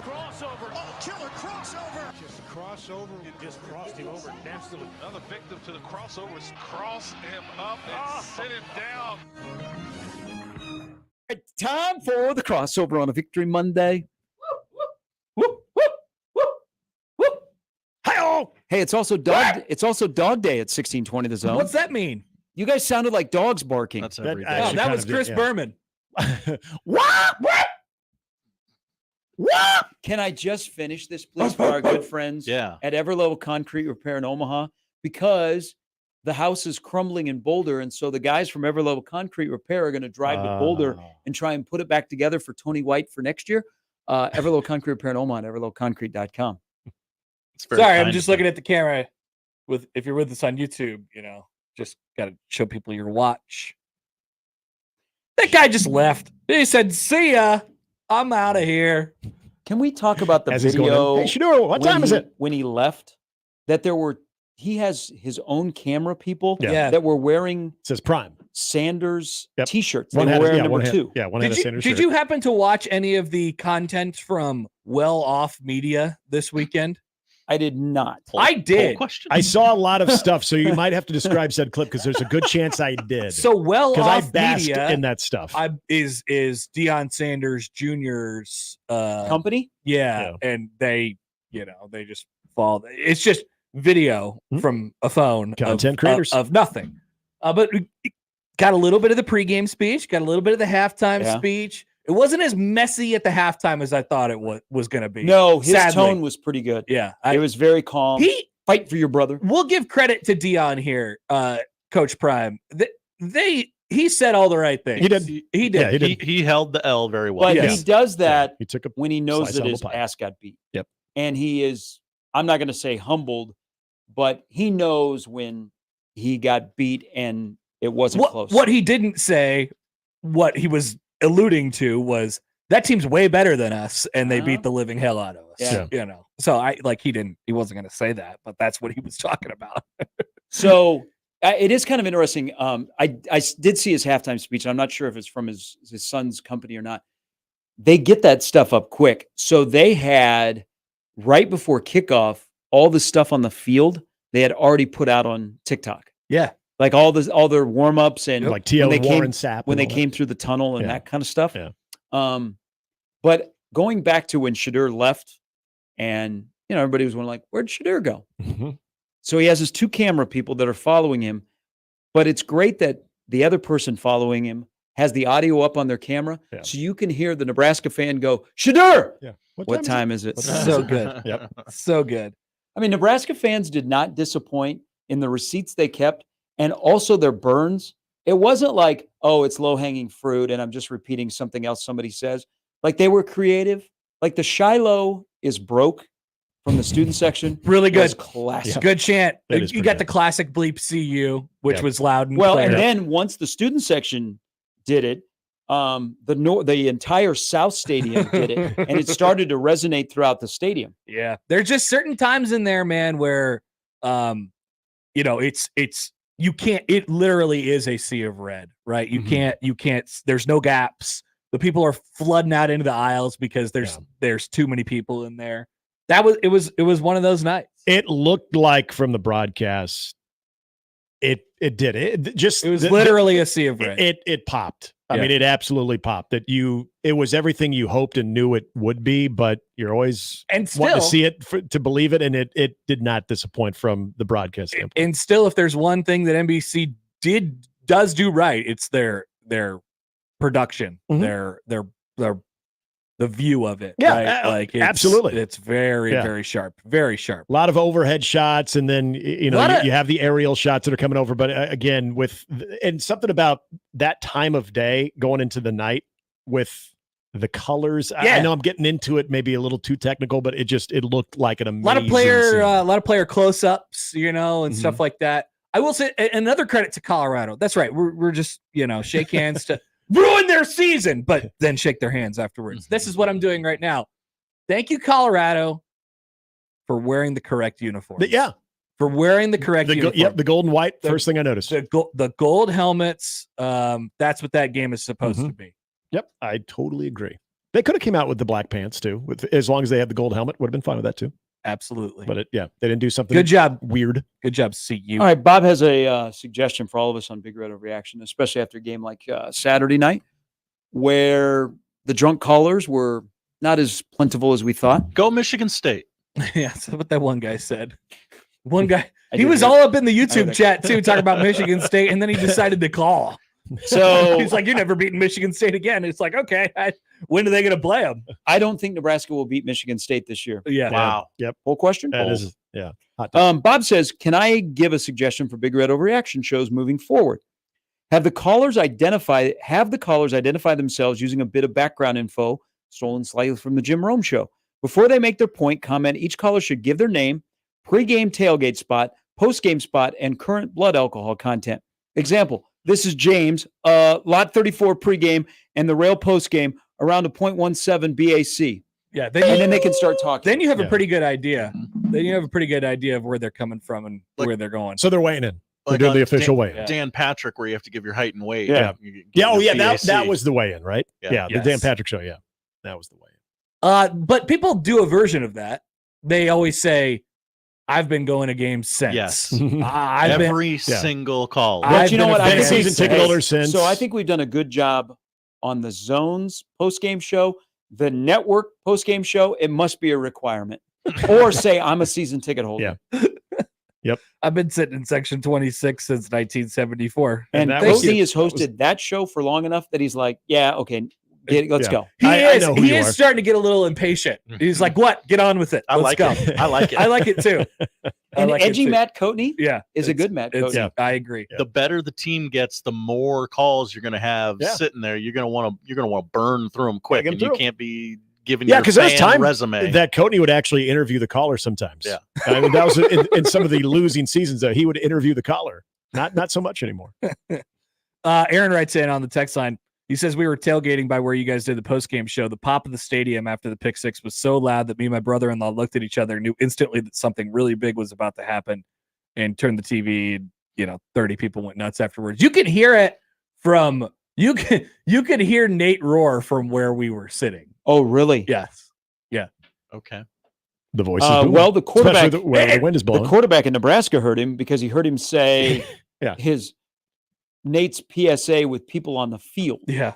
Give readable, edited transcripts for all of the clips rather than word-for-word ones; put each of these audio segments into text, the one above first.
Crossover. Oh, killer crossover. Just crossover. It just crossed him over nastily. Another victim to the crossovers. Cross him up and sit him down. Time for the crossover on a Victory Monday. Whoop, whoop, whoop, whoop. Hi-oh! Hey, it's also dog. It's also dog day at 1620 The Zone. What's that mean? You guys sounded like dogs barking. That's every day. Oh, that was Chris Berman. What? What? Can I just finish this, please, for our good friends Yeah. at Everlevel Concrete Repair in Omaha? Because the house is crumbling in Boulder, and so the guys from Everlevel Concrete Repair are going to drive to Boulder and try and put it back together for Tony White for next year. Everlevel Concrete Repair in Omaha at everlevelconcrete.com. Sorry, I'm just looking at the camera. If you're with us on YouTube, just got to show people your watch. That guy just left. He said, "See ya. I'm out of here." Can we talk about the As he's going video? in, hey, Shedeur, what time is it? When he left, that he has his own camera people Yeah. that were wearing It says Prime. Sanders Yep. T-shirts. One They had were a- wearing yeah, number one had- 2. Yeah, one had a Sanders Did shirt. you happen to watch any of the content from Well Off Media this weekend? I did not. I did. Question. I saw a lot of stuff, so you might have to describe said clip because there's a good chance I did. So Well Because I Off basked Media in that stuff. is Deion Sanders Jr.'s Company? Yeah, and they just fall. It's just video from a phone. Content creators. of nothing. But we got a little bit of the pregame speech, got a little bit of the halftime speech. It wasn't as messy at the halftime as I thought it was going to be. No, his sadly. tone was pretty good. Yeah, It was very calm. Fight for your brother. We'll give credit to Deion here, Coach Prime. He said all the right things. He did. He did. Yeah, he did. He held the L very well. But Yes. he does that He took a when he knows slice that out of his the pie. ass got beat. Yep. And he is, I'm not going to say humbled, but he knows when he got beat and it wasn't close. What he didn't say, what he was alluding to was that team's way better than us, and they beat the living hell out of us. Yeah. So he wasn't going to say that, but that's what he was talking about. So it is kind of interesting. I did see his halftime speech. I'm not sure if it's from his son's company or not. They get that stuff up quick. So they had, right before kickoff, all the stuff on the field they had already put out on TikTok. Yeah. Like all their warm-ups and Like T.O. when they Warren came, Sapp. when and they all came through the tunnel and Yeah. that kind of stuff. Yeah. But going back to when Shedeur left and, everybody was like, where'd Shedeur go? that. Mhm. So he has his 2 camera people that are following him, but it's great that the other person following him has the audio up on their camera. Yeah. So you can hear the Nebraska fan go, Shedeur! Yeah. What time is it? So good. Yep. So good. I mean, Nebraska fans did not disappoint in the receipts they kept and also their burns. It wasn't like, oh, it's low-hanging fruit and I'm just repeating something else somebody says. Like they were creative. Like the Shiloh is broke from the student section. Really was good. classic. Good chant. That is You pretty got good. the classic bleep CU, which Yeah. was loud and Well, clear. and then once the student section did it, the entire South Stadium did it, and it started to resonate throughout the stadium. Yeah. There's just certain times in there, man, where it's you can't, it literally is a sea of red, right? You can't, there's no gaps. The people are flooding out into the aisles because there's too many people in there. It was one of those nights. It looked like from the broadcast, it did. It was literally a sea of red. It popped. I Yeah. mean, it absolutely popped. It was everything you hoped and knew it would be, but you're always And wanting to still- see it to believe it, and it did not disappoint from the broadcast standpoint. And still, if there's one thing that NBC does do right, it's their production, Mhm. the view of it. Yeah, right? Like absolutely. it's very very sharp, very sharp. A lot of overhead shots, and then you have the aerial shots that are coming over. But again, and something about that time of day going into the night with the colors. I know I'm getting into it, maybe a little too technical, but it looked like an amazing. A lot of player close-ups, and stuff like that. I will say another credit to Colorado. That's right. We're just shake hands to ruin their season, but then shake their hands afterwards. This is what I'm doing right now. Thank you, Colorado, for wearing the correct uniform. For wearing the correct uniform. Yep, the gold and white. First thing I noticed. The gold helmets. That's what that game is supposed to be. Yep, I totally agree. They could have came out with the black pants too, as long as they had the gold helmet. Would have been fine with that too. Absolutely. But they didn't do something. Good job. Weird. Good job, CU. All right, Bob has a suggestion for all of us on Big Red Overreaction, especially after a game like Saturday night, where the drunk callers were not as plentiful as we thought. Go Michigan State. Yeah, that's what that one guy said. One guy, I he did was hear- all up in the YouTube chat too, talking about Michigan State, and then he decided to call. So He's like, "You're never beating Michigan State again." It's like, okay, when are they going to play them? I don't think Nebraska will beat Michigan State this year. Yeah. Wow. Yep. Whole question? That is, yeah. Hot take. Bob says, can I give a suggestion for Big Red Overreaction shows moving forward? Have the callers identify themselves using a bit of background info stolen slightly from the Jim Rome show. Before they make their point, comment, each caller should give their name, pregame tailgate spot, postgame spot, and current blood alcohol content. Example, this is James, lot 34 pregame and the rail postgame around a 0.17 BAC. Yeah. And then they can start talking. Then you have a pretty good idea. Then you have a pretty good idea of where they're coming from and where they're going. So they're weighing in. They're Like doing on the official weigh-in. Yeah. Dan Patrick, where you have to give your height and weight. Yeah. You get Yeah. Oh, your yeah. BAC. That was the weigh-in, right? Yeah. Yeah. Yes. The Dan Patrick show. Yeah. That was the weigh-in. But people do a version of that. They always say, "I've been going to games since." Yes. I've been. Every single call. But I've you know been what? a I fan think season ticket holder since. So I think we've done a good job on the Zones post-game show, the network post-game show. It must be a requirement. Or say I'm a season ticket holder. Yeah. I've been sitting in section 26 since 1974. And that Courtney was- has hosted that show for long enough that he's like, yeah, okay, let's Yeah. go. I know who He you is are. starting to get a little impatient. He's like, "What? Get on with it. I Let's like go." it. I like it. I like it too. I And like it edgy too. Matt Coatney Yeah, is a good Matt It's, Coatney. I agree. The better the team gets, the more calls you're going to have Yeah. sitting there. You're going to want to burn through them quick, Get 'em and you through. can't be giving Yeah, your 'cause there's fan time resume. That Coatney would actually interview the caller sometimes. Yeah. I mean, that was in some of the losing seasons, though. He would interview the caller. Not so much anymore. Aaron writes in on the text line. He says, "We were tailgating by where you guys did the post-game show. The pop of the stadium after the pick six was so loud that me and my brother-in-law looked at each other and knew instantly that something really big was about to happen, and turned the TV. 30 people went nuts afterwards. You could hear it from you could hear Nate roar from where we were sitting. Oh, really? Yes. Okay. The voice is booming. Well, the quarterback, Especially where the wind is the blowing. quarterback in Nebraska heard him because he heard him say Yeah. Nate's PSA with people on the field. Yeah.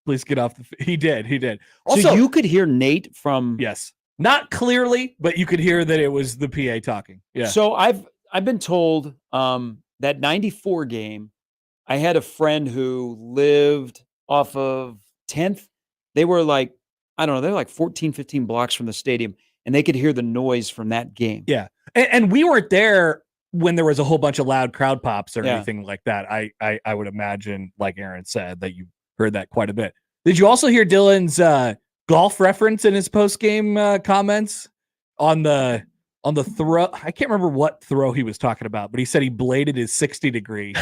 Please get off the. He did. So Also, you could hear Nate from. yes, not clearly, but you could hear that it was the PA talking. Yeah. So I've been told that 94 game, I had a friend who lived off of 10th. They were like, I don't know, they're like 14, 15 blocks from the stadium, and they could hear the noise from that game. Yeah. And we weren't there when there was a whole bunch of loud crowd pops or Yeah. anything like that. I would imagine, like Aaron said, that you heard that quite a bit. Did you also hear Dylan's golf reference in his post game comments on the throw? I can't remember what throw he was talking about, but he said he bladed his 60 degree,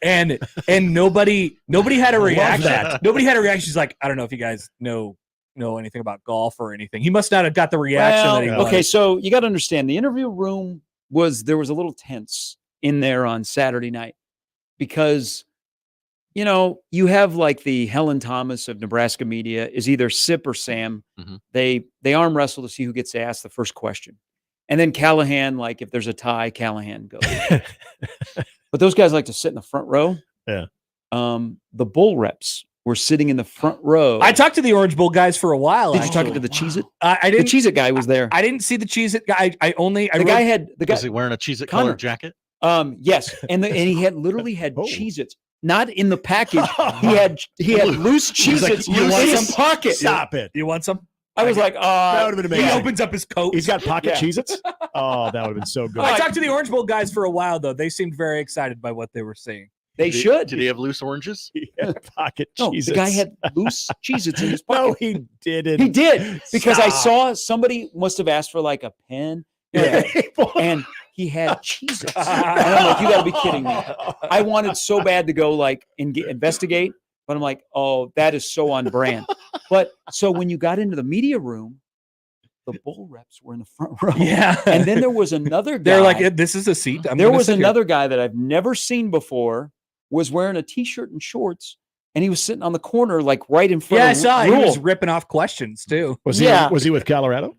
and nobody had a reaction. that. Nobody had a reaction. He's like, I don't know if you guys know anything about golf or anything. He must not have got the reaction that he Well, okay, wanted. so you got to understand the interview room there was a little tense in there on Saturday night because you have like the Helen Thomas of Nebraska media is either Sip or Sam. Mhm. They arm wrestle to see who gets to ask the first question. And then Callahan, like if there's a tie, Callahan goes. But those guys like to sit in the front row. Yeah. The bull reps were sitting in the front row. I talked to the Orange Bowl guys for a while. Did you talk actually. to the Cheez-It? I The didn't. Cheez-It guy was there. I didn't see the Cheez-It guy. I The guy had the guy. Was he wearing a Cheez-It Connor. colored jacket? Yes, and he had literally had Oh. Cheez-Its, not in the package. He had loose He's like, Cheez-Its "You in want his some? pocket. Stop it. You want some? I was like, That would have been He amazing. opens up his coat. He's got pocket Yeah. Cheez-Its? Oh, that would have been so good. I talked to the Orange Bowl guys for a while though. They seemed very excited by what they were seeing. they should. Did he have loose oranges? He had pocket No, Cheez-Its. the guy had loose Cheez-Its in his pocket. No, he didn't. He did because I Stop. saw somebody must have asked for like a pen, Yeah. and he had Cheez-Its. And I'm like, you got to be kidding me. I wanted so bad to go like investigate, but I'm like, oh, that is so on brand. But so when you got into the media room, the bull reps were in the front row. Yeah. And then there was another guy. They're like, this is a seat. There was another guy that I've never seen before, was wearing a t-shirt and shorts, and he was sitting on the corner, like right in front Yeah, I of saw it. He Rule. was ripping off questions too. Was he? Yeah. Was he with Colorado?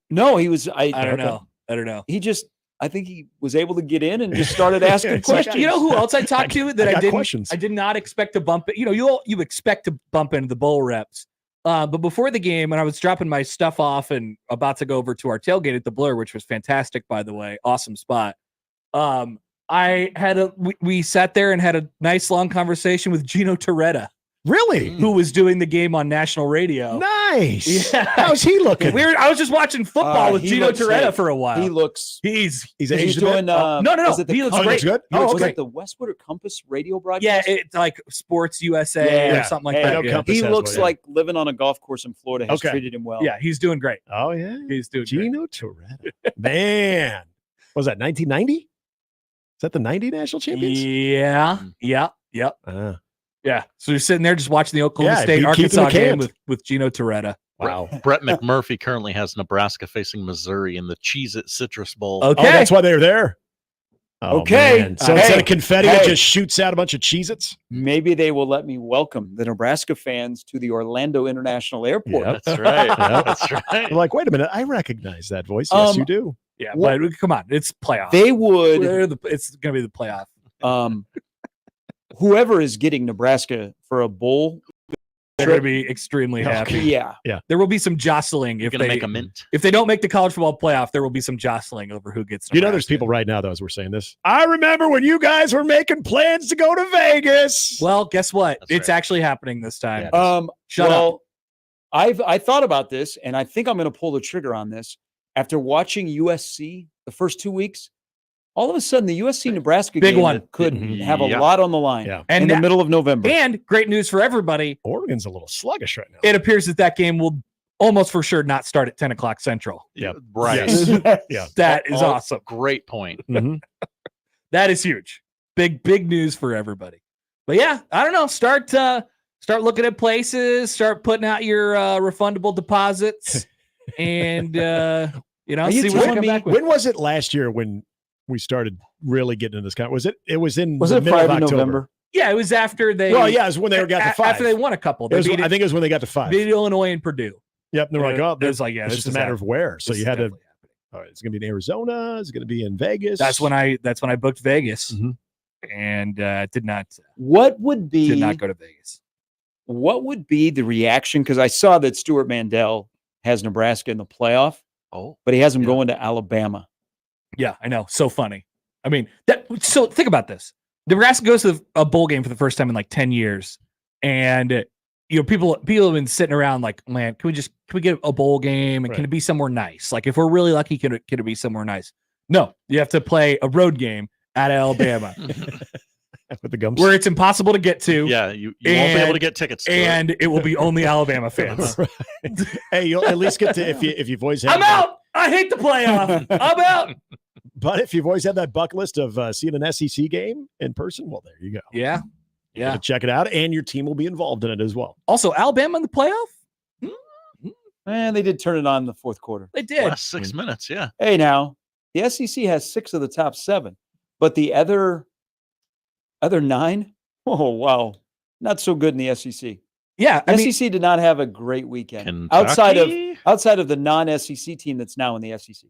No, he was. I don't know. He Just, I think he was able to get in and just started asking It's like, questions. You know who else I talked to that got I didn't? questions. I did not expect to bump it. You know, you expect to bump into the bowl reps. But before the game, when I was dropping my stuff off and about to go over to our tailgate at the Blur, which was fantastic, by the way, awesome spot. We sat there and had a nice long conversation with Gino Torretta, Really? who was doing the game on national radio. Nice. Yeah. How's he looking? I was just watching football with he Gino looks Torretta safe. for a while. He looks. He's aged a bit? doing. no. is it the He looks Oh, great. he looks good. He looks Oh, Was okay. it the Westwood or Compass radio Yeah, broadcast? it's like Sports USA Yeah. or something like Hey, I that. know Yeah. Compass He has looks one, yeah. like living on a golf course in Florida has Okay. treated him well. Yeah, he's doing great. Oh yeah. He's doing great. Gino Torretta. Man. Was that 1990? Is that the 90 national champions? Yeah. Yeah. So you're sitting there just watching the Oklahoma Yeah, State be keeping Arkansas the game camp. with Gino Torretta. Wow. Brett McMurphy currently has Nebraska facing Missouri in the Cheez-It Citrus Bowl. Okay. Oh, that's why they were there. Oh, Okay. man. So Hey, instead of confetti, it hey. just shoots out a bunch of Cheez-Its. Maybe they will let me welcome the Nebraska fans to the Orlando International Airport. Yep. That's right. Yep. That's right. I'm like, wait a minute, I recognize that voice. Yes, you do. Yeah, What- but come on, it's playoff. They would. It's going to be the playoff. Whoever is getting Nebraska for a bowl, They're going to be extremely Okay. happy. yeah, There will be some jostling You're if going to they make a mint. if they don't make the college football playoff. There will be some jostling over who gets. You know, there's Nebraska. people right now, though, as we're saying this. I remember when you guys were making plans to go to Vegas. Well, guess what? That's It's right. actually happening this time. Yeah. Shut up. I thought about this, and I think I'm going to pull the trigger on this after watching USC the first 2 weeks. All of a sudden, the USC Nebraska Big game one. could Mhm. have a Yeah. lot on the line Yeah. And in the that- middle of November. And great news for everybody. Oregon's a little sluggish right now. It appears that game will almost for sure not start at 10 o'clock Central. Yeah. Right. Yes. Yeah. That is Oh, awesome. Great point. Mhm. That is huge. Big news for everybody. But yeah, I don't know. Start looking at places, start putting out your refundable deposits, and Are you see what telling they come me- back with. When was it last year when we started really getting into this kind? Was it? It was in Was the it middle of Friday, October. November? Yeah, it was after they. Well, yeah, it was when they got to five. After they won a couple. It They was, beat, I think it was when they got to five. beat Illinois and Purdue. Yep. And they're like, oh, it was like, yeah, it's this just a is matter happening. of where. So This you is had to. definitely happening. All right, it's going to be in Arizona. It's going to be in Vegas. That's when I booked Vegas, Mhm. and did not What would be go to Vegas. what would be the reaction? Because I saw that Stuart Mandel has Nebraska in the playoff, Oh, but he has them Yeah. going to Alabama. Yeah, I know. So funny. I mean, so think about this. Nebraska goes to a bowl game for the first time in like 10 years. And people have been sitting around like, man, can we get a bowl game and can Right. it be somewhere nice? Like if we're really lucky, can it be somewhere nice? No, you have to play a road game at Alabama with the gums. where it's impossible to get to. yeah. You won't be able And- to get tickets. To it. And it will be only Alabama fans. Right. Hey, you'll at least get to if you've always had. I'm out. I hate the playoff. I'm out. But if you've always had that bucket list of seeing an SEC game in person, well, there you go. Yeah. You gotta check it out, and your team will be involved in it as well. Also, Alabama in the playoff? And they did turn it on in the fourth quarter. They did. Last 6 minutes. Yeah. Hey, now the SEC has 6 of the top 7, but the other 9, oh wow, not so good in the SEC. Yeah. I mean, SEC did not have a great weekend Kentucky? outside of the non-SEC team that's now in the SEC.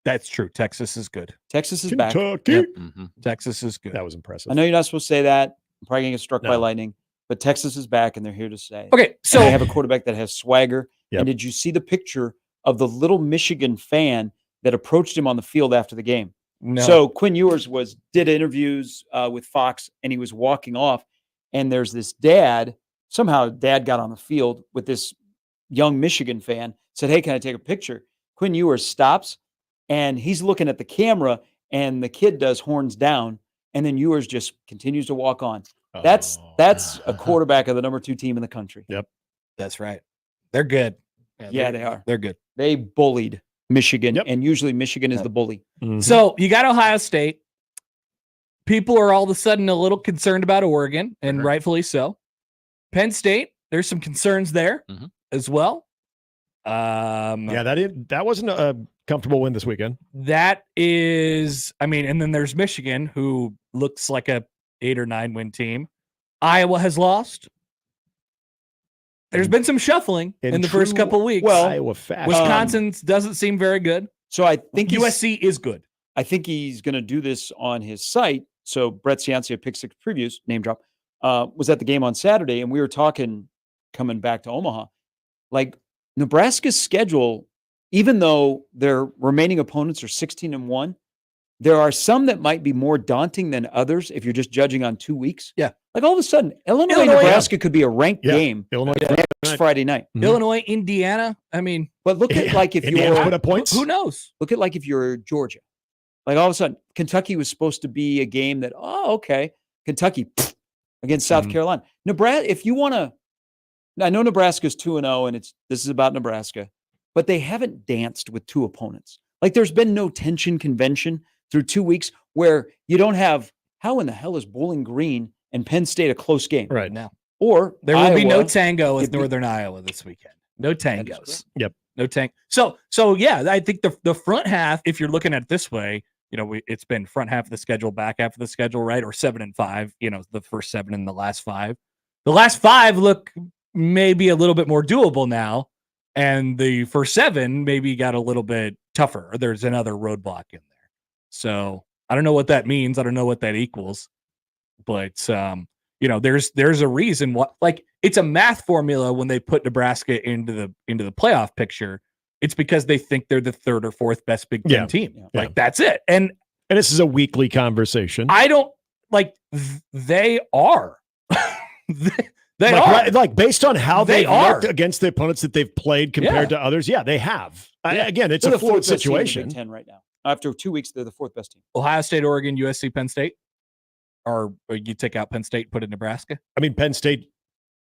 that's true. Texas is good. Texas is back. Kentucky. Yep. Mhm. Texas is good. That was impressive. I know you're not supposed to say that. I'm probably gonna get struck by No. lightning, but Texas is back and they're here to stay. Okay, And so they have a quarterback that has swagger. Yep. And did you see the picture of the little Michigan fan that approached him on the field after the game? no. So Quinn Ewers did interviews with Fox, and he was walking off, and there's this dad. Somehow, dad got on the field with this young Michigan fan. Said, "Hey, can I take a picture?" Quinn Ewers stops, and he's looking at the camera, and the kid does horns down, and then Ewers just continues to walk on. That's Oh. a quarterback of the number 2 team in the country. that's right. They're good. Yeah, they are. They're good. They bullied Michigan, Yep. and usually Michigan is Yep. the bully. Mhm. So you got Ohio State. People are all of a sudden a little concerned about Oregon, and Correct. rightfully so. Penn State, there's some concerns there Mhm. as well. yeah, that wasn't a comfortable win this weekend. That is, I mean, and then there's Michigan, who looks like a 8 or 9 win team. Iowa has lost. There's been some shuffling in the first true couple weeks. Iowa fashion. Wisconsin doesn't seem very good. So I think USC is good. I think he's going to do this on his site. So Brett Ciancia of Pick Six Previews, name drop, was at the game on Saturday, and we were talking coming back to Omaha. Like Nebraska's schedule, even though their remaining opponents are 16-1, there are some that might be more daunting than others if you're just judging on 2 weeks. Yeah. Like all of a sudden, Illinois Nebraska could be a ranked game Illinois next Friday night. Illinois, Indiana. I mean, but look at like if Indiana's put you're up points. who knows? look at like if you're Georgia. Like all of a sudden, Kentucky was supposed to be a game that, okay, Kentucky against South Carolina. Nebraska, if you want to, I know Nebraska's 2-0 and this is about Nebraska, but they haven't danced with two opponents. Like there's been no tension convention through 2 weeks where you don't have, how in the hell is Bowling Green and Penn State a close game? Right now. Or There will be no Iowa, tango with Northern Iowa this weekend. No That is tangos. correct. Yep. No tank. So yeah, I think the front half, if you're looking at it this way, it's been front half of the schedule, back half of the schedule, right? Or 7 and 5, the first 7 and the last 5. The last 5 look maybe a little bit more doable now. And the first 7 maybe got a little bit tougher. Or there's another roadblock in there. So I don't know what that means. I don't know what that equals. But there's a reason why, like, it's a math formula when they put Nebraska into the playoff picture. It's because they think they're the 3rd or 4th best Big Ten team. Yeah. Like that's it. And this is a weekly conversation. I don't like they are. they are. Right, like based on how They they've are. looked against the opponents that they've played compared to others. Yeah, they have. Again, it's They're a the 4th fluid best team in the Big situation. Ten right now. After 2 weeks, they're the 4th best team. Ohio State, Oregon, USC, Penn State. Or you take out Penn State, put in Nebraska. I mean, Penn State,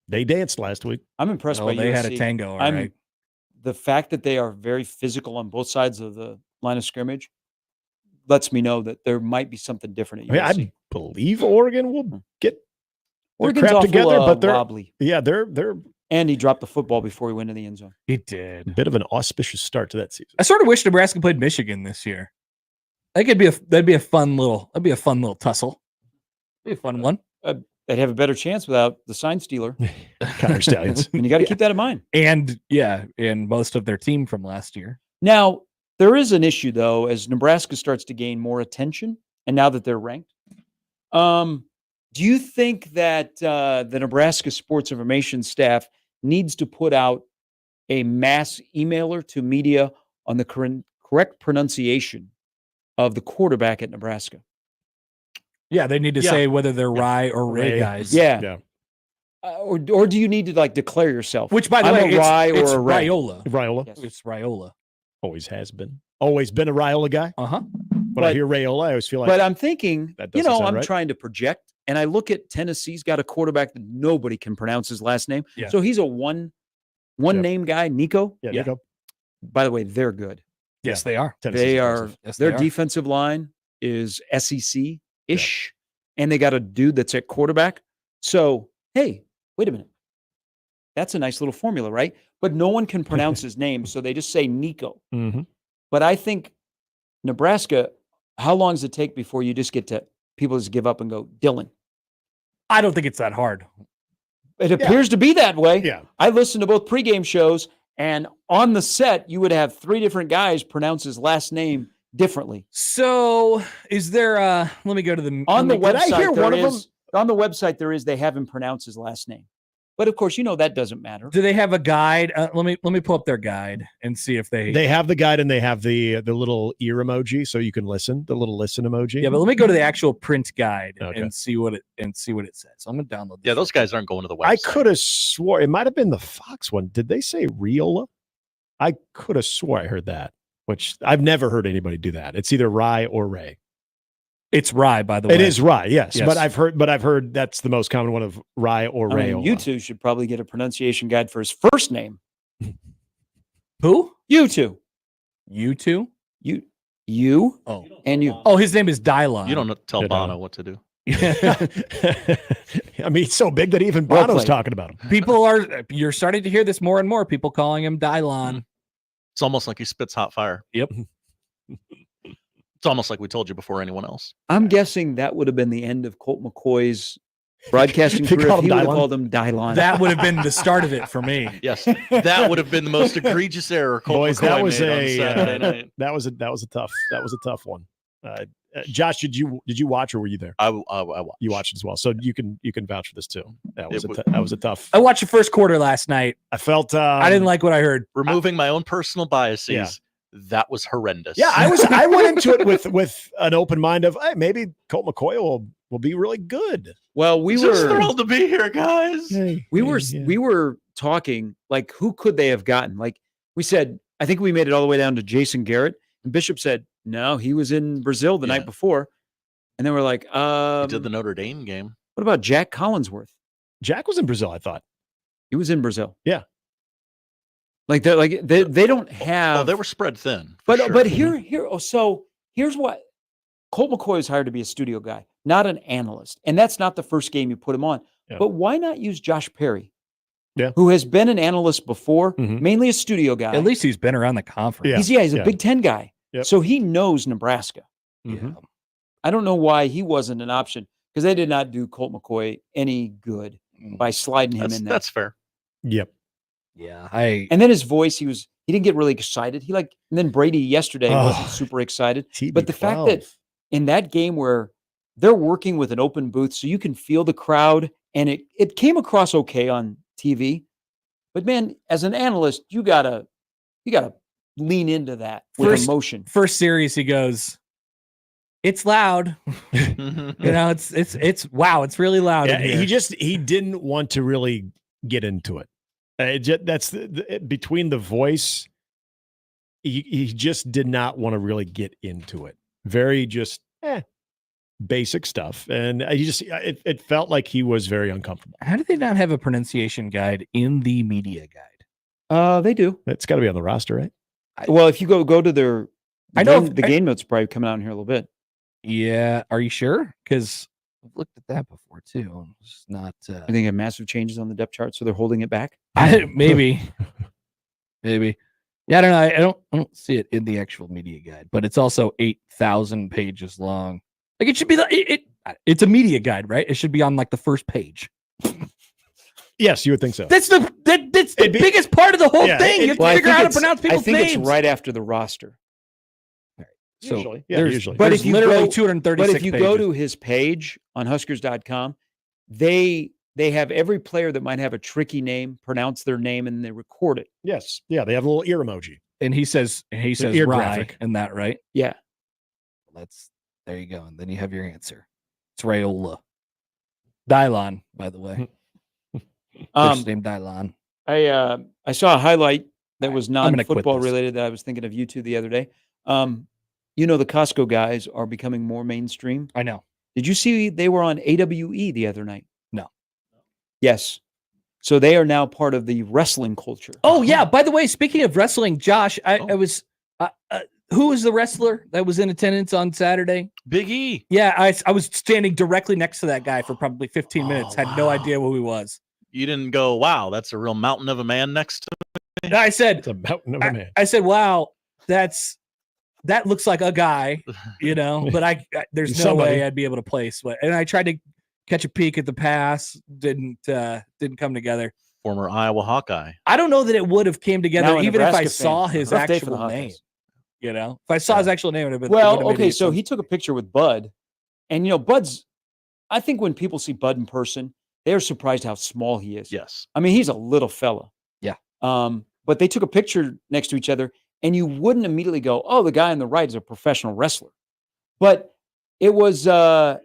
they danced last week. I'm impressed by They USC. had a tango, all right. The fact that they are very physical on both sides of the line of scrimmage lets me know that there might be something different at USC. I believe Oregon will get their Oregon's crap awful, together, but they're wobbly. yeah, they're And he dropped the football before he went into the end zone. He a did. bit of an auspicious start to that season. I sort of wish Nebraska played Michigan this year. I think that'd be a fun little tussle. Be a fun one. They'd have a better chance without the sign stealer. Connor Stallions. And you got to keep that in mind. And most of their team from last year. Now, there is an issue, though, as Nebraska starts to gain more attention, and now that they're ranked. Do you think that the Nebraska Sports Information staff needs to put out a mass emailer to media on the correct pronunciation of the quarterback at Nebraska? Yeah, they need to say whether they're Rye or Ray guys. Yeah. Or do you need to like declare yourself? Which, by the I'm way, a Rye it's or a Ray. Raiola. Raiola. Yes. It's Raiola. Always has been. Always been a Raiola guy. Uh-huh. When I hear Raiola, I always feel like But I'm thinking, that doesn't sound I'm right. trying to project, and I look at Tennessee's got a quarterback that nobody can pronounce his last name. Yeah. So he's a one name guy, Nico. yeah, Yeah. Nico. By the way, they're good. Yes, they are. Tennessee's They are. impressive. Yes, Their they are. defensive line is SEC-ish, and they got a dude that's at quarterback. So, hey, wait a minute. That's a nice little formula, right? But no one can pronounce his name, so they just say Nico. Mhm. But I think Nebraska, how long does it take before you just get to people just give up and go, Dylan? I don't think it's that hard. It appears to be that way. Yeah. I listened to both pregame shows, and on the set, you would have 3 different guys pronounce his last name differently. So, is there let me go to the On the Did I website, hear one of them? on the website, they have him pronounce his last name. But of course, that doesn't matter. do they have a guide? Let me pull up their guide and see if they They have the guide and they have the little ear emoji so you can listen, the little listen emoji. Yeah, but let me go to the actual print guide Okay. and see what it says. So I'm gonna download this. Yeah, those guys aren't going to the website. I could have swore it might have been the Fox one. Did they say Riola? I could have swore I heard that, which I've never heard anybody do that. It's either Rye or Ray. It's Rye, by the way. It is Rye, yes. Yes. But I've heard that's the most common one of Rye or Ray. You two should probably get a pronunciation guide for his first name. Who? You two. You two? You Oh. and you. Oh, his name is Dylon. You don't tell You know. Bono what to do. I mean, it's so big that even Well Bono's played. talking about him. You're starting to hear this more and more. People calling him Dylon. It's almost like he spits hot fire. Yep. It's almost like we told you before anyone else. I'm guessing that would have been the end of Colt McCoy's broadcasting They career, called if he him would have Dylon? called him Dylon. That would have been the start of it for me. Yes, that would have been the most egregious error. Colt Boys, McCoy that was made on Saturday night. that was a tough one. Josh, did you watch or were you there? I watched. You watched as well, so you can vouch for this too. That was a tough. I watched the first quarter last night. I felt I didn't like what I heard. Removing my own personal biases, Yeah. that was horrendous. Yeah, I went into it with an open mind of hey, maybe Colt McCoy will be really good. Well, we Just were thrilled to be here, guys. we were talking like who could they have gotten? Like we said, I think we made it all the way down to Jason Garrett, and Bishop said no, he was in Brazil the night before, and then we're like, He did the Notre Dame game. what about Jack Collinsworth? Jack was in Brazil, I thought. He was in Brazil. Yeah. Like they don't have. Oh, they were spread thin. But sure. but here's what Colt McCoy was hired to be a studio guy, not an analyst, and that's not the first game you put him on. Yeah. But why not use Josh Perry? Yeah. Who has been an analyst before, Mhm. mainly a studio guy. At least he's been around the conference. Yeah. He's a Big Ten guy, Yep. so he knows Nebraska. Mhm. I don't know why he wasn't an option because they did not do Colt McCoy any good by sliding him in there. That's fair. Yep. Yeah. And then his voice, he didn't get really excited. And then Brady yesterday wasn't super excited. But the fact that in that game where they're working with an open booth, so you can feel the crowd, and it came across okay on TV. But man, as an analyst, you gotta lean into that with emotion. First series, he goes, "It's loud." It's wow, it's really loud. Yeah, in here. he didn't want to really get into it. That's between the voice. He just did not want to really get into it. Very just basic stuff, and it felt like he was very uncomfortable. How do they not have a pronunciation guide in the media guide? They do. It's got to be on the roster, right? Well, if you go to their, the game notes probably coming out in here a little bit. Yeah, are you sure? Because I've looked at that before too. It's not. I think they have massive changes on the depth chart, so they're holding it back. Maybe. Yeah, I don't know. I don't see it in the actual media guide, but it's also 8,000 pages long. Like it should be it's a media guide, right? It should be on like the first page. Yes, you would think so. That's the biggest part of the whole thing. You have to figure out how to pronounce people's names. I think it's right after the roster. So usually. But if you literally go, 236 but if you pages. go to his page on Huskers.com, they have every player that might have a tricky name, pronounce their name, and they record it. Yes. Yeah, they have a little ear emoji. And he says ear Rye graphic. and that, right? Yeah. There you go. And then you have your answer. It's Rayola. Dylon, by the way. First name Dylon. I saw a highlight that was I'm gonna quit non-football this. related that I was thinking of you two the other day. The Costco guys are becoming more mainstream. I know. Did you see they were on AWE the other night? No. Yes. So they are now part of the wrestling culture. Oh, yeah. By the way, speaking of wrestling, Josh, I was who was the wrestler that was in attendance on Saturday? Big E. Yeah, I was standing directly next to that guy for probably 15 minutes. Had no idea who he was. You didn't go, wow, that's a real mountain of a man next to me. And I said, It's a mountain of a man. I said, wow, that looks like a guy, but there's no Somebody. way I'd be able to place what. And I tried to catch a peek at the pass, didn't come together. Former Iowa Hawkeye. I don't know that it would have came together Now a even if I Nebraska saw fan. his Rough day for the actual name. Hawkeyes. If I saw his actual name, it would have been Well, okay, so he took a picture with Bud, and Bud's. I think when people see Bud in person, they're surprised how small he is. Yes. I mean, he's a little fella. Yeah. But they took a picture next to each other, and you wouldn't immediately go, "Oh, the guy on the right is a professional wrestler," but it was. I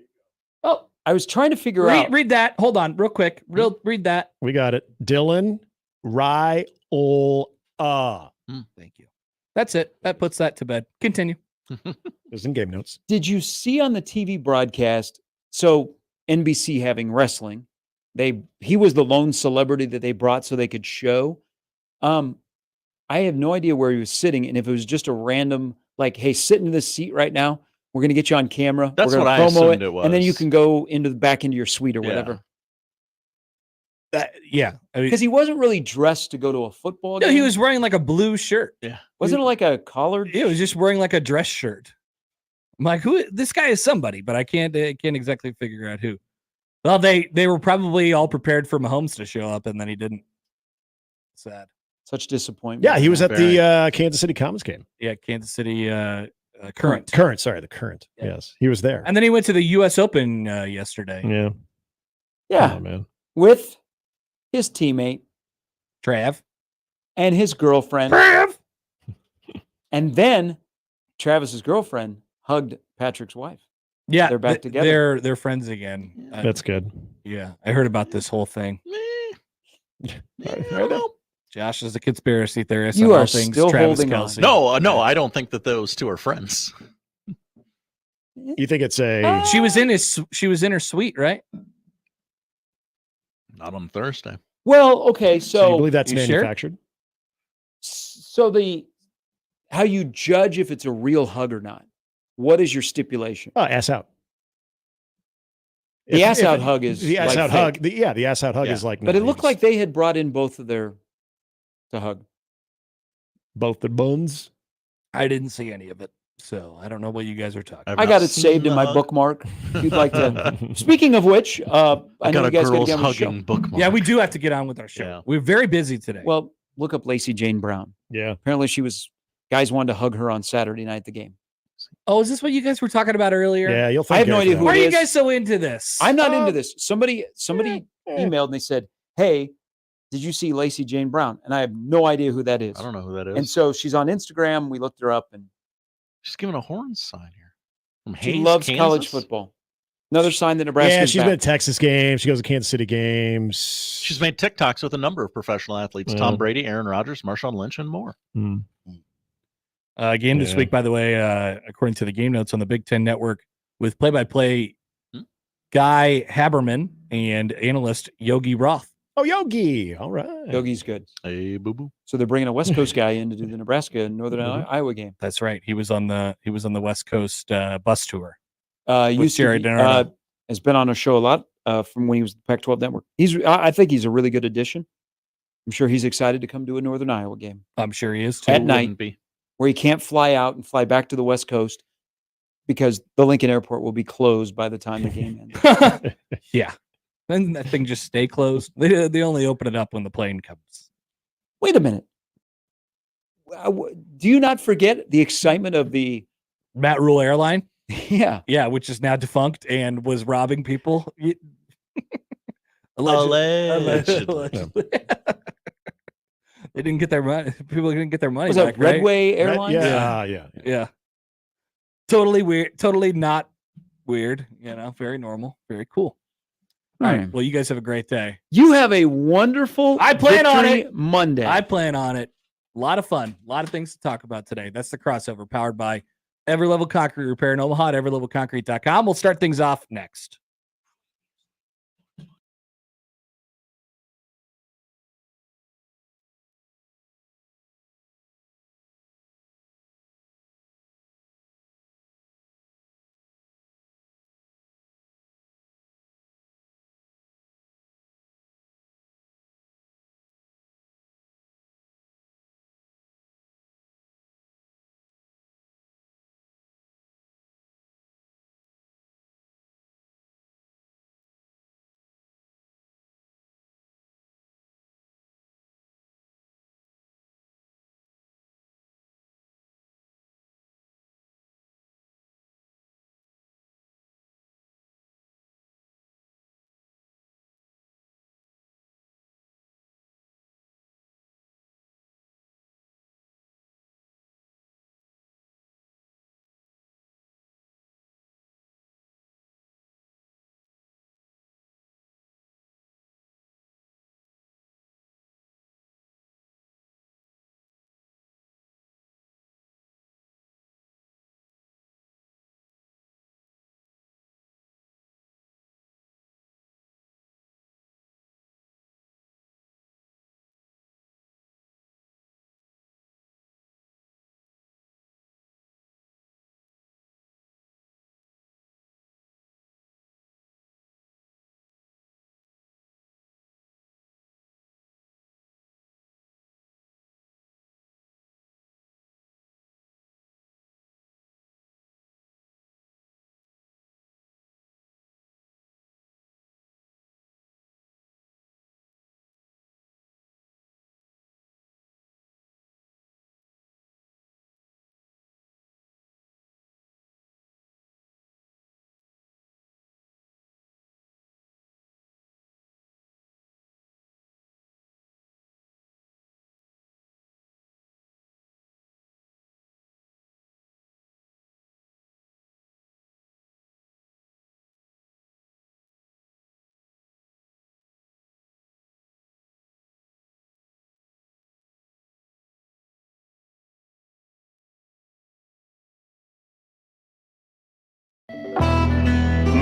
was trying to figure out. Read that. Hold on, real quick. Read that. We got it. Dylan Raiola. Thank you. That's it. That puts that to bed. Continue. It's in game notes. Did you see on the TV broadcast? So NBC having wrestling, he was the lone celebrity that they brought so they could show. I have no idea where he was sitting, and if it was just a random like, "Hey, sit in this seat right now. We're going to get you on camera. That's We're what going I to promo assumed it was. and then you can go back into your suite or Yeah. whatever." Yeah. I mean, Because he wasn't really dressed to go to a football no, game. he was wearing like a blue shirt. Yeah. Wasn't it like a collared? He was just wearing like a dress shirt. I'm like, who? This guy is somebody, but I can't exactly figure out who. Well, they were probably all prepared for Mahomes to show up, and then he didn't. Sad. Such disappointment. Yeah, he was at Very. the Kansas City Comets game. Yeah, Kansas City Current. Sorry, the Current. Yeah. Yes, he was there. And then he went to the U.S. Open yesterday. Yeah. Yeah, Oh, man. with his teammate Trav. and his girlfriend. Trav. And then Travis's girlfriend hugged Patrick's wife. Yeah, They're back together. They're friends again. That's good. Yeah, I heard about this whole thing. I don't know. Josh is a conspiracy theorist. You on all are things still Travis holding on. Kelce. No, I don't think that those two are friends. You think it's a? She was in her suite, right? Not on Thursday. Well, okay, So you so believe that's you sure? manufactured? how you judge if it's a real hug or not. What is your stipulation? Oh, ass out. The ass out hug is the ass like out fake. hug. The ass out hug Yeah. is like. But it looked nice. like they had brought in both of their to hug. both the buns. I didn't see any of it, so I don't know what you guys are talking. I've I not got it seen saved in the my hug. bookmark. If you'd like to. Speaking of which, I I know got you a guys got to girls get on the show. hugging bookmark. Yeah, we do have to get on with our show. Yeah. We're very busy today. Well, look up Lacey Jane Brown. Yeah. Apparently, guys wanted to hug her on Saturday night at the game. oh, is this what you guys were talking about earlier? Yeah, you'll. I have no thank her idea for who Why that. are it you is. guys so into this? I'm not into this. Somebody eh. emailed and they said, "Hey, did you see Lacey Jane Brown?" And I have no idea who that is. I don't know who that is. And so she's on Instagram. We looked her up, and She's giving a horn sign here. From she Hayes, loves college Kansas? football. Another sign that Nebraska. Yeah, is she's back. been at Texas games. She goes to Kansas City games. She's made TikToks with a number of professional athletes: Yeah. Tom Brady, Aaron Rodgers, Marshawn Lynch, and more. Hmm. Game this Yeah. week, by the way, according to the game notes on the Big Ten Network, with play-by-play Guy Haberman and analyst Yogi Roth. Oh, Yogi. All right. Yogi's good. Hey, boo boo. So they're bringing a West Coast guy in to do the Nebraska and Northern Mhm. Iowa game. That's right. He was on the West Coast bus tour. Used to Jared be- DiNardo. has been on our show a lot from when he was the Pac-12 Network. I think he's a really good addition. I'm sure he's excited to come to a Northern Iowa game I'm sure he is too. At night. Wouldn't be. where he can't fly out and fly back to the West Coast because the Lincoln Airport will be closed by the time the game ends. Yeah. Then that thing just stay closed. They only open it up when the plane comes. Wait a minute. Do you not forget the excitement of the Matt Rule Airline. yeah? Yeah, which is now defunct and was robbing people. Allegedly. They didn't get their money. People didn't get their money Was back, that right? Redway Airlines? Yeah. Yeah. Totally weird. Totally not weird. Very normal. Very cool. All right. Hmm. Well, you guys have a great day. You have a wonderful I plan on Victory it. Monday. I plan on it. A lot of fun. A lot of things to talk about today. That's the crossover powered by Every Level Concrete Repair in Omaha at everylevelconcrete.com. We'll start things off next.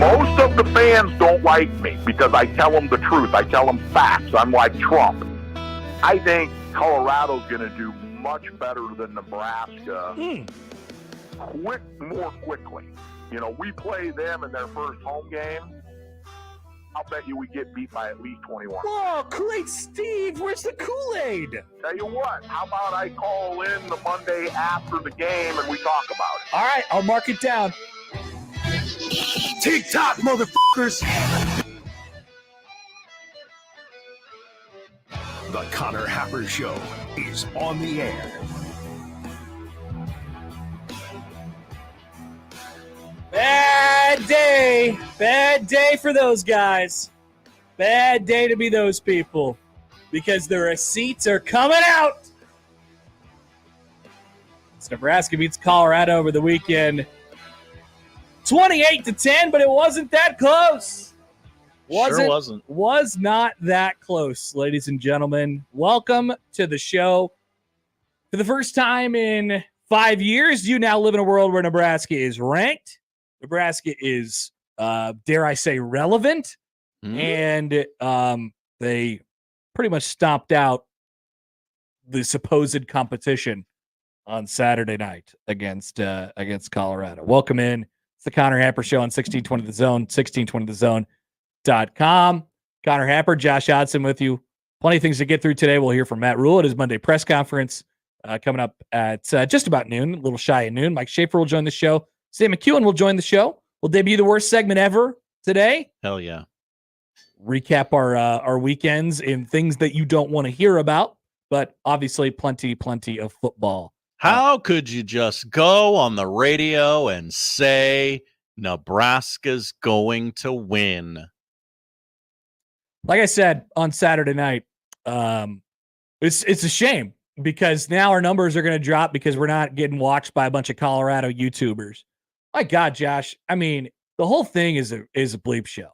Most of the fans don't like me because I tell them the truth. I tell them facts. I'm like Trump. I think Colorado's going to do much better than Nebraska more quickly. You know, we play them in their first home game. I'll bet you we get beat by at least 21. Oh, Kool-Aid Steve, where's the Kool-Aid? Tell you what, how about I call in the Monday after the game and we talk about it? All right, I'll mark it down. TikTok, motherfuckers. The Connor Happer Show is on the air. Bad day for those guys. Bad day to be those people because the receipts are coming out. As Nebraska beats Colorado over the weekend, 28-10, but it wasn't that close. Sure wasn't. Was not that close, ladies and gentlemen. Welcome to the show. For the first time in 5 years, you now live in a world where Nebraska is ranked. Nebraska is, dare I say, relevant. And they pretty much stomped out the supposed competition on Saturday night against Colorado. Welcome in. It's the Connor Happer Show on 1620 The Zone, 1620thezone.com. Connor Happer, Josh Hodson with you. Plenty of things to get through today. We'll hear from Matt Rule at his Monday press conference coming up at just about noon, a little shy of noon. Mike Schaefer will join the show. Sam McEwen will join the show. We'll debut the worst segment ever today. Hell yeah. Recap our weekends in things that you don't want to hear about, but obviously plenty of football. How could you just go on the radio and say Nebraska's going to win? Like I said on Saturday night, it's a shame because now our numbers are going to drop because we're not getting watched by a bunch of Colorado YouTubers. My God, Josh, I mean, the whole thing is a bleep show.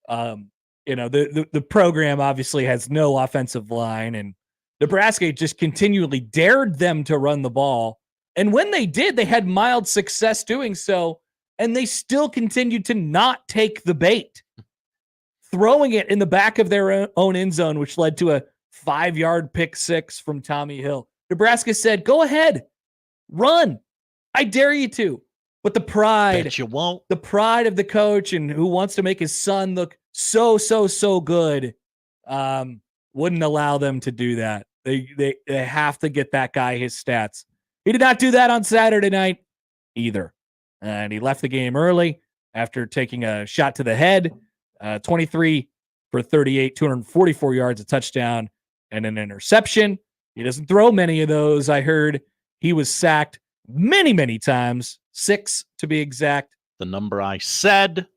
The program obviously has no offensive line, and Nebraska just continually dared them to run the ball. And when they did, they had mild success doing so, and they still continued to not take the bait, throwing it in the back of their own end zone, which led to a 5-yard pick six from Tommy Hill. Nebraska said, go ahead, run. I dare you to. But the pride, Bet you won't. The pride of the coach and who wants to make his son look so good, wouldn't allow them to do that. They have to get that guy his stats. He did not do that on Saturday night either. And he left the game early after taking a shot to the head, 23 for 38, 244 yards, a touchdown, and an interception. He doesn't throw many of those. I heard he was sacked many times, 6 to be exact. The number I said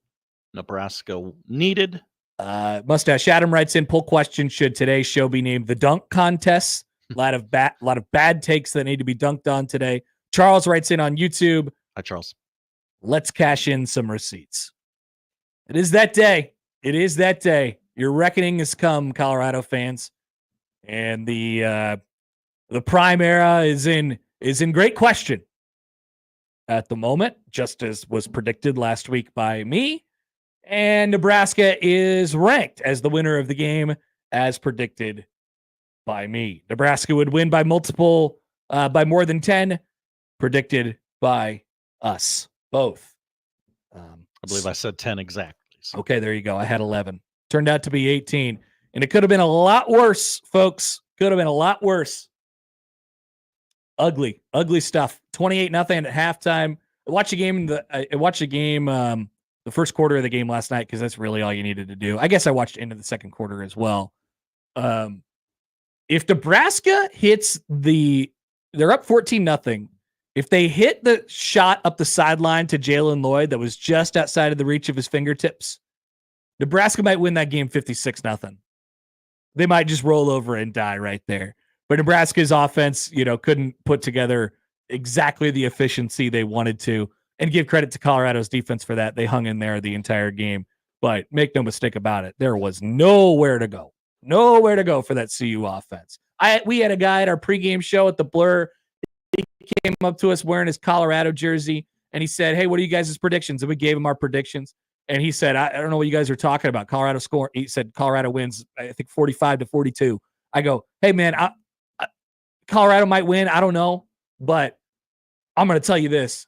Nebraska needed. Mustache Adam writes in, poll question, should today's show be named the dunk contest? A lot of bad takes that need to be dunked on today. Charles writes in on YouTube. Hi, Charles. Let's cash in some receipts. It is that day. Your reckoning has come, Colorado fans. And the prime era is in great question at the moment, just as was predicted last week by me. And Nebraska is ranked as the winner of the game, as predicted by me. Nebraska would win by more than 10, predicted by us both. I believe I said 10 exactly. So. Okay, there you go. I had 11. Turned out to be 18. And it could have been a lot worse, folks. Could have been a lot worse. Ugly stuff. 28-0 at halftime. I watched the game, the first quarter of the game last night because that's really all you needed to do. I guess I watched into the second quarter as well. If Nebraska hits they're up 14-0. If they hit the shot up the sideline to Jalen Lloyd that was just outside of the reach of his fingertips, Nebraska might win that game 56-0. They might just roll over and die right there. But Nebraska's offense, couldn't put together exactly the efficiency they wanted to, and give credit to Colorado's defense for that. They hung in there the entire game. But make no mistake about it, there was nowhere to go for that CU offense. We had a guy at our pregame show at the Blur. He came up to us wearing his Colorado jersey, and he said, hey, what are you guys' predictions? And we gave him our predictions. And he said, I don't know what you guys are talking about. Colorado score. He said Colorado wins, I think 45-42. I go, hey man, Colorado might win. I don't know, but I'm going to tell you this.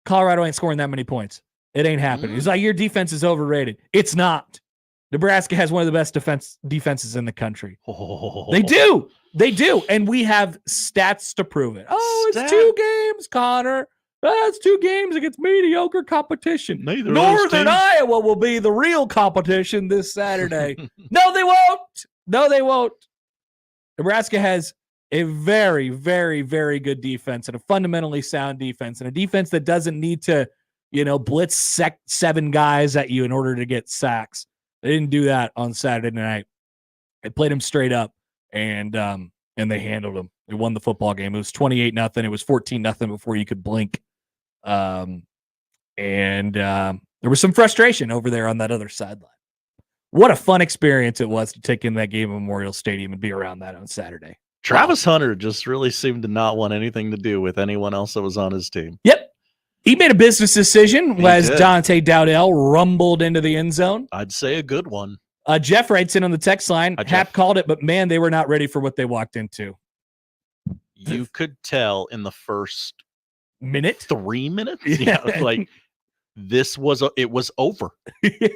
Colorado ain't scoring that many points. It ain't happening. He's like, your defense is overrated. It's not. Nebraska has one of the best defenses in the country. They do. They do. And we have stats to prove it. Oh, it's 2 games, Connor. That's 2 games against mediocre competition. Northern Iowa will be the real competition this Saturday. No, they won't. No, they won't. Nebraska has a very, very, very good defense and a fundamentally sound defense and a defense that doesn't need to, blitz 7 guys at you in order to get sacks. They didn't do that on Saturday night. They played them straight up and they handled them. They won the football game. It was 28-0. It was 14-0 before you could blink. And there was some frustration over there on that other sideline. What a fun experience it was to take in that game at Memorial Stadium and be around that on Saturday. Travis Hunter just really seemed to not want anything to do with anyone else that was on his team. Yep. He made a business decision as Dante Dowdell rumbled into the end zone. I'd say a good one. Jeff writes in on the text line. Hap called it, but man, they were not ready for what they walked into. You could tell in the first minute, 3 minutes. Yeah, like it was over. They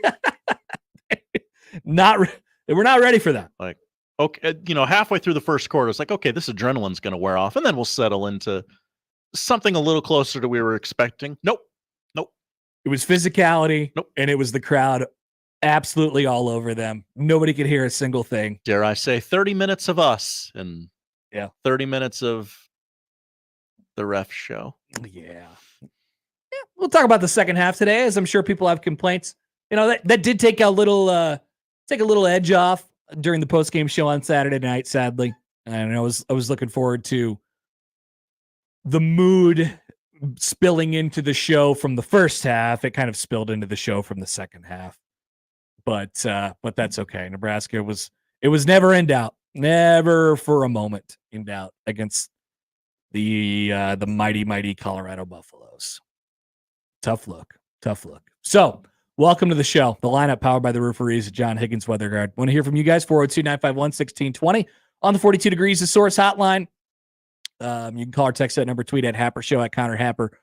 were not ready for that. Like, okay, halfway through the first quarter, it's like, okay, this adrenaline's going to wear off, and then we'll settle into something a little closer to we were expecting. Nope. It was physicality. Nope. And it was the crowd absolutely all over them. Nobody could hear a single thing. Dare I say 30 minutes of us and 30 minutes of the ref show. Yeah. We'll talk about the second half today, as I'm sure people have complaints. That did take a little edge off during the post-game show on Saturday night, sadly. And I was looking forward to the mood spilling into the show from the first half. It kind of spilled into the show from the second half. But that's okay. Nebraska was never in doubt. Never for a moment in doubt against the mighty, mighty Colorado Buffaloes. Tough look. So, welcome to the show. The lineup powered by the Rooferees, John Higgins Weather Guard. Want to hear from you guys? 402-951-1620 on the 42 Degrees of Source hotline. You can call or text that number, tweet at Happer Show at Connor Happer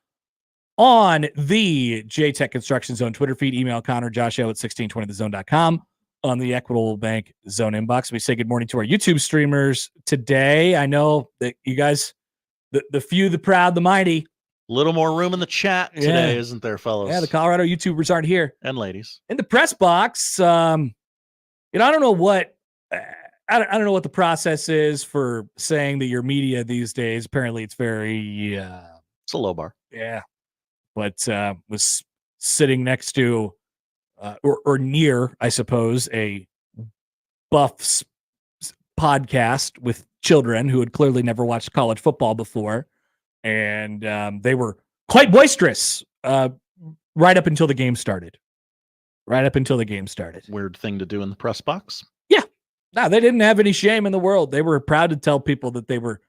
on the JTech Construction Zone Twitter feed. Email Connor, Josh at 1620thezone.com on the Equitable Bank Zone inbox. We say good morning to our YouTube streamers today. I know that you guys, the few, the proud, the mighty. A little more room in the chat today, isn't there, fellas? Yeah, the Colorado YouTubers aren't here. And ladies. In the press box, I don't know what I don't know what the process is for saying that your media these days. Apparently, it's very it's a low bar. Yeah, but was sitting next to or near, I suppose, a Buffs podcast with children who had clearly never watched college football before, and they were quite boisterous right up until the game started. Weird thing to do in the press box. No, they didn't have any shame in the world. They were proud to tell people that they were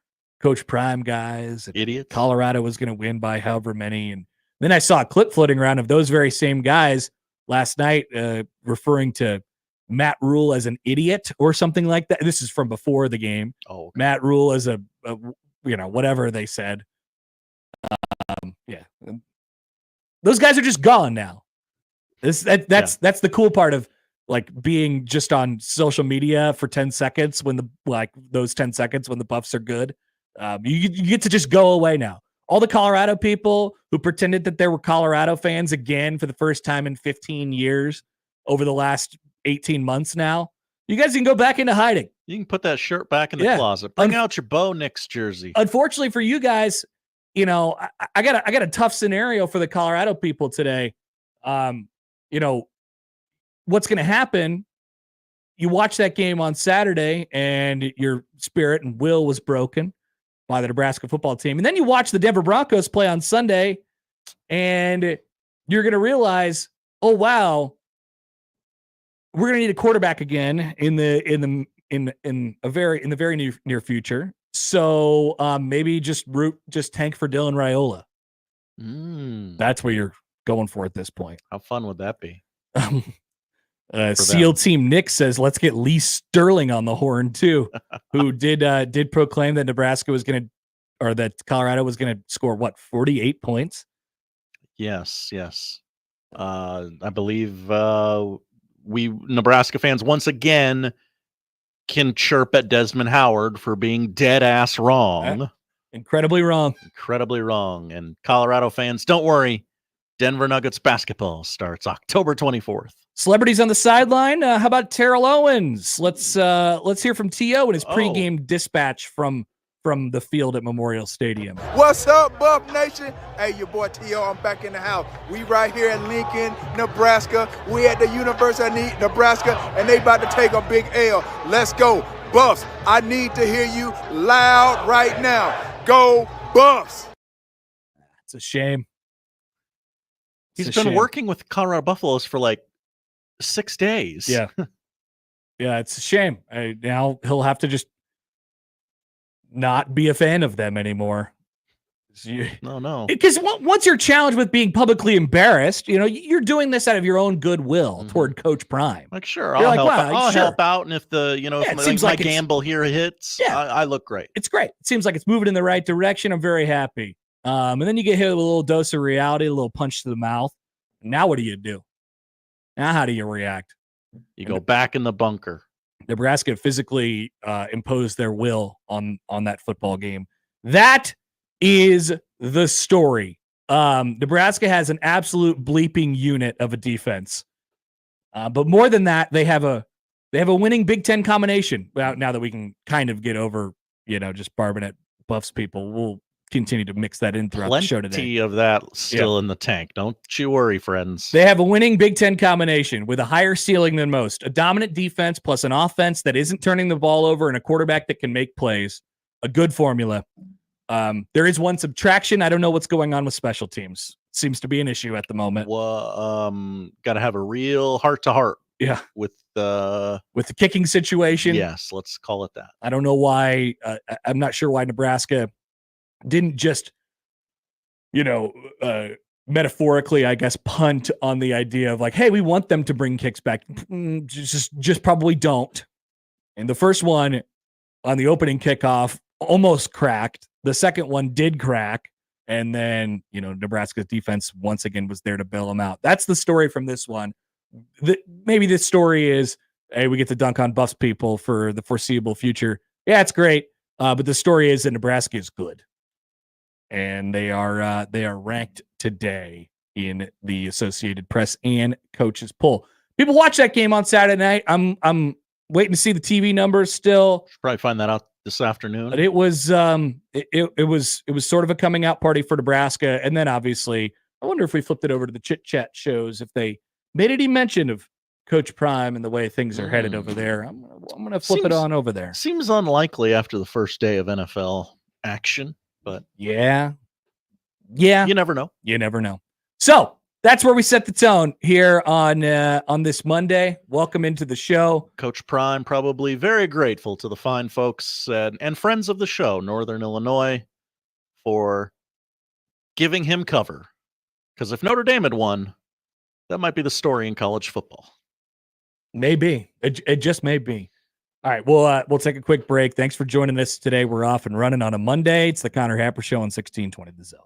Coach Prime guys. Idiots. Colorado was going to win by however many. And then I saw a clip floating around of those very same guys last night referring to Matt Rule as an idiot or something like that. This is from before the game. Oh, okay. Matt Rule as a whatever they said. Those guys are just gone now. That's the cool part of like being just on social media for 10 seconds when those 10 seconds when the Buffs are good. You get to just go away now. All the Colorado people who pretended that they were Colorado fans again for the first time in 15 years over the last 18 months now, you guys can go back into hiding. You can put that shirt back in the closet. Bring out your Bo Nix jersey. Unfortunately for you guys, I got a tough scenario for the Colorado people today. What's going to happen, you watch that game on Saturday and your spirit and will was broken by the Nebraska football team. And then you watch the Denver Broncos play on Sunday and you're going to realize, oh, wow, we're going to need a quarterback again in the very near future. So maybe just tank for Dylan Raiola. That's where you're going for at this point. How fun would that be? SEAL Team Nick says, let's get Lee Sterling on the horn too, who did proclaim that Nebraska was going to, or that Colorado was going to score 48 points. Yes. I believe we Nebraska fans once again can chirp at Desmond Howard for being dead ass wrong. Incredibly wrong. And Colorado fans, don't worry. Denver Nuggets basketball starts October 24th. Celebrities on the sideline. How about Terrell Owens? Let's hear from T.O. and his pregame dispatch from the field at Memorial Stadium. What's up, Buff Nation? Hey, your boy T.O. I'm back in the house. We right here at Lincoln, Nebraska. We at the University of Nebraska, and they about to take a big L. Let's go, Buffs. I need to hear you loud right now. Go, Buffs. It's a shame. He's been working with Colorado Buffaloes for like 6 days. Yeah. Yeah, it's a shame. Now he'll have to just not be a fan of them anymore. No. Because once you're challenged with being publicly embarrassed, you're doing this out of your own goodwill toward Coach Prime. Like, sure, I'll help out. And if it seems like my gamble here hits, I look great. It's great. It seems like it's moving in the right direction. I'm very happy. And then you get hit with a little dose of reality, a little punch to the mouth. Now what do you do? Now how do you react? You go back in the bunker. Nebraska physically imposed their will on that football game. That is the story. Nebraska has an absolute bleeping unit of a defense. But more than that, they have a winning Big Ten combination. Now that we can kind of get over, just barbing at Buffs people, we'll continue to mix that in throughout the show today. Plenty of that still in the tank. Don't you worry, friends. They have a winning Big Ten combination with a higher ceiling than most, a dominant defense plus an offense that isn't turning the ball over and a quarterback that can make plays. A good formula. There is one subtraction. I don't know what's going on with special teams. Seems to be an issue at the moment. Well, got to have a real heart-to-heart. Yeah, with the kicking situation. Yes, let's call it that. I don't know why. I'm not sure why Nebraska didn't just, metaphorically, I guess, punt on the idea of like, hey, we want them to bring kicks back. Just probably don't. And the first one on the opening kickoff almost cracked. The second one did crack. And then, Nebraska's defense once again was there to bail them out. That's the story from this one. Maybe this story is, hey, we get to dunk on Buffs people for the foreseeable future. Yeah, it's great. But the story is that Nebraska is good. And they are ranked today in the Associated Press and Coaches Poll. People watch that game on Saturday night. I'm waiting to see the TV numbers still. Should probably find that out this afternoon. But it was it was sort of a coming out party for Nebraska. And then obviously, I wonder if we flipped it over to the chit chat shows if they made any mention of Coach Prime and the way things are headed over there. I'm gonna flip it on over there. Seems unlikely after the first day of NFL action. But yeah, you never know. You never know. So that's where we set the tone here on this Monday. Welcome into the show. Coach Prime probably very grateful to the fine folks and friends of the show, Northern Illinois, for giving him cover. Because if Notre Dame had won, that might be the story in college football. Maybe. It just may be. All right, we'll take a quick break. Thanks for joining us today. We're off and running on a Monday. It's the Connor Happer Show on 1620 The Zone.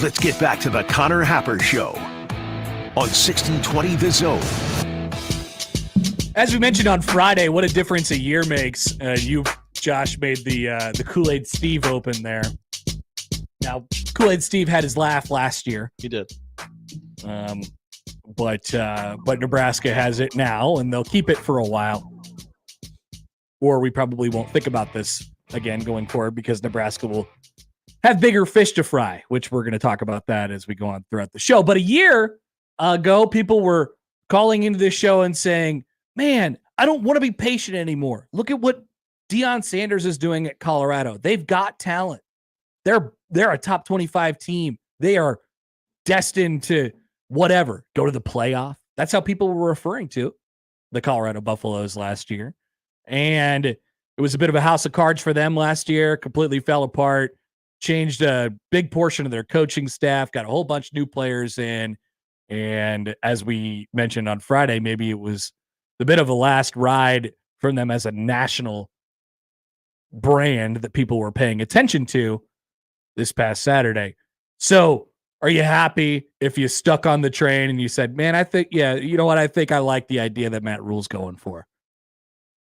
Let's get back to the Connor Happer Show on 1620 The Zone. As we mentioned on Friday, what a difference a year makes. You, Josh, made the Kool-Aid Steve open there. Now, Kool-Aid Steve had his laugh last year. He did. But Nebraska has it now, and they'll keep it for a while. Or we probably won't think about this again going forward because Nebraska will have bigger fish to fry, which we're going to talk about that as we go on throughout the show. But a year ago, people were calling into this show and saying, man, I don't want to be patient anymore. Look at what Deion Sanders is doing at Colorado. They've got talent. They're a top 25 team. They are destined to whatever, go to the playoff. That's how people were referring to the Colorado Buffaloes last year. And it was a bit of a house of cards for them last year, completely fell apart, changed a big portion of their coaching staff, got a whole bunch of new players in. And as we mentioned on Friday, maybe it was a bit of a last ride from them as a national brand that people were paying attention to this past Saturday. So are you happy if you stuck on the train and you said, man, I think, yeah, you know what? I think I like the idea that Matt Rule's going for.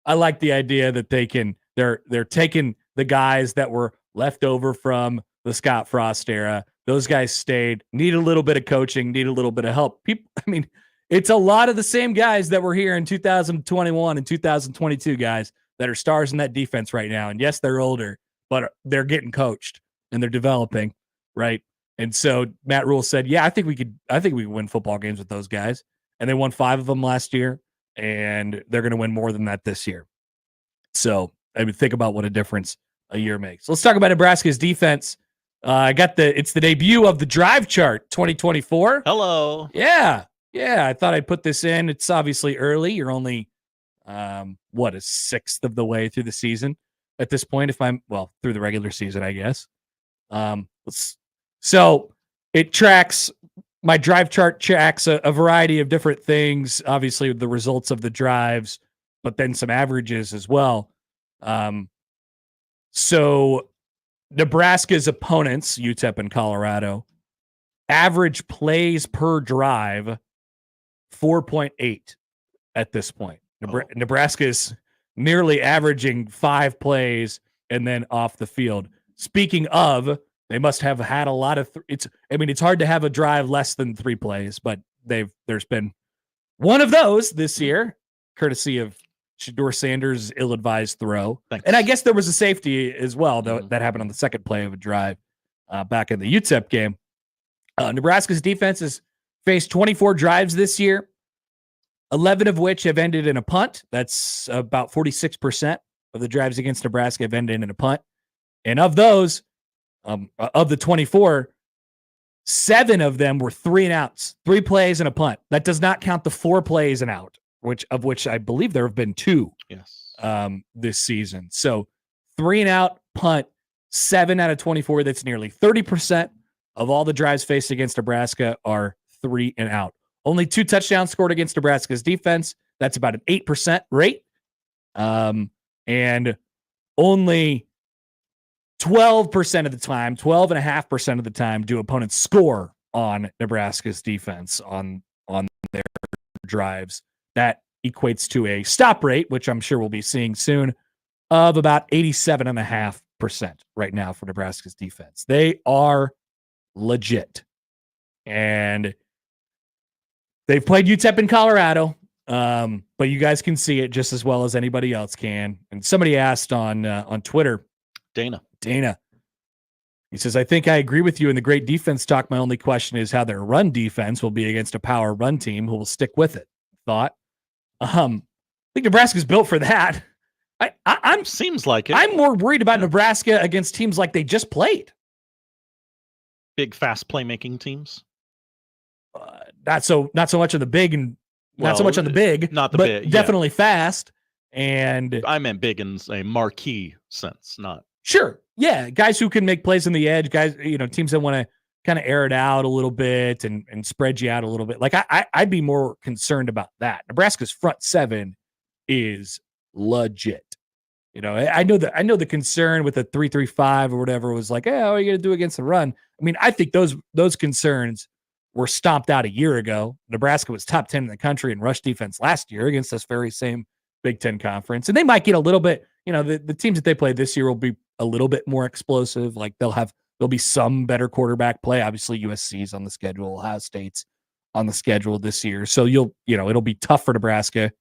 I like the idea that they're taking the guys that were left over from the Scott Frost era. Those guys stayed, need a little bit of coaching, need a little bit of help. It's a lot of the same guys that were here in 2021 and 2022 guys that are stars in that defense right now. And yes, they're older, but they're getting coached and they're developing, right? And so Matt Rule said, yeah, I think we could win football games with those guys. And they won 5 of them last year, and they're going to win more than that this year. So think about what a difference a year makes. Let's talk about Nebraska's defense. It's the debut of the drive chart 2024. Hello. Yeah. I thought I'd put this in. It's obviously early. You're only, a sixth of the way through the season at this point, through the regular season, I guess. So it tracks, my drive chart tracks a variety of different things, obviously the results of the drives, but then some averages as well. So Nebraska's opponents, UTEP and Colorado, average plays per drive 4.8 at this point. Nebraska is nearly averaging 5 plays and then off the field. Speaking of, they must have had a lot of it's hard to have a drive less than 3 plays, but there's been one of those this year, courtesy of Shedeur Sanders' ill-advised throw. Thanks. And I guess there was a safety as well, though, that happened on the second play of a drive back in the UTEP game. Nebraska's defense has faced 24 drives this year, 11 of which have ended in a punt. That's about 46% of the drives against Nebraska have ended in a punt. And of those, of the 24, 7 of them were 3 and outs, 3 plays and a punt. That does not count the 4 plays and out, which I believe there have been 2 this season. So 3 and out, punt, 7 out of 24. That's nearly 30% of all the drives faced against Nebraska are 3 and out. Only 2 touchdowns scored against Nebraska's defense. That's about an 8% rate. And only 12% of the time, 12.5% of the time do opponents score on Nebraska's defense on their drives. That equates to a stop rate, which I'm sure we'll be seeing soon, of about 87.5% right now for Nebraska's defense. They are legit. And they've played UTEP in Colorado, but you guys can see it just as well as anybody else can. And somebody asked on Twitter, Dana, he says, I think I agree with you in the great defense talk. My only question is how their run defense will be against a power run team who will stick with it. Thought. I think Nebraska's built for that. I'm seems like it. I'm more worried about Nebraska against teams like they just played. Big, fast playmaking teams. Not so much on the big and not so much on the big, not the but big, definitely fast. And I meant big in a marquee sense, not sure. Yeah. Guys who can make plays on the edge, guys, teams that want to kind of air it out a little bit and spread you out a little bit. Like I'd be more concerned about that. Nebraska's front 7 is legit. I know the concern with the 3-3-5 or whatever was like, hey, how are you going to do against the run? I mean, I think those concerns were stomped out a year ago. Nebraska was top 10 in the country in rush defense last year against this very same Big Ten conference. And they might get a little bit, the teams that they play this year will be a little bit more explosive. Like there'll be some better quarterback play. Obviously USC's on the schedule, Ohio State's on the schedule this year. So it'll be tougher for Nebraska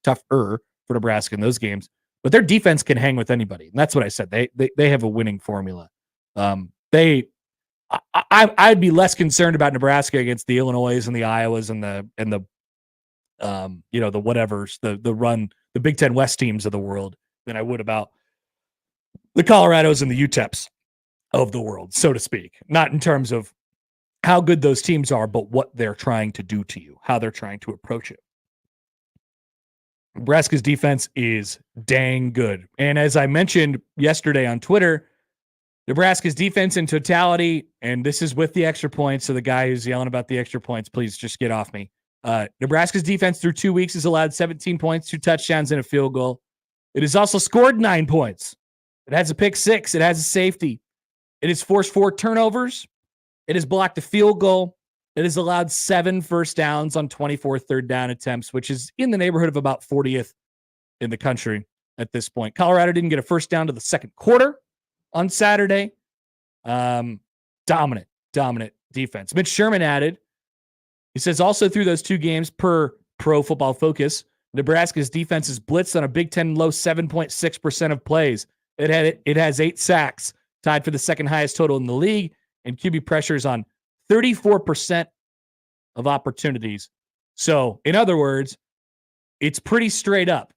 in those games, but their defense can hang with anybody. And that's what I said. They have a winning formula. I'd be less concerned about Nebraska against the Illinois and the Iowas and the whatevers, the Big Ten West teams of the world than I would about the Colorados and the UTEPs of the world, so to speak. Not in terms of how good those teams are, but what they're trying to do to you, how they're trying to approach it. Nebraska's defense is dang good. And as I mentioned yesterday on Twitter, Nebraska's defense in totality, and this is with the extra points, so the guy who's yelling about the extra points, please just get off me. Nebraska's defense through 2 weeks has allowed 17 points, 2 touchdowns, and a field goal. It has also scored 9 points. It has a pick 6. It has a safety. It has forced 4 turnovers. It has blocked a field goal. It has allowed 7 first downs on 24 third down attempts, which is in the neighborhood of about 40th in the country at this point. Colorado didn't get a first down to the second quarter on Saturday. Dominant defense. Mitch Sherman added, he says, also through those 2 games per Pro Football Focus, Nebraska's defense is blitzed on a Big Ten low 7.6% of plays. It has 8 sacks, tied for the second highest total in the league, and QB pressures on 34% of opportunities. So, in other words, it's pretty straight up,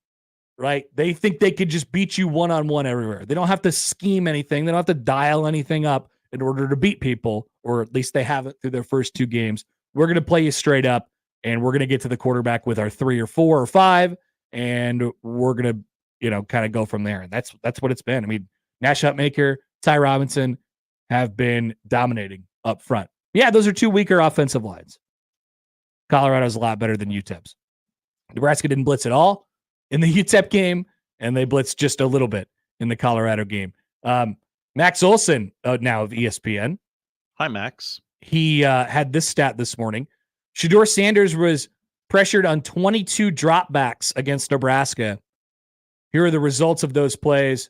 right? They think they could just beat you one-on-one everywhere. They don't have to scheme anything. They don't have to dial anything up in order to beat people, or at least they haven't through their first 2 games. We're going to play you straight up, and we're going to get to the quarterback with our 3 or 4 or 5, and we're going to, kind of go from there. And that's what it's been. I mean, Nash Hutmaker, Ty Robinson have been dominating up front. Yeah, those are 2 weaker offensive lines. Colorado's a lot better than UTEP's. Nebraska didn't blitz at all in the UTEP game, and they blitzed just a little bit in the Colorado game. Max Olson, now of ESPN. Hi, Max. He had this stat this morning. Shedeur Sanders was pressured on 22 dropbacks against Nebraska. Here are the results of those plays.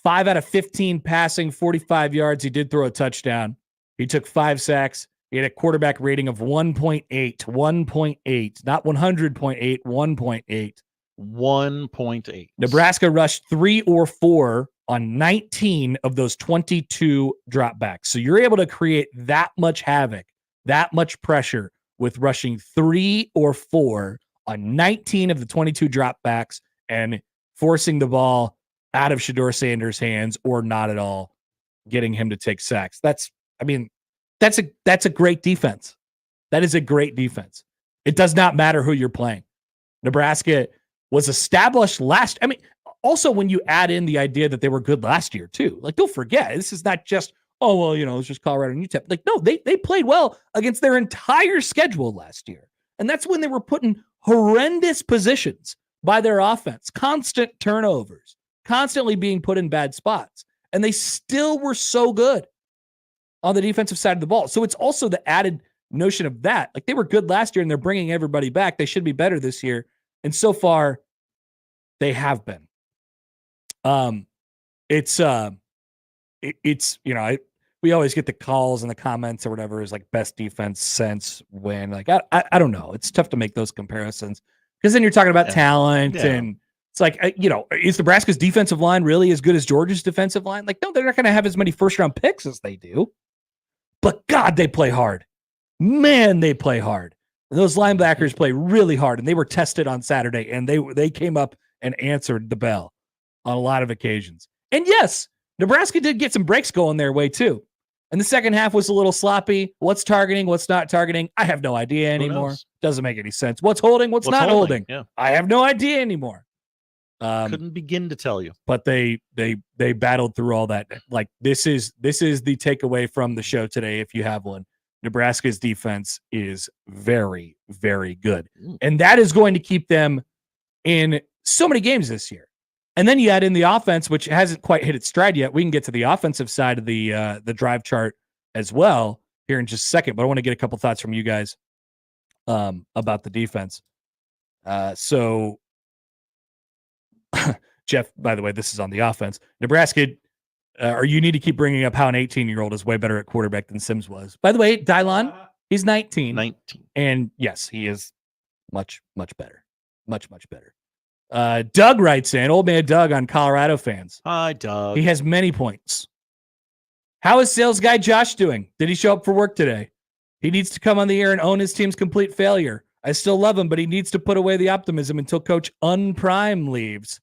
5 out of 15 passing, 45 yards. He did throw a touchdown. He took 5 sacks. He had a quarterback rating of 1.8, not 100.8, 1.8. 1.8. Nebraska rushed 3 or 4 on 19 of those 22 dropbacks. So you're able to create that much havoc, that much pressure with rushing 3 or 4 on 19 of the 22 dropbacks and forcing the ball out of Shedeur Sanders' hands or not at all, getting him to take sacks. That's a great defense. That is a great defense. It does not matter who you're playing. Nebraska was established also when you add in the idea that they were good last year too. Like, don't forget, this is not just, it's just Colorado and UTEP. Like, no, they played well against their entire schedule last year. And that's when they were put in horrendous positions by their offense, constant turnovers, constantly being put in bad spots. And they still were so good on the defensive side of the ball. So it's also the added notion of that. Like, they were good last year and they're bringing everybody back. They should be better this year. And so far, they have been. We always get the calls and the comments or whatever is like best defense since when. Like, I don't know. It's tough to make those comparisons because then you're talking about talent and it's like, is Nebraska's defensive line really as good as Georgia's defensive line? Like, no, they're not going to have as many first round picks as they do. But God, they play hard. Man, they play hard. And those linebackers play really hard, and they were tested on Saturday, and they came up and answered the bell on a lot of occasions. And yes, Nebraska did get some breaks going their way too. And the second half was a little sloppy. What's targeting? What's not targeting? I have no idea anymore. Doesn't make any sense. What's holding? What's not holding? Yeah. I have no idea anymore. Couldn't begin to tell you. But they battled through all that. Like, this is the takeaway from the show today, if you have one. Nebraska's defense is very, very good. And that is going to keep them in so many games this year. And then you add in the offense, which hasn't quite hit its stride yet. We can get to the offensive side of the drive chart as well here in just a second, but I want to get a couple thoughts from you guys about the defense. So, Jeff, by the way, this is on the offense. Nebraska, or you need to keep bringing up how an 18-year-old is way better at quarterback than Sims was. By the way, Dylon, he's 19. 19. And yes, he is much, much better. Much, much better. Doug writes in, old man Doug on Colorado fans. Hi, Doug. He has many points. How is sales guy Josh doing? Did he show up for work today? He needs to come on the air and own his team's complete failure. I still love him, but he needs to put away the optimism until Coach Unprime leaves.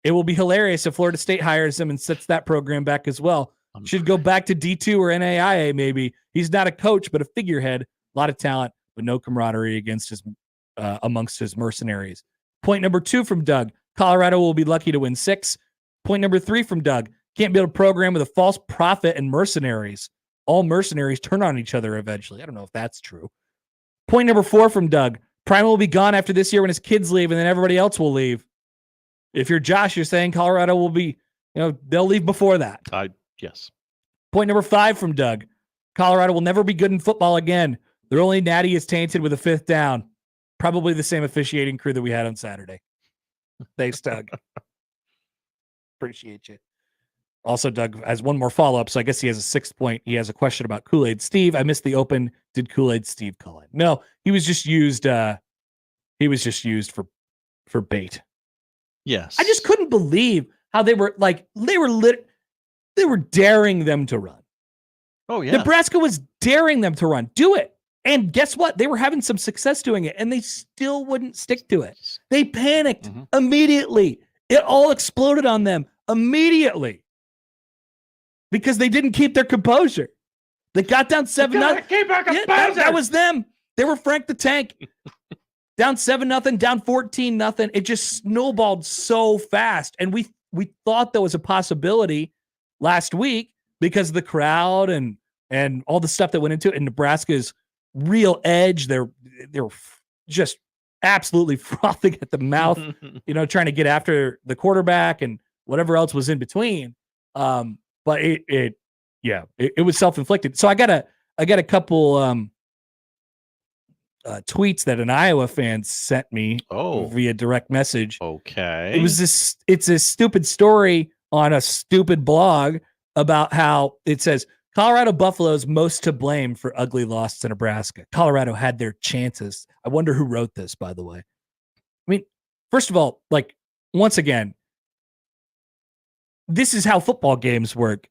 It will be hilarious if Florida State hires him and sets that program back as well. Should go back to D2 or NAIA maybe. He's not a coach, but a figurehead. A lot of talent, but no camaraderie amongst his mercenaries. Point number 2 from Doug. Colorado will be lucky to win 6. Point number 3 from Doug. Can't build a program with a false prophet and mercenaries. All mercenaries turn on each other eventually. I don't know if that's true. Point number 4 from Doug. Prime will be gone after this year when his kids leave, and then everybody else will leave. If you're Josh, you're saying Colorado will be, they'll leave before that. Yes. Point number 5 from Doug. Colorado will never be good in football again. Their only natty is tainted with a 5th down. Probably the same officiating crew that we had on Saturday. Thanks, Doug. Appreciate you. Also, Doug has one more follow-up, so I guess he has a 6th point. He has a question about Kool-Aid Steve. I missed the open. Did Kool-Aid Steve call it? No, he was just used for bait. Yes. I just couldn't believe how they were daring them to run. Oh, yeah. Nebraska was daring them to run. Do it. And guess what? They were having some success doing it, and they still wouldn't stick to it. They panicked immediately. It all exploded on them immediately because they didn't keep their composure. They got down 7-0. That was them. They were Frank the Tank. Down 7-0, down 14-0. It just snowballed so fast. And we thought there was a possibility last week because of the crowd and all the stuff that went into it. And Nebraska's real edge. They're just absolutely frothing at the mouth, trying to get after the quarterback and whatever else was in between. But it was self-inflicted. So I got a couple tweets that an Iowa fan sent me via direct message. Okay. It's a stupid story on a stupid blog about how it says Colorado Buffaloes most to blame for ugly loss to Nebraska. Colorado had their chances. I wonder who wrote this, by the way. I mean, first of all, once again, this is how football games work.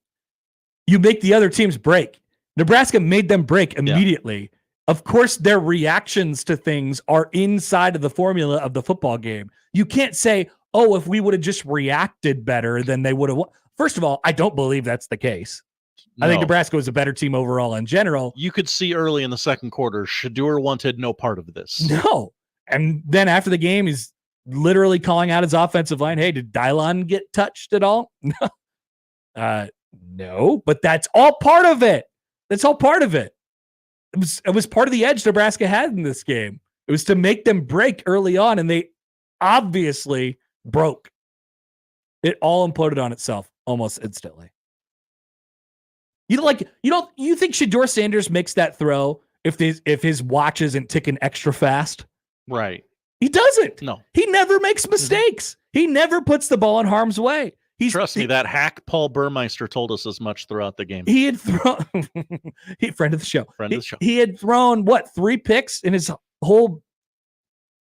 You make the other teams break. Nebraska made them break immediately. Yeah. Of course, their reactions to things are inside of the formula of the football game. You can't say, if we would have just reacted better, then they would have won. First of all, I don't believe that's the case. No. I think Nebraska was a better team overall in general. You could see early in the second quarter, Shedeur wanted no part of this. No. And then after the game, he's literally calling out his offensive line. Hey, did Dylon get touched at all? No, but that's all part of it. That's all part of it. It was part of the edge Nebraska had in this game. It was to make them break early on, and they obviously broke. It all imploded on itself almost instantly. You think Shedeur Sanders makes that throw if his watch isn't ticking extra fast? Right. He doesn't. No. He never makes mistakes. He never puts the ball in harm's way. Trust me, that hack Paul Burmeister told us as much throughout the game. He had thrown friend of the show. He had thrown 3 picks in his whole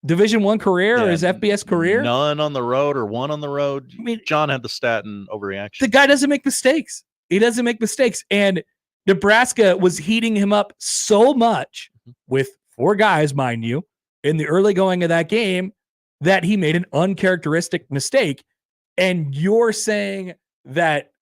Division I career or his FBS career? None on the road or 1 on the road. I mean, John had the stat and overreaction. The guy doesn't make mistakes. He doesn't make mistakes. And Nebraska was heating him up so much with 4 guys, mind you, in the early going of that game that he made an uncharacteristic mistake. And you're saying that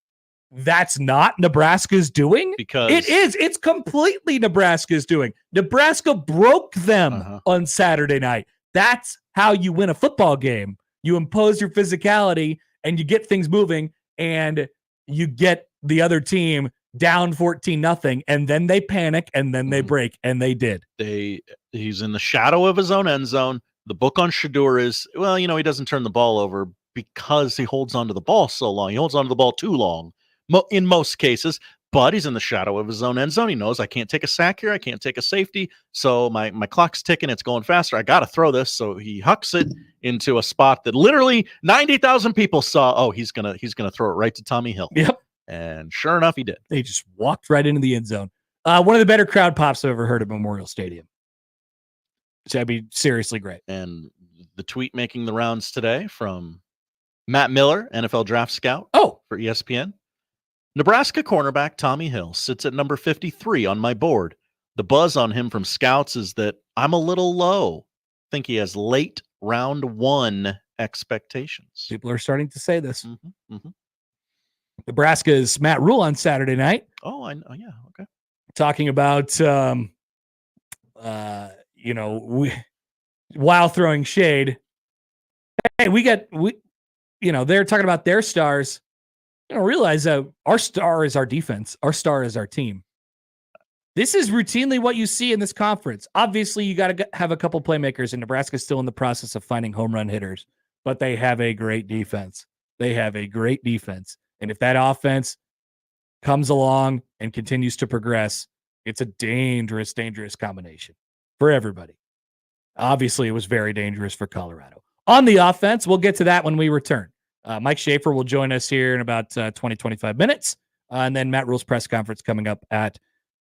that's not Nebraska's doing? Because it is. It's completely Nebraska's doing. Nebraska broke them on Saturday night. That's how you win a football game. You impose your physicality and you get things moving and you get the other team down 14-0, and then they panic and then they break, and they did. He's in the shadow of his own end zone. The book on Shedeur is, he doesn't turn the ball over, because he holds onto the ball so long. He holds onto the ball too long in most cases, but he's in the shadow of his own end zone. He knows I can't take a sack here. I can't take a safety. So my clock's ticking. It's going faster. I got to throw this. So he hucks it into a spot that literally 90,000 people saw. Oh, he's going to throw it right to Tommy Hill. Yep. And sure enough, he did. They just walked right into the end zone. One of the better crowd pops I've ever heard at Memorial Stadium. Which that'd be seriously great. And the tweet making the rounds today from Matt Miller, NFL draft scout for ESPN. Nebraska cornerback Tommy Hill sits at number 53 on my board. The buzz on him from scouts is that I'm a little low. Think he has late round 1 expectations. People are starting to say this. Mm-hmm, mm-hmm. Nebraska's Matt Rule on Saturday night. Oh, I know. Yeah, okay. Talking about, while throwing shade. Hey, they're talking about their stars. Realize that our star is our defense. Our star is our team. This is routinely what you see in this conference. Obviously, you got to have a couple playmakers, and Nebraska's still in the process of finding home run hitters, but they have a great defense. And if that offense comes along and continues to progress, it's a dangerous, dangerous combination for everybody. Obviously, it was very dangerous for Colorado. On the offense, we'll get to that when we return. Mike Schaefer will join us here in about 20, 25 minutes. And then Matt Rule's press conference coming up at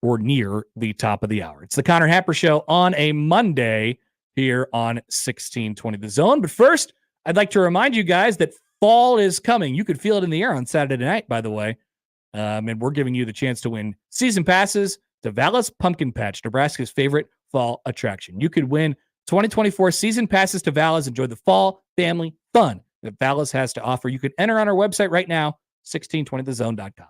or near the top of the hour. It's the Connor Happer Show on a Monday here on 1620 The Zone. But first, I'd like to remind you guys that fall is coming. You could feel it in the air on Saturday night, by the way. And we're giving you the chance to win season passes to Vallis Pumpkin Patch, Nebraska's favorite fall attraction. You could win 2024 season passes to Vallis. Enjoy the fall family fun that Vallis has to offer. You can enter on our website right now, 1620thezone.com.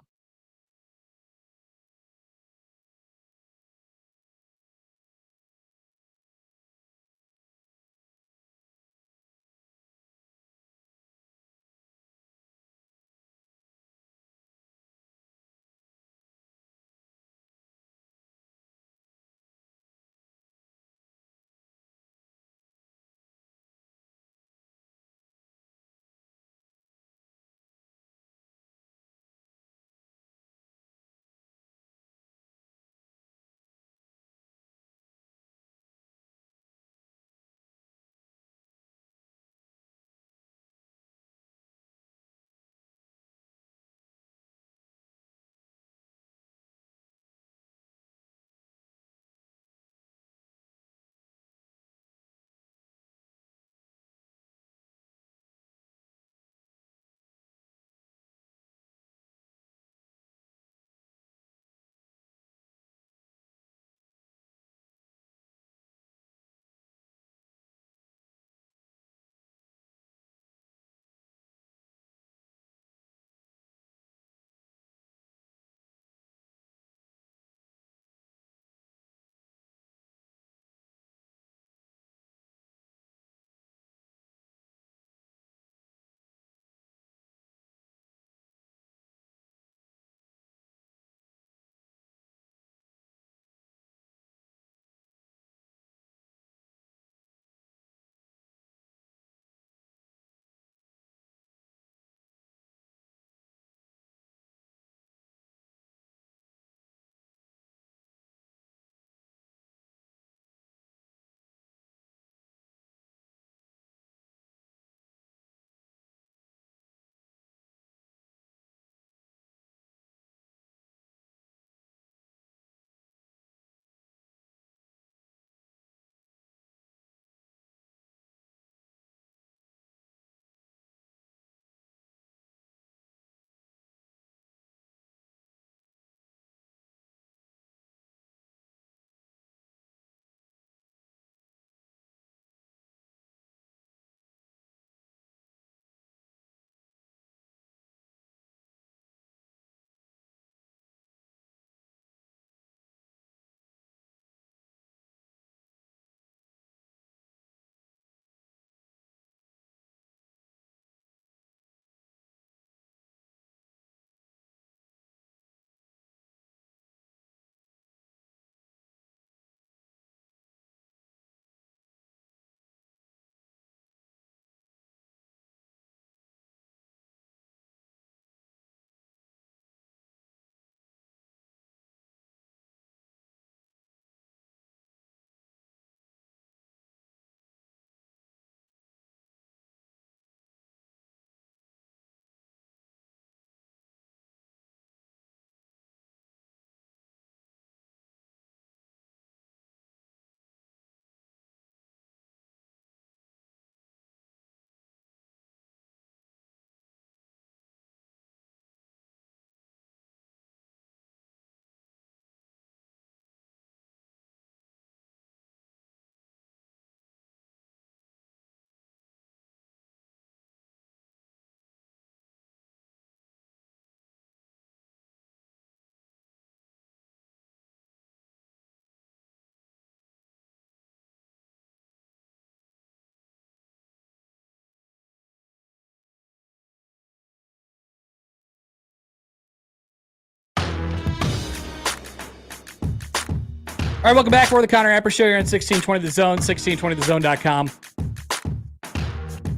All right, welcome back. We're the Connor Happer Show here on 1620 The Zone, 1620thezone.com.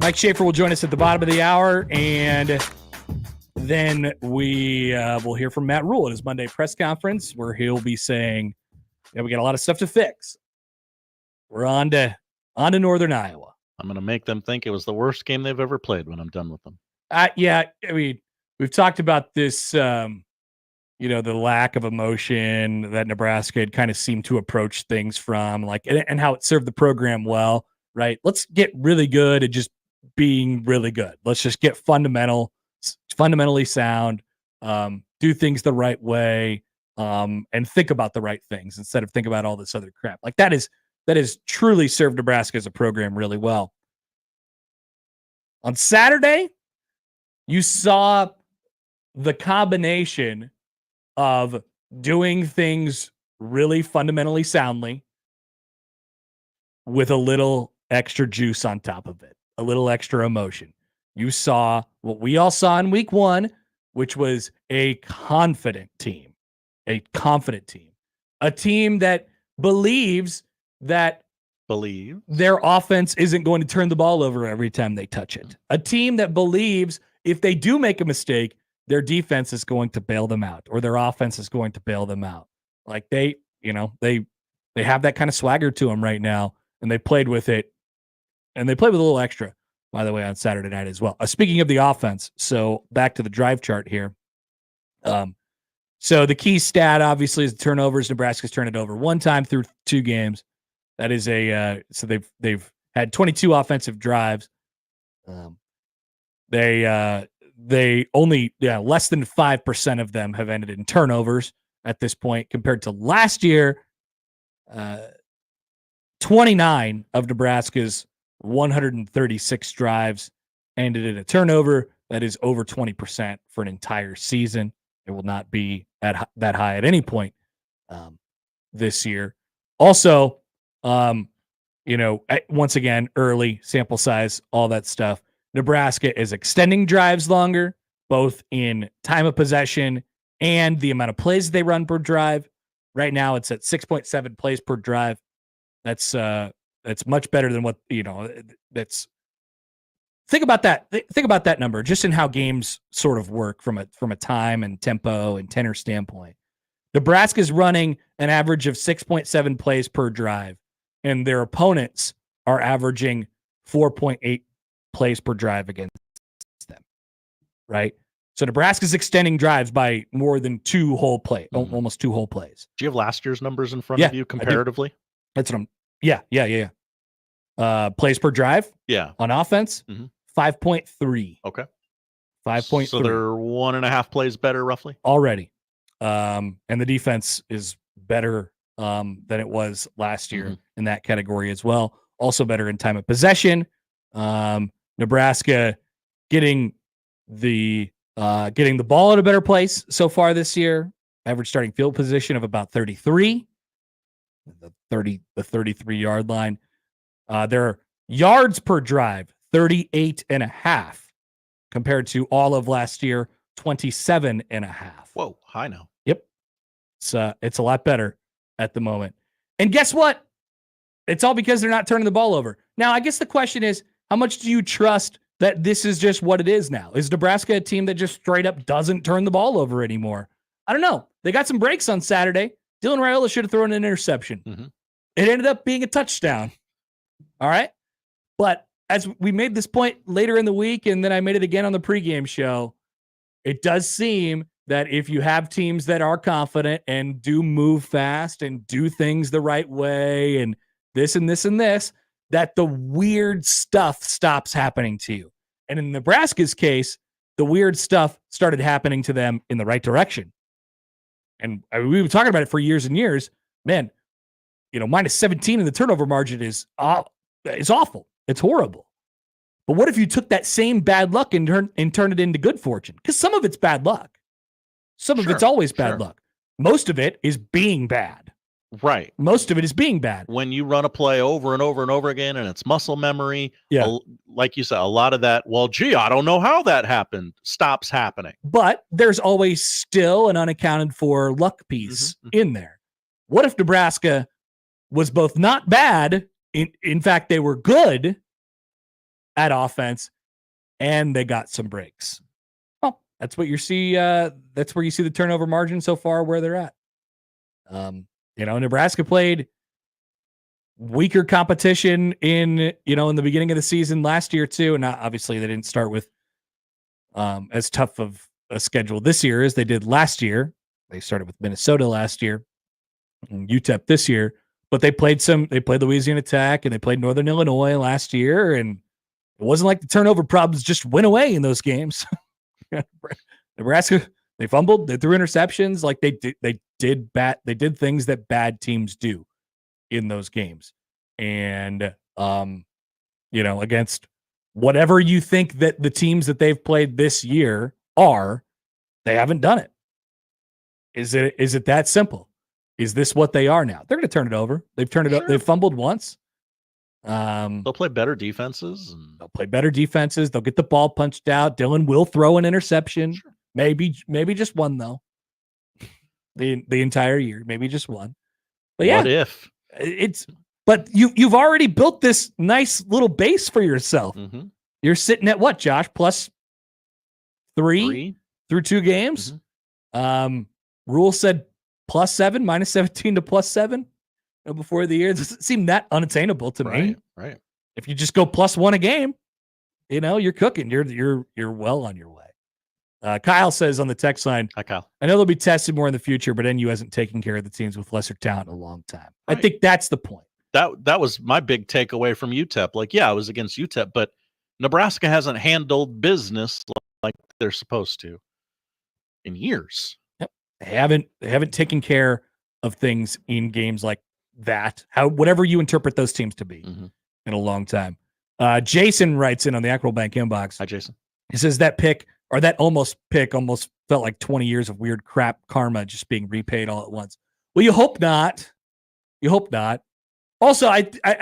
Mike Schaefer will join us at the bottom of the hour, and then we will hear from Matt Rule at his Monday press conference, where he'll be saying, "Yeah, we got a lot of stuff to fix. We're on to Northern Iowa." I'm going to make them think it was the worst game they've ever played when I'm done with them. Yeah, I mean, we've talked about this. The lack of emotion that Nebraska had kind of seemed to approach things from, and how it served the program well, right? Let's get really good at just being really good. Let's just get fundamentally sound, do things the right way, and think about the right things instead of think about all this other crap. Like that has truly served Nebraska as a program really well. On Saturday, you saw the combination of doing things really fundamentally soundly with a little extra juice on top of it, a little extra emotion. You saw what we all saw in week 1, which was a confident team, a team that believes that their offense isn't going to turn the ball over every time they touch it. A team that believes if they do make a mistake, their defense is going to bail them out, or their offense is going to bail them out. Like they have that kind of swagger to them right now, and they played with it, and they played with a little extra, by the way, on Saturday night as well. Speaking of the offense, so back to the drive chart here. So the key stat, obviously, is the turnovers. Nebraska's turned it over one time through 2 games. That is so they've had 22 offensive drives. They only less than 5% of them have ended in turnovers at this point, compared to last year. 29 of Nebraska's 136 drives ended in a turnover. That is over 20% for an entire season. It will not be at that high at any point this year. Also, once again, early sample size, all that stuff. Nebraska is extending drives longer, both in time of possession and the amount of plays they run per drive. Right now, it's at 6.7 plays per drive. That's much better than what that's. Think about that. Think about that number, just in how games sort of work from a time and tempo and tenor standpoint. Nebraska's running an average of 6.7 plays per drive, and their opponents are averaging 4.8 plays per drive against them, right? So Nebraska's extending drives by more than 2 whole plays, almost 2 whole plays. Do you have last year's numbers in front of you comparatively? That's what I'm. Yeah. Plays per drive. Yeah. On offense, 5.3. Okay. 5.3. So they're 1.5 plays better, roughly already. And the defense is better than it was last year in that category as well. Also better in time of possession. Nebraska getting the ball at a better place so far this year. Average starting field position of about 33, the 33-yard line. Their yards per drive, 38.5, compared to all of last year, 27.5. Whoa, high now. Yep. It's a lot better at the moment. And guess what? It's all because they're not turning the ball over. Now, I guess the question is, how much do you trust that this is just what it is now? Is Nebraska a team that just straight up doesn't turn the ball over anymore? I don't know. They got some breaks on Saturday. Dylan Raiola should have thrown an interception. It ended up being a touchdown. All right. But as we made this point later in the week, and then I made it again on the pregame show, it does seem that if you have teams that are confident and do move fast and do things the right way and this and this and this, that the weird stuff stops happening to you. And in Nebraska's case, the weird stuff started happening to them in the right direction. And we were talking about it for years and years. Man, minus 17 in the turnover margin is awful. It's horrible. But what if you took that same bad luck and turned it into good fortune? Because some of it's bad luck. Some of it's always bad luck. Most of it is being bad. Right. Most of it is being bad. When you run a play over and over and over again and it's muscle memory, like you said, a lot of that, I don't know how that happened, stops happening. But there's always still an unaccounted for luck piece in there. What if Nebraska was both not bad. In fact, they were good at offense, and they got some breaks. Well, that's what you see. That's where you see the turnover margin so far where they're at. Nebraska played weaker competition in the beginning of the season last year too, and obviously they didn't start with as tough of a schedule this year as they did last year. They started with Minnesota last year and UTEP this year, but they played Louisiana Tech and they played Northern Illinois last year, and it wasn't like the turnover problems just went away in those games. Nebraska, they fumbled, they threw interceptions, like they did things that bad teams do in those games. And against whatever you think that the teams that they've played this year are, they haven't done it. Is it that simple? Is this what they are now? They're going to turn it over. They've turned it up. They've fumbled once. They'll play better defenses. They'll get the ball punched out. Dylan will throw an interception. Sure. Maybe just one though. The entire year, maybe just one. But yeah, what if But you've already built this nice little base for yourself. Mm-hmm. You're sitting at what, Josh? Plus three through 2 games. Mm-hmm. Rule said +7, -17 to +7 before the year. It doesn't seem that unattainable to me. Right. If you just go +1 a game, you're cooking. You're well on your way. Kyle says on the text line, hi, Kyle. I know they'll be tested more in the future, but NU hasn't taken care of the teams with lesser talent in a long time. Right. I think that's the point. That was my big takeaway from UTEP. Like, yeah, I was against UTEP, but Nebraska hasn't handled business like they're supposed to in years. Yep. They haven't taken care of things in games like that. Whatever you interpret those teams to be in a long time. Jason writes in on the Acroll Bank inbox. Hi, Jason. He says that pick almost felt like 20 years of weird crap karma just being repaid all at once. Well, you hope not. Also, I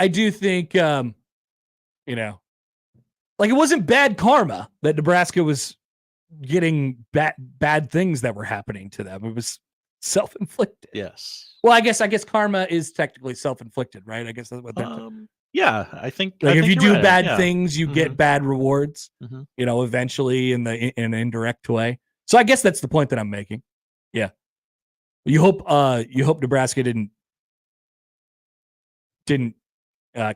do think, like it wasn't bad karma that Nebraska was getting bad things that were happening to them. It was self-inflicted. Yes. Well, I guess karma is technically self-inflicted, right? I guess that's what they're yeah, I think if you do right. bad things, you get bad rewards, eventually in an indirect way. So I guess that's the point that I'm making. Yeah. You hope Nebraska didn't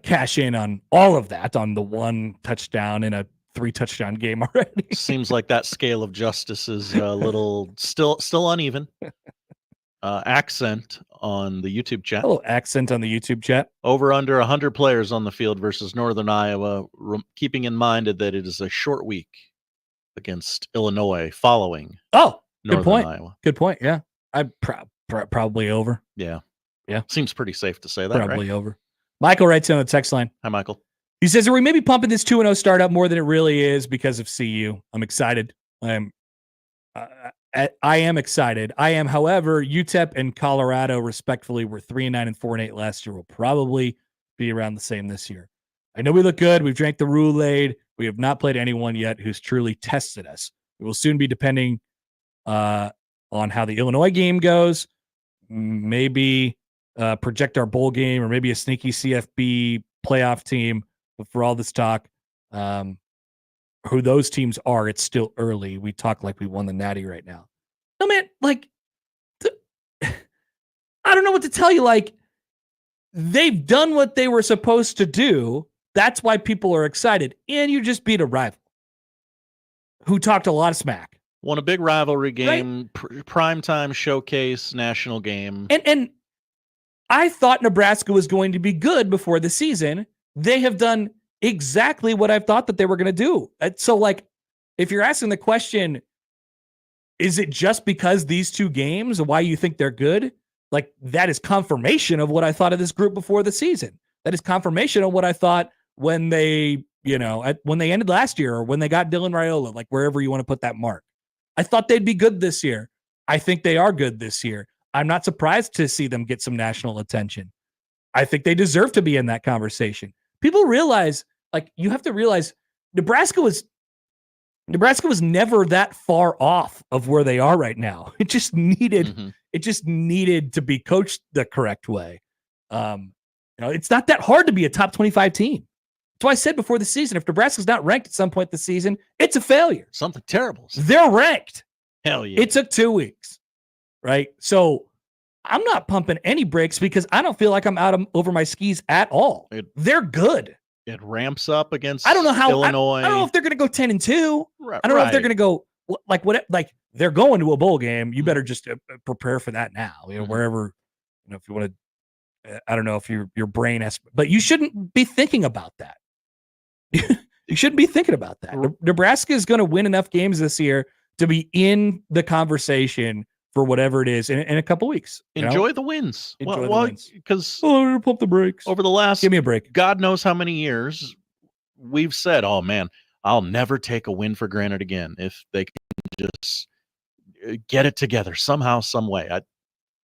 cash in on all of that on the 1 touchdown in a 3-touchdown game already. Seems like that scale of justice is a little still uneven. Accent on the YouTube chat. Oh, accent on the YouTube chat. Over under 100 players on the field versus Northern Iowa, keeping in mind that it is a short week against Illinois following. Oh, Northern good point. Iowa. Good point. Yeah, I probably over. Yeah. Yeah. Seems pretty safe to say that. Probably right? over. Michael writes in on the text line. Hi, Michael. He says, are we maybe pumping this 2-0 start up more than it really is because of CU? I'm excited. I am excited. However, UTEP and Colorado, respectfully, were 3-9 and 4-8 last year. Will probably be around the same this year. I know we look good. We've drank the Roulade. We have not played anyone yet who's truly tested us. It will soon be depending on how the Illinois game goes. Maybe project our bowl game or maybe a sneaky CFB playoff team. But for all this talk, who those teams are, it's still early. We talk like we won the Natty right now. No, man, I don't know what to tell you. Like, they've done what they were supposed to do. That's why people are excited. And you just beat a rival who talked a lot of smack. Won a big rivalry game, right? Primetime showcase, national game. And I thought Nebraska was going to be good before the season. They have done exactly what I thought that they were going to do. So, like, if you're asking the question, is it just because these 2 games, why you think they're good? Like, that is confirmation of what I thought of this group before the season. That is confirmation of what I thought when they, when they ended last year or when they got Dylan Raiola, like wherever you want to put that mark. I thought they'd be good this year. I think they are good this year. I'm not surprised to see them get some national attention. I think they deserve to be in that conversation. People realize, like, you have to realize Nebraska was never that far off of where they are right now. It just needed to be coached the correct way. It's not that hard to be a top 25 team. That's why I said before the season, if Nebraska's not ranked at some point this season, it's a failure. Something terrible. They're ranked. Hell yeah. It took 2 weeks, right? So I'm not pumping any brakes because I don't feel like I'm over my skis at all. They're good. It ramps up against I don't know how Illinois. I don't know if they're going to go 10-2. Right, I don't know if they're going to go like they're going to a bowl game. You better just prepare for that now. Wherever, if you want to. I don't know if your brain has, but you shouldn't be thinking about that. You shouldn't be thinking about that. Nebraska is going to win enough games this year to be in the conversation for whatever it is in a couple weeks. Enjoy the wins. Enjoy the wins. Because I'm going to pump the brakes. Over the last, give me a break. God knows how many years we've said, "Oh man, I'll never take a win for granted again if they can just get it together somehow, some way."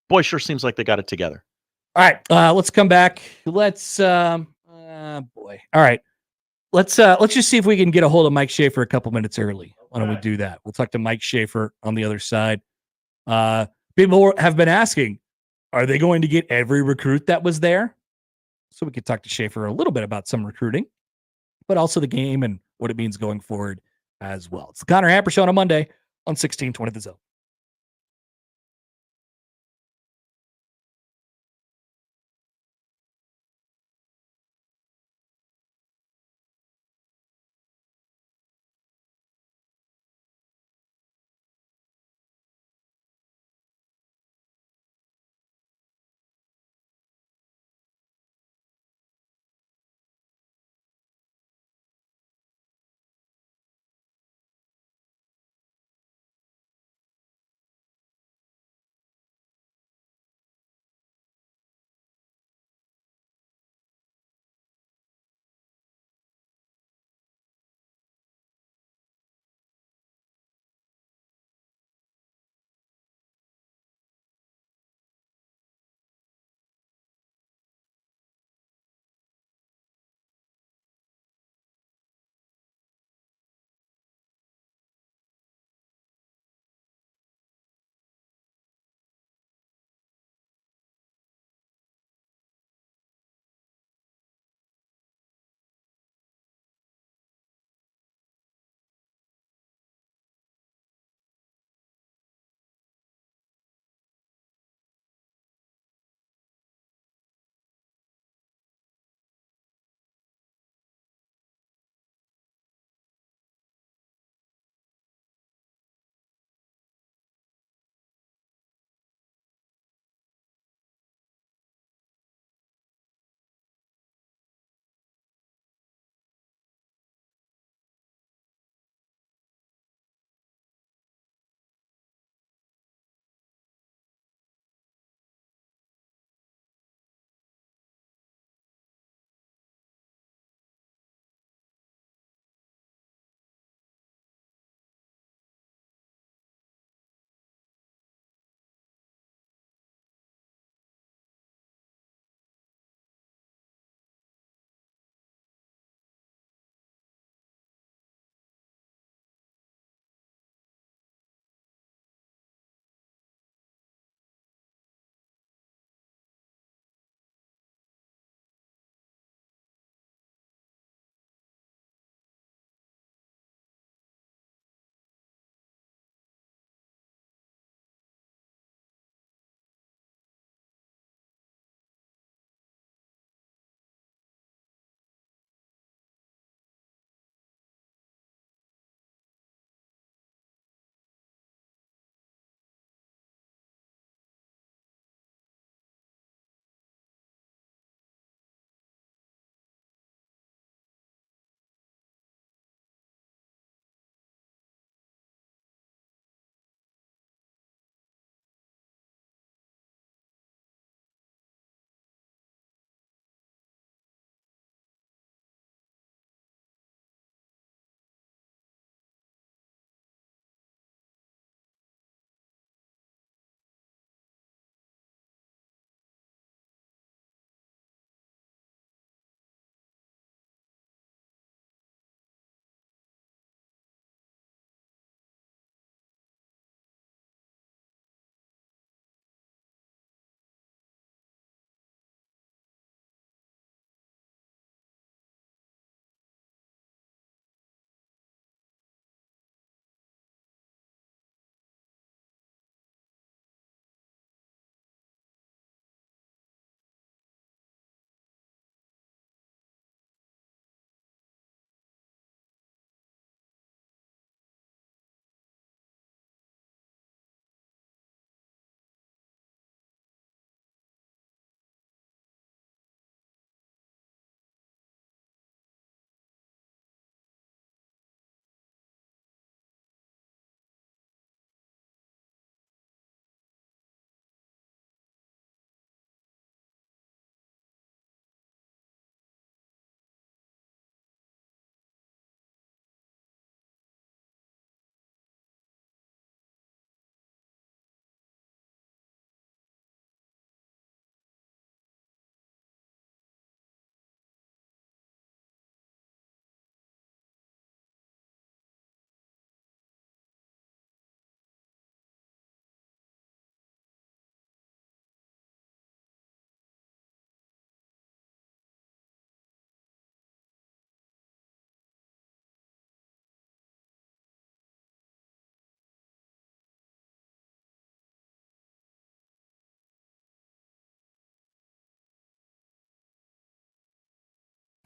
Boy, sure seems like they got it together. All right, let's come back. Let's All right. Let's just see if we can get a hold of Mike Schaefer a couple minutes early. Why don't we do that? We'll talk to Mike Schaefer on the other side. People have been asking, are they going to get every recruit that was there? So we could talk to Schaefer a little bit about some recruiting, but also the game and what it means going forward as well. It's the Connor Happer Show on a Monday on 1620 The Zone.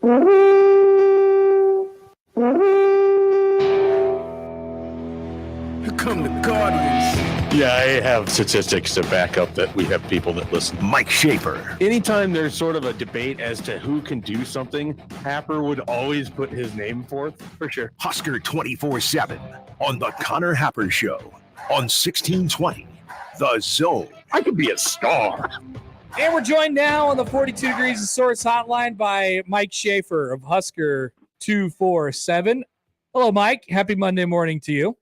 Here come the Guardians. Yeah, I have statistics to back up that we have people that listen. Mike Schaefer. Anytime there's sort of a debate as to who can do something, Happer would always put his name forth, for sure. Husker 24/7 on the Connor Happer Show on 1620 The Zone. I could be a star. And we're joined now on the 42 Degrees of Source hotline by Mike Schaefer of Husker 247. Hello, Mike. Happy Monday morning to you.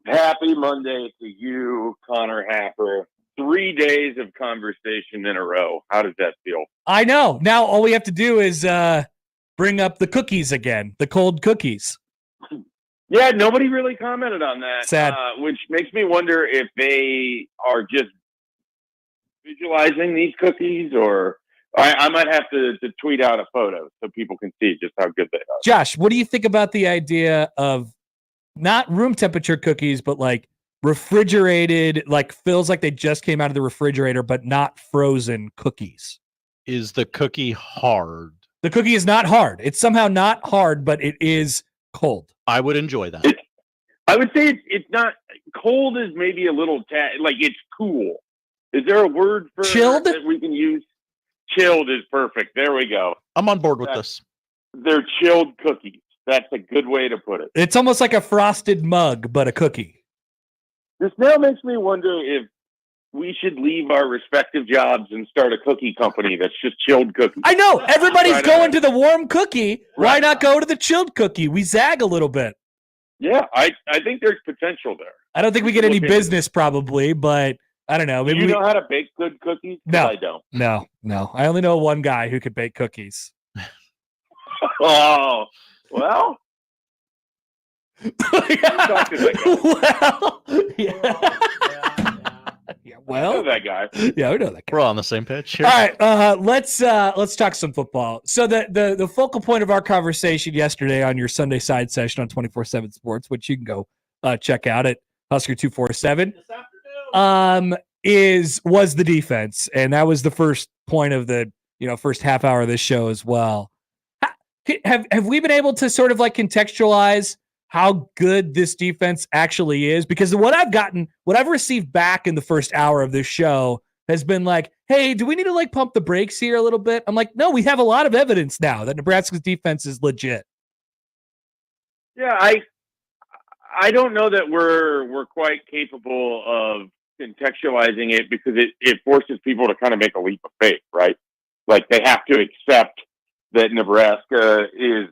Happy Monday to you, Connor Happer. 3 days of conversation in a row. How does that feel? I know. Now all we have to do is bring up the cookies again, the cold cookies. Yeah, nobody really commented on that. Sad. Which makes me wonder if they are just visualizing these cookies, or I might have to tweet out a photo so people can see just how good they are. Josh, what do you think about the idea of not room temperature cookies, but like refrigerated, like feels like they just came out of the refrigerator, but not frozen cookies? Is the cookie hard? The cookie is not hard. It's somehow not hard, but it is cold. I would enjoy that. I would say it's not cold. Is maybe a little like it's cool. Is there a word for chilled that we can use? Chilled is perfect. There we go. I'm on board with this. They're chilled cookies. That's a good way to put it. It's almost like a frosted mug, but a cookie. This now makes me wonder if we should leave our respective jobs and start a cookie company that's just chilled cookies. I know. Everybody's Right going on. to the warm cookie. Why not go to the chilled cookie? We zag a little bit. Yeah, I think there's potential there. I don't think we get any business probably, but I don't know. Do Maybe you know how to bake good cookies? 'Cause No. I don't. No. I only know one guy who could bake cookies. Oh, well. Talk to that guy. Well, I know that guy. Yeah, we know that guy. We're all on the same page here. All right, let's talk some football. So the focal point of our conversation yesterday on your Sunday side session on 24/7 Sports, which you can go check out at Husker 247, was the defense, and that was the first point of the first half hour of this show as well. Have we been able to sort of like contextualize how good this defense actually is? Because what I've received back in the first hour of this show has been like, hey, do we need to like pump the brakes here a little bit? I'm like, no, we have a lot of evidence now that Nebraska's defense is legit. Yeah, I don't know that we're quite capable of contextualizing it, because it forces people to kind of make a leap of faith, right? Like they have to accept that Nebraska is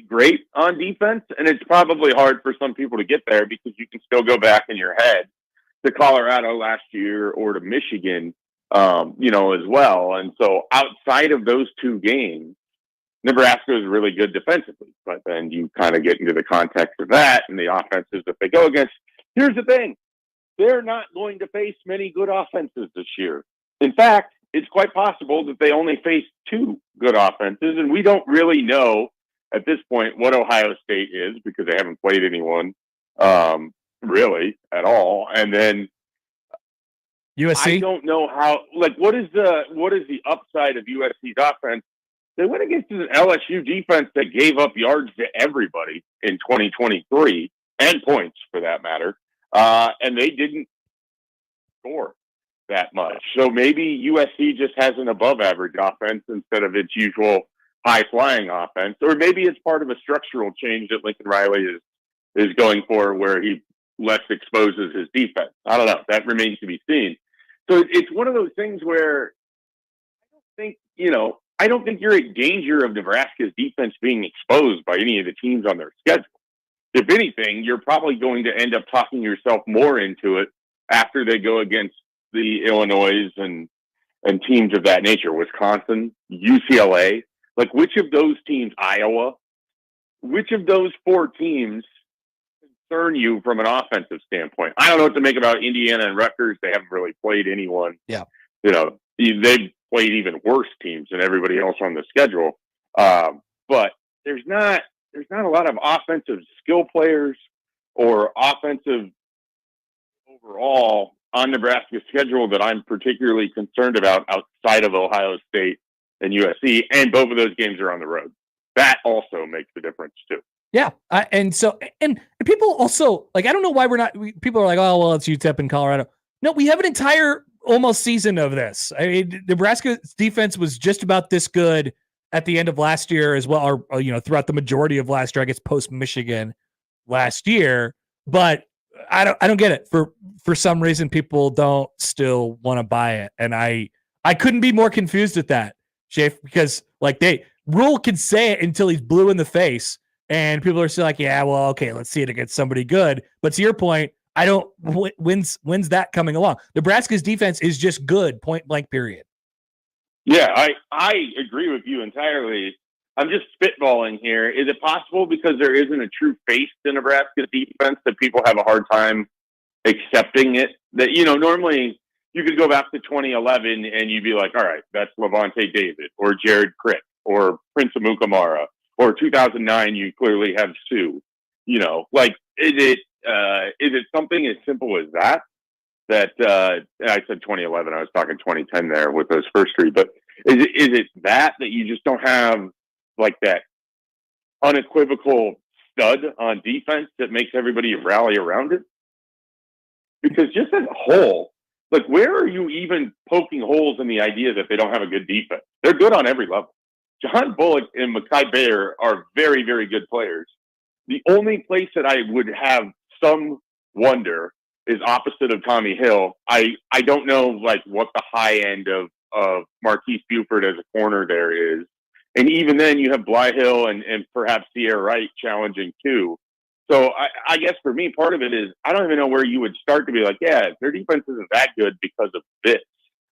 great on defense, and it's probably hard for some people to get there because you can still go back in your head to Colorado last year or to Michigan, as well. And so outside of those two games, Nebraska is really good defensively, but then you kind of get into the context of that and the offenses that they go against. Here's the thing. They're not going to face many good offenses this year. In fact, it's quite possible that they only face two good offenses, and we don't really know at this point what Ohio State is because they haven't played anyone really at all. And then USC, I don't know how. Like, what is the upside of USC's offense? They went against an LSU defense that gave up yards to everybody in 2023 and points for that matter, and they didn't score that much. So maybe USC just has an above-average offense instead of its usual high-flying offense, or maybe it's part of a structural change that Lincoln Riley is going for, where he less exposes his defense. I don't know. That remains to be seen. So it's one of those things where I don't think you're in danger of Nebraska's defense being exposed by any of the teams on their schedule. If anything, you're probably going to end up talking yourself more into it after they go against the Illinois and teams of that nature, Wisconsin, UCLA. Like, which of those teams, Iowa, which of those four teams concern you from an offensive standpoint? I don't know what to make about Indiana and Rutgers. They haven't really played anyone. Yeah. They've played even worse teams than everybody else on the schedule. But there's not a lot of offensive skill players or offensive overall on Nebraska's schedule that I'm particularly concerned about outside of Ohio State and USC, and both of those games are on the road. That also makes the difference too. Yeah, and people also like. I don't know why people are like, oh well, it's UTEP in Colorado. No, we have an entire almost season of this. I mean, Nebraska's defense was just about this good at the end of last year as well, or throughout the majority of last year. I guess post Michigan last year, but I don't get it. For some reason, people don't still want to buy it, and I couldn't be more confused at that, Schaefer, because like Rule can say it until he's blue in the face. And people are still like, yeah, well, okay, let's see it against somebody good. But to your point, I don't when's that coming along? Nebraska's defense is just good, point blank, period. Yeah, I agree with you entirely. I'm just spitballing here. Is it possible because there isn't a true face to Nebraska's defense that people have a hard time accepting it? That, normally you could go back to 2011 and you'd be like, all right, that's Levante David or Jared Crick or Prince Amukamara. Or 2009, you clearly have Sue. Is it something as simple as that? That I said 2011, I was talking 2010 there with those first three. But is it that you just don't have like that unequivocal stud on defense that makes everybody rally around it? Because just as a whole, like where are you even poking holes in the idea that they don't have a good defense? They're good on every level. John Bullock and Mekhi Bayer are very, very good players. The only place that I would have some wonder is opposite of Tommy Hill. I don't know like what the high end of Marquise Buford as a corner there is. And even then you have Bly Hill and perhaps Sierra Wright challenging too. So I guess for me, part of it is I don't even know where you would start to be like, yeah, their defense isn't that good because of this.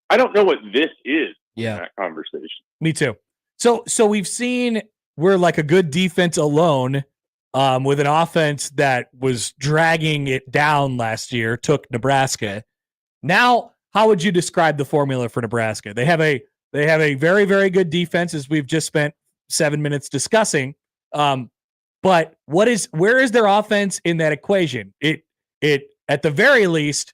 I don't know what this is in that conversation. Me too. So we've seen where like a good defense alone with an offense that was dragging it down last year took Nebraska. Now, how would you describe the formula for Nebraska? They have a very, very good defense, as we've just spent 7 minutes discussing. But where is their offense in that equation? It at the very least,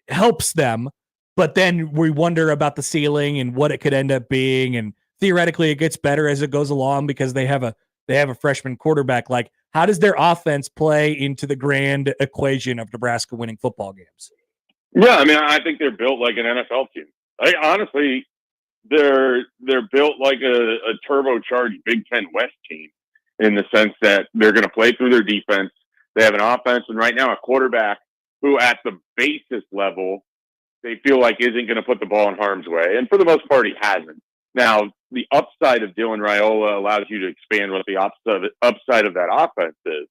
helps them. But then we wonder about the ceiling and what it could end up being, and theoretically it gets better as it goes along because they have a freshman quarterback. Like, how does their offense play into the grand equation of Nebraska winning football games? Yeah, I mean, I think they're built like an NFL team. Honestly, they're built like a turbocharged Big Ten West team in the sense that they're going to play through their defense. They have an offense, and right now a quarterback who, at the basis level, they feel like isn't going to put the ball in harm's way. And for the most part, he hasn't. Now, the upside of Dylan Raiola allows you to expand what the upside of that offense is.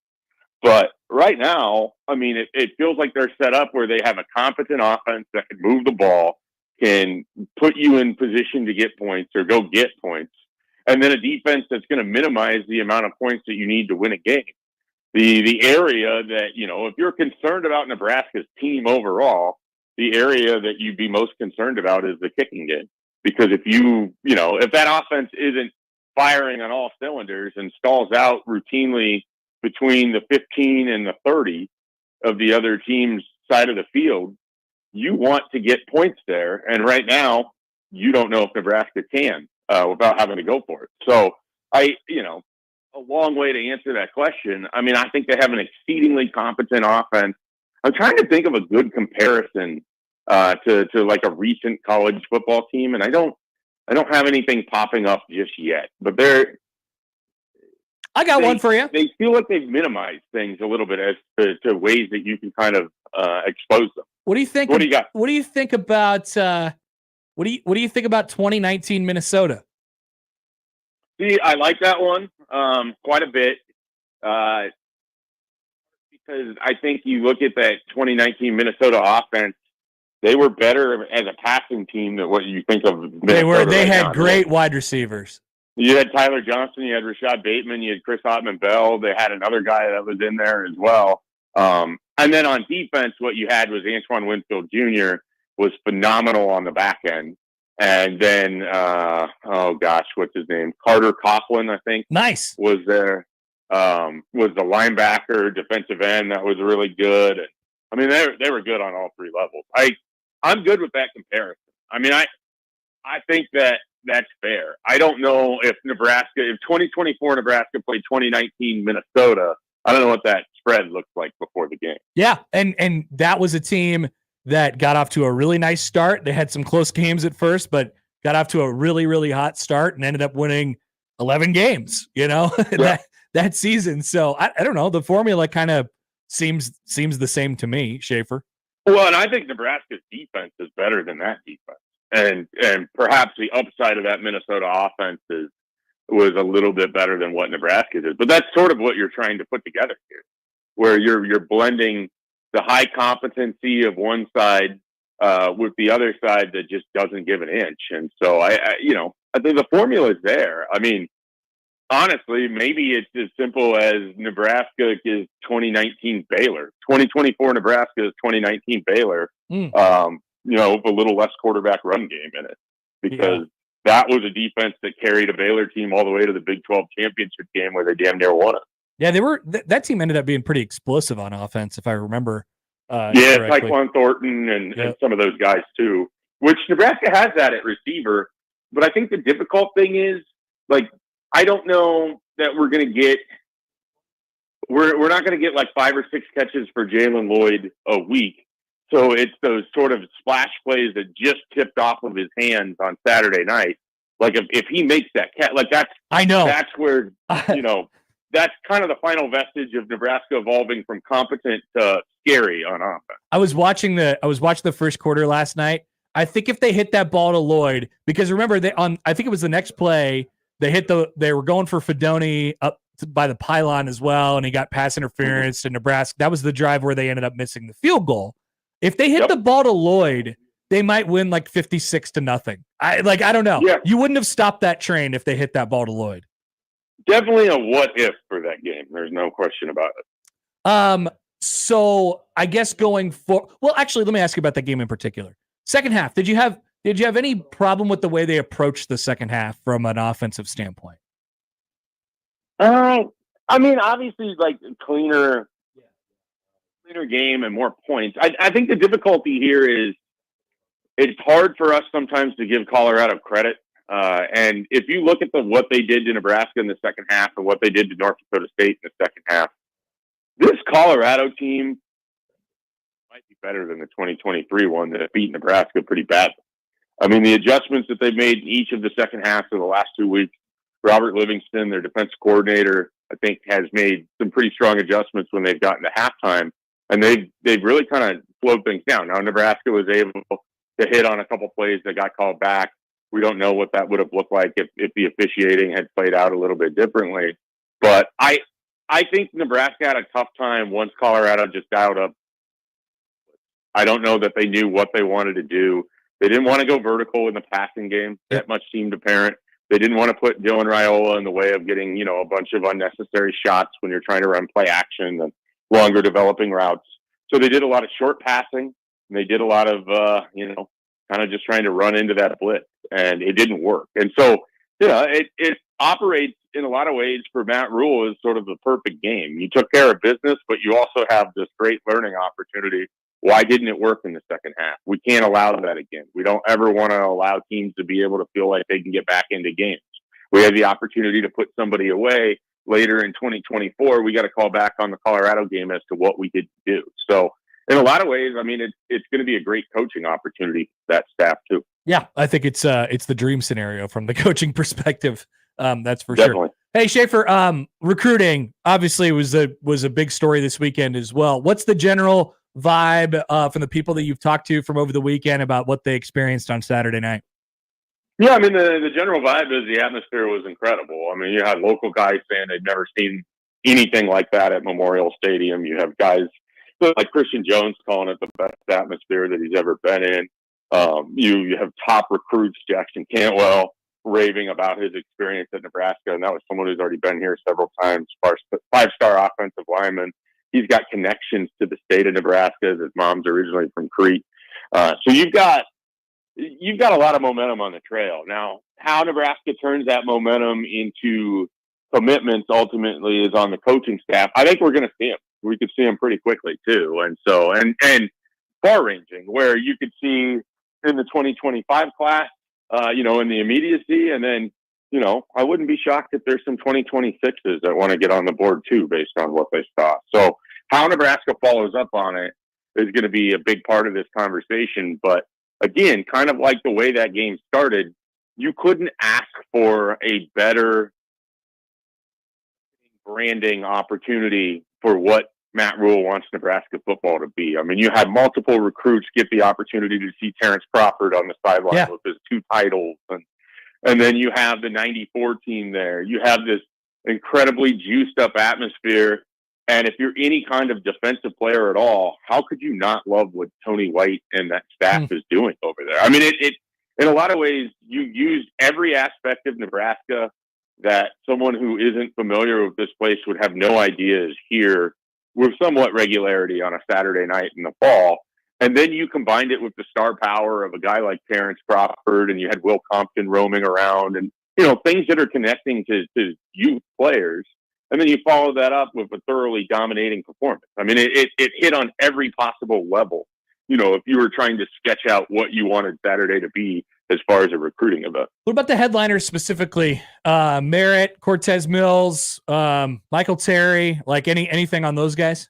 But right now, I mean, it feels like they're set up where they have a competent offense that can move the ball, can put you in position to get points or go get points, and then a defense that's going to minimize the amount of points that you need to win a game. The area that, if you're concerned about Nebraska's team overall, the area that you'd be most concerned about is the kicking game. Because if that offense isn't firing on all cylinders and stalls out routinely between the 15 and the 30 of the other team's side of the field, you want to get points there. And right now, you don't know if Nebraska can without having to go for it. So a long way to answer that question. I mean, I think they have an exceedingly competent offense. I'm trying to think of a good comparison to like a recent college football team, and I don't have anything popping up just yet. But I got one for you. They feel like they've minimized things a little bit as to ways that you can kind of expose them. What do you think? What do you got? What do you think about? What do you think about 2019 Minnesota? See, I like that one quite a bit because I think you look at that 2019 Minnesota offense. They were better as a passing team than what you think of. Minnesota They had now. great wide receivers. You had Tyler Johnson, you had Rashad Bateman, you had Chris Ottman-Bell. They had another guy that was in there as well. And then on defense, what you had was Antoine Winfield Jr. was phenomenal on the back end. And then, what's his name? Carter Coughlin, I think. Nice. Was there. Was the linebacker, defensive end that was really good. And, I mean, they were good on all three levels. I'm good with that comparison. I mean, I think that that's fair. I don't know if 2024 Nebraska played 2019 Minnesota, I don't know what that spread looked like before the game. Yeah, and that was a team that got off to a really nice start. They had some close games at first, but got off to a really, really hot start and ended up winning 11 games, that season. So I don't know. The formula kind of seems the same to me, Schaefer. Well, and I think Nebraska's defense is better than that defense. And perhaps the upside of that Minnesota offense was a little bit better than what Nebraska did. But that's sort of what you're trying to put together here, where you're blending the high competency of one side with the other side that just doesn't give an inch. And so I think the formula is there. I mean, honestly, maybe it's as simple as Nebraska is 2019 Baylor, 2024 Nebraska is 2019 Baylor. With a little less quarterback run game in it, because that was a defense that carried a Baylor team all the way to the Big 12 championship game where they damn near won it. Yeah, they were. That team ended up being pretty explosive on offense, if I remember. Correctly. Tyquan Thornton and some of those guys too, which Nebraska has that at receiver. But I think the difficult thing is, I don't know that we're going to get. We're not going to get 5 or 6 catches for Jalen Lloyd a week. So it's those sort of splash plays that just tipped off of his hands on Saturday night. If he makes that catch, that's where that's kind of the final vestige of Nebraska evolving from competent to scary on offense. I was watching the first quarter last night. I think if they hit that ball to Lloyd, because remember I think it was the next play, they were going for Fedoni up by the pylon as well, and he got pass interference to Nebraska. That was the drive where they ended up missing the field goal. If they hit the ball to Lloyd, they might win 56-0. I don't know. Yeah. You wouldn't have stopped that train if they hit that ball to Lloyd. Definitely a what if for that game. There's no question about it. So I guess going for, well, actually, let me ask you about that game in particular. Second half, did you have any problem with the way they approached the second half from an offensive standpoint? I mean, obviously, cleaner game and more points. I think the difficulty here is it's hard for us sometimes to give Colorado credit. And if you look at what they did to Nebraska in the second half and what they did to North Dakota State in the second half, this Colorado team might be better than the 2023 one that beat Nebraska pretty badly. I mean, the adjustments that they've made in each of the second halves of the last 2 weeks, Robert Livingston, their defensive coordinator, I think has made some pretty strong adjustments when they've gotten to halftime. And they've really kind of slowed things down. Now, Nebraska was able to hit on a couple plays that got called back. We don't know what that would have looked like if the officiating had played out a little bit differently. But I think Nebraska had a tough time once Colorado just dialed up. I don't know that they knew what they wanted to do. They didn't want to go vertical in the passing game. That much seemed apparent. They didn't want to put Dylan Raiola in the way of getting, a bunch of unnecessary shots when you're trying to run play action and longer developing routes. So they did a lot of short passing, and they did a lot of, kind of just trying to run into that blitz, and it didn't work. And so, it operates in a lot of ways for Matt Rule as sort of the perfect game. You took care of business, but you also have this great learning opportunity. Why didn't it work in the second half? We can't allow that again. We don't ever want to allow teams to be able to feel like they can get back into games. We have the opportunity to put somebody away later in 2024. We got to call back on the Colorado game as to what we did do. So in a lot of ways, I mean, it's going to be a great coaching opportunity for that staff too. Yeah, I think it's the dream scenario from the coaching perspective. That's for Definitely. sure. Hey, Schaefer, recruiting obviously was a big story this weekend as well. What's the general vibe from the people that you've talked to from over the weekend about what they experienced on Saturday night? Yeah, I mean, the general vibe is the atmosphere was incredible. I mean, you had local guys saying they'd never seen anything like that at Memorial Stadium. You have guys like Christian Jones calling it the best atmosphere that he's ever been in. You have top recruits, Jackson Cantwell, raving about his experience at Nebraska, and that was someone who's already been here several times, five-star offensive lineman. He's got connections to the state of Nebraska. His mom's originally from Crete. So you've got a lot of momentum on the trail. Now, how Nebraska turns that momentum into commitments ultimately is on the coaching staff. I think we're going to see them. We could see them pretty quickly too. And so, and far ranging, where you could see in the 2025 class, in the immediacy. And then, I wouldn't be shocked if there's some 2026s that want to get on the board too, based on what they saw. So how Nebraska follows up on it is going to be a big part of this conversation. But again, kind of like the way that game started, you couldn't ask for a better branding opportunity for what Matt Rule wants Nebraska football to be. I mean, you had multiple recruits get the opportunity to see Terrence Crawford on the sideline with his 2 titles. And then you have the 94 team there. You have this incredibly juiced up atmosphere. And if you're any kind of defensive player at all, how could you not love what Tony White and that staff is doing over there? I mean, it in a lot of ways, you used every aspect of Nebraska that someone who isn't familiar with this place would have no idea is here with somewhat regularity on a Saturday night in the fall. And then you combined it with the star power of a guy like Terrence Crawford, and you had Will Compton roaming around, and things that are connecting to youth players. And then you follow that up with a thoroughly dominating performance. I mean, it hit on every possible level. If you were trying to sketch out what you wanted Saturday to be as far as a recruiting event. What about the headliners specifically? Merritt, Cortez Mills, Michael Terry, like anything on those guys?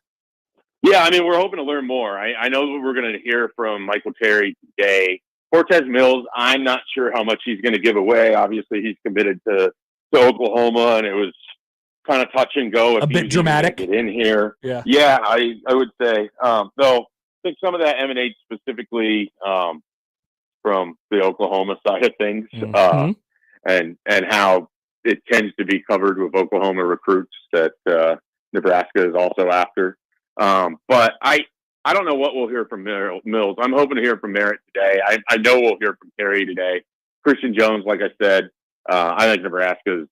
Yeah, I mean, we're hoping to learn more. I know that we're going to hear from Michael Terry today. Cortez Mills, I'm not sure how much he's going to give away. Obviously, he's committed to Oklahoma, and it was kind of touch and go. A bit dramatic. Get in here. Yeah, I would say. Though I think some of that emanates specifically from the Oklahoma side of things, and how it tends to be covered with Oklahoma recruits that Nebraska is also after. But I don't know what we'll hear from Mills. I'm hoping to hear from Merritt today. I know we'll hear from Terry today. Christian Jones, like I said, I think Nebraska's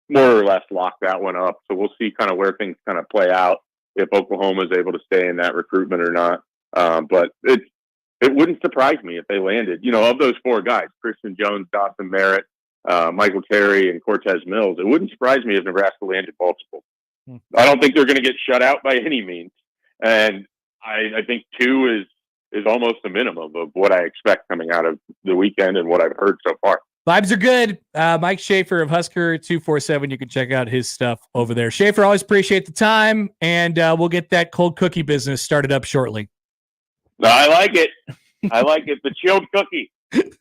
more or less locked that one up. So we'll see kind of where things kind of play out if Oklahoma is able to stay in that recruitment or not. But it wouldn't surprise me if they landed, of those 4 guys, Christian Jones, Dawson Merritt, Michael Terry, and Cortez Mills. It wouldn't surprise me if Nebraska landed multiple. I don't think they're going to get shut out by any means. And I think 2 is almost the minimum of what I expect coming out of the weekend and what I've heard so far. Vibes are good. Mike Schaefer of Husker 247. You can check out his stuff over there. Schaefer, always appreciate the time, and we'll get that cold cookie business started up shortly. I like it. I like it. The chilled cookie.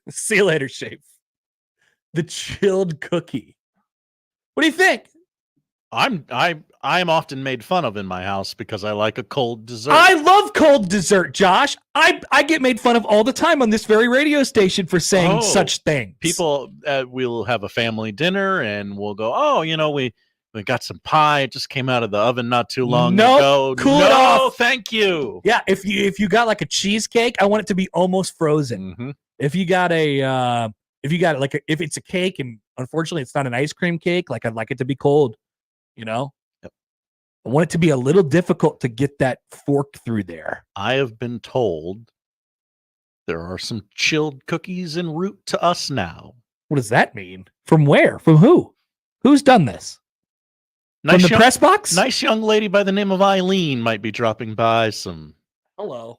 See you later, Schaefer. The chilled cookie. What do you think? I'm often made fun of in my house because I like a cold dessert. I love cold dessert, Josh. I get made fun of all the time on this very radio station for saying such things. People, we'll have a family dinner and we'll go, we got some pie. It just came out of the oven not too long ago. Cool it off. Thank you. Yeah, if you got like a cheesecake, I want it to be almost frozen. Mm-hmm. If it's a cake and unfortunately it's not an ice cream cake, like I'd like it to be cold. Yep. I want it to be a little difficult to get that fork through there. I have been told there are some chilled cookies en route to us now. What does that mean? From where? From who? Who's done this? From the press box? Nice young lady by the name of Eileen might be dropping by some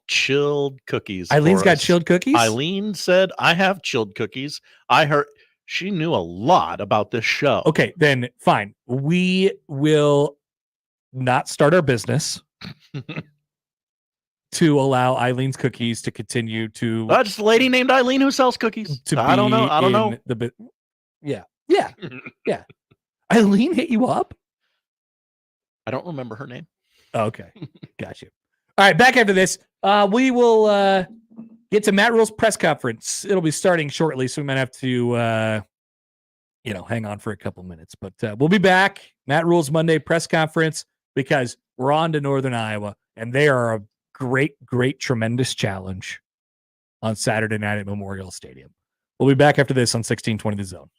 chilled cookies. Eileen's got chilled cookies? Eileen said, I have chilled cookies. I heard she knew a lot about this show. Okay, then fine. We will not start our business to allow Eileen's cookies to continue to. Just a lady named Eileen who sells cookies. I don't know. Yeah. Eileen hit you up? I don't remember her name. Okay, got you. All right, back after this. We will get to Matt Rule's press conference. It'll be starting shortly, so we might have to, hang on for a couple minutes. But we'll be back. Matt Rule's Monday press conference, because we're on to Northern Iowa, and they are a great, tremendous challenge on Saturday night at Memorial Stadium. We'll be back after this on 1620 The Zone.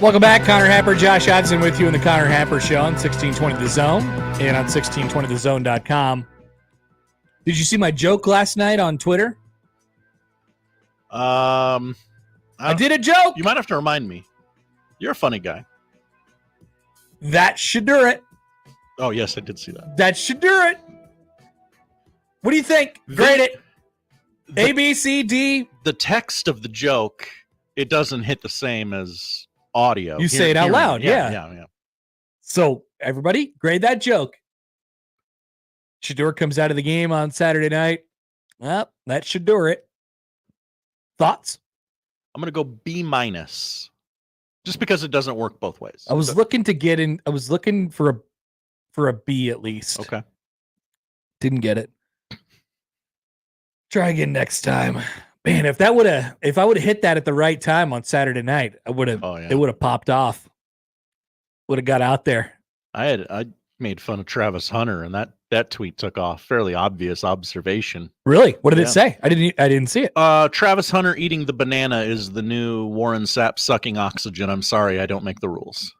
Welcome back. Connor Happer, Josh Hodgson with you in the Connor Happer Show on 1620 The Zone and on 1620thezone.com. Did you see my joke last night on Twitter? I did a joke. You might have to remind me. You're a funny guy. That Shedeur it. Oh, yes, I did see that. That Shedeur it. What do you think? Grade it. A, B, C, D. The text of the joke, it doesn't hit the same as audio. You say it out loud. Yeah. So, everybody, grade that joke. Shedeur comes out of the game on Saturday night. Well, that Shedeur it. Thoughts? I'm going to go B-, just because it doesn't work both ways. I was looking to get in. I was looking for a B at least. Okay. Didn't get it. Try again next time. Man, if I would have hit that at the right time on Saturday night, I would have. It would have popped off. Would have got out there. I made fun of Travis Hunter, and that tweet took off. Fairly obvious observation. Really? What did it say? I didn't see it. Travis Hunter eating the banana is the new Warren Sapp sucking oxygen. I'm sorry, I don't make the rules.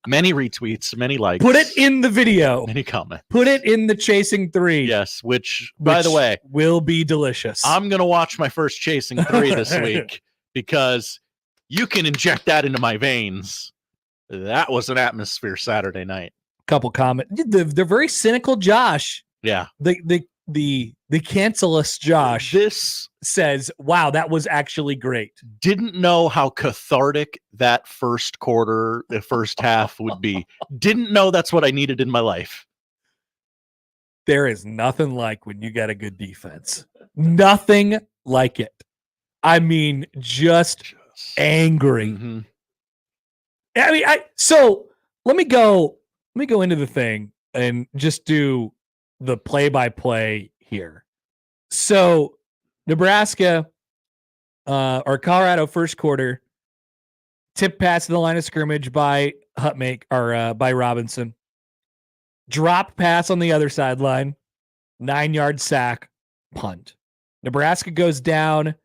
Many retweets, many likes. Put it in the video. Many comments. Put it in the Chasing 3. Yes, which by the way, will be delicious. I'm going to watch my first Chasing 3 this week because you can inject that into my veins. That was an atmosphere Saturday night. Couple comments. They're very cynical, Josh. Yeah. The cancelous Josh. This says, "Wow, that was actually great." Didn't know how cathartic that first quarter, the first half would be. Didn't know that's what I needed in my life. There is nothing like when you got a good defense. Nothing like it. I mean, just angry. Mm-hmm. I mean, so let me go into the thing and just do the play-by-play here. So Nebraska or Colorado first quarter tip pass to the line of scrimmage by by Robinson. Drop pass on the other sideline, 9-yard sack, punt. Nebraska goes down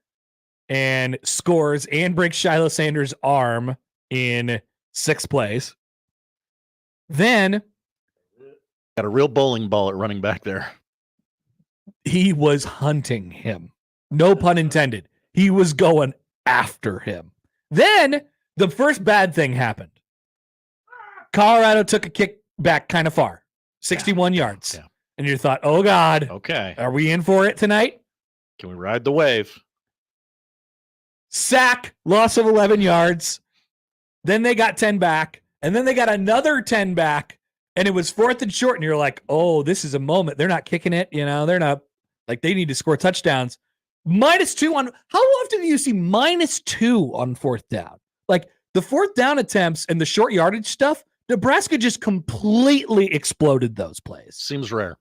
and scores and breaks Shiloh Sanders' arm in 6 plays. Then got a real bowling ball at running back there. He was hunting him. No pun intended. He was going after him. Then the first bad thing happened. Colorado took a kick back kind of far, 61 yards. Yeah. And you thought, oh God, okay, are we in for it tonight? Can we ride the wave? Sack, loss of 11 yards. Then they got 10 back. And then they got another 10 back. And it was 4th and short. And you're like, oh, this is a moment. They're not kicking it. They're not like they need to score touchdowns. -2 on. How often do you see -2 on 4th down? Like the 4th down attempts and the short yardage stuff, Nebraska just completely exploded those plays. Seems rare.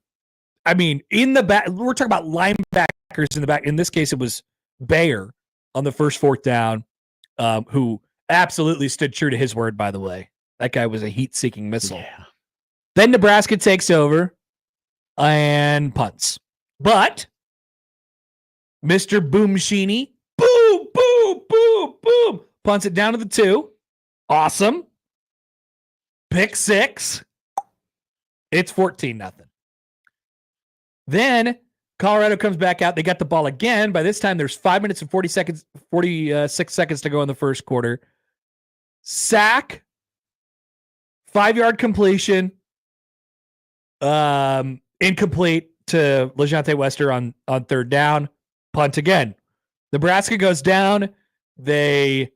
I mean, in the back, we're talking about linebackers in the back. In this case, it was Bayer on the first 4th down, who absolutely stood true to his word, by the way. That guy was a heat-seeking missile. Yeah. Then Nebraska takes over and punts. But Mr. Boomshini, boom, boom, boom, boom, punts it down to the 2. Awesome. Pick 6. It's 14-0. Then Colorado comes back out. They got the ball again. By this time, there's 5 minutes and 46 seconds to go in the first quarter. Sack. 5-yard completion. Incomplete to LeJontay Wester on 3rd down. Punt again. Nebraska goes down. They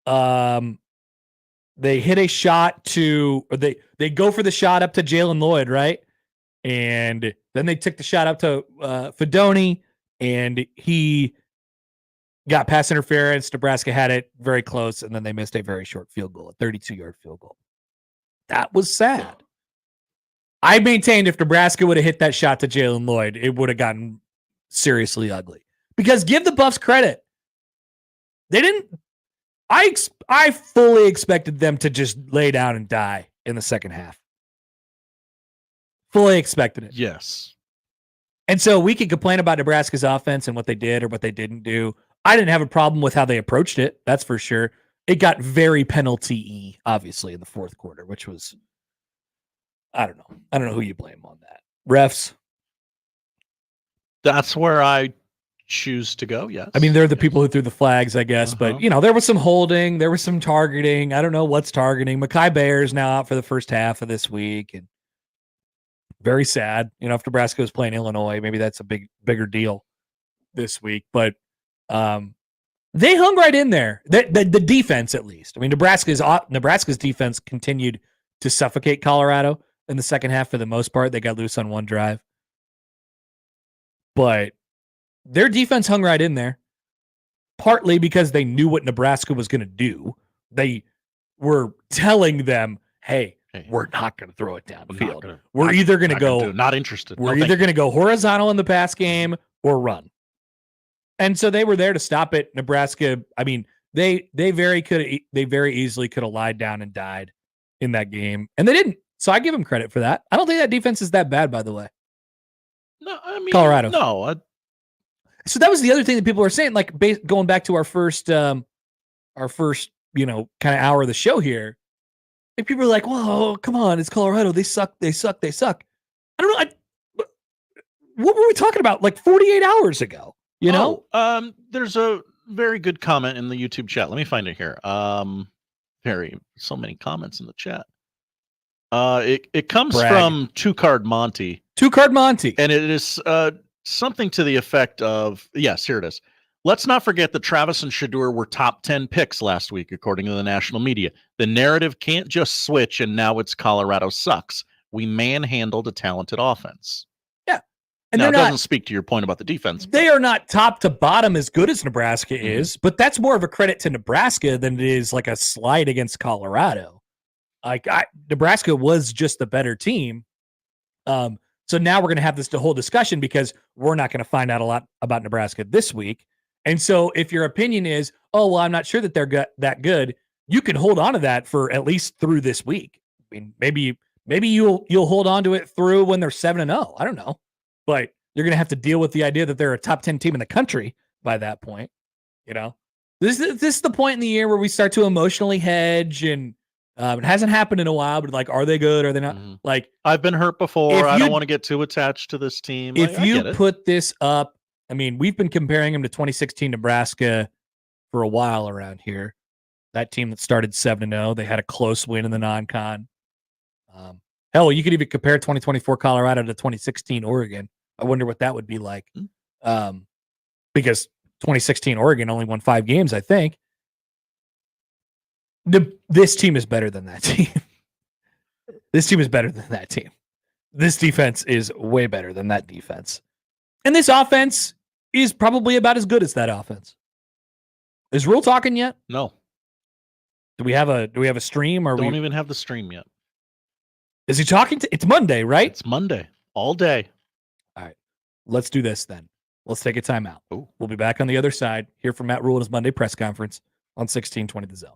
hit a shot they go for the shot up to Jalen Lloyd, right? And then they took the shot up to Fedoni, and he got pass interference. Nebraska had it very close, and then they missed a very short field goal, a 32-yard field goal. That was sad. I maintained if Nebraska would have hit that shot to Jalen Lloyd, it would have gotten seriously ugly. Because give the Buffs credit. They didn't. I fully expected them to just lay down and die in the second half. Fully expected it. Yes. And so we can complain about Nebraska's offense and what they did or what they didn't do. I didn't have a problem with how they approached it. That's for sure. it got very penalty-y, obviously, in the fourth quarter, which was, I don't know. I don't know who you blame on that. Refs. That's where I choose to go, yes. I mean, they're the people who threw the flags, I guess. But, there was some holding. There was some targeting. I don't know what's targeting. Mekhi Bear's now out for the first half of this week. And very sad. If Nebraska was playing Illinois, maybe that's a bigger deal this week. But they hung right in there. The defense, at least. I mean, Nebraska's defense continued to suffocate Colorado in the second half for the most part. They got loose on one drive. But their defense hung right in there, partly because they knew what Nebraska was going to do. They were telling them, hey, we're not going to throw it down the field. We're either going to go – not interested. We're either going to go horizontal in the pass game or run. And so they were there to stop it. Nebraska, I mean, they very easily could have lied down and died in that game, and they didn't. So I give them credit for that. I don't think that defense is that bad, by the way. No, I mean, Colorado. No. So that was the other thing that people were saying, like going back to our first kind of hour of the show here. Like people are like, "Whoa, come on, it's Colorado. They suck. They suck. They suck." I don't know. What were we talking about? Like 48 hours ago. There's a very good comment in the YouTube chat. Let me find it here. So many comments in the chat. It comes from Two Card Monty. And it is something to the effect of, yes, here it is. Let's not forget that Travis and Shedeur were top 10 picks last week, according to the national media. The narrative can't just switch and now it's Colorado sucks. We manhandled a talented offense. Yeah. And now, it doesn't speak to your point about the defense. They are not top to bottom as good as Nebraska is, but that's more of a credit to Nebraska than it is like a slide against Colorado. Nebraska was just the better team. So now we're going to have this whole discussion because we're not going to find out a lot about Nebraska this week. And so if your opinion is, oh, well, I'm not sure that they're that good, you can hold on to that for at least through this week. I mean, maybe you'll hold on to it through when they're 7-0. I don't know. But you're going to have to deal with the idea that they're a top 10 team in the country by that point. This is the point in the year where we start to emotionally hedge, and it hasn't happened in a while, but like, are they good? Are they not? Like, I've been hurt before. I don't want to get too attached to this team. If you put this up, I mean, we've been comparing them to 2016 Nebraska for a while around here. That team that started 7-0, they had a close win in the non-con. Hell, you could even compare 2024 Colorado to 2016 Oregon. I wonder what that would be like. Because 2016 Oregon only won 5 games, I think. This team is better than that team. This team is better than that team. This defense is way better than that defense. And this offense is probably about as good as that offense. Is Rule talking yet? No. Do we have a stream? Or don't even have the stream yet. Is he talking to? It's Monday, right? It's Monday. All day. All right. Let's do this then. Let's take a timeout. Ooh. We'll be back on the other side. Hear from Matt Rule in his Monday press conference on 1620 The Zone.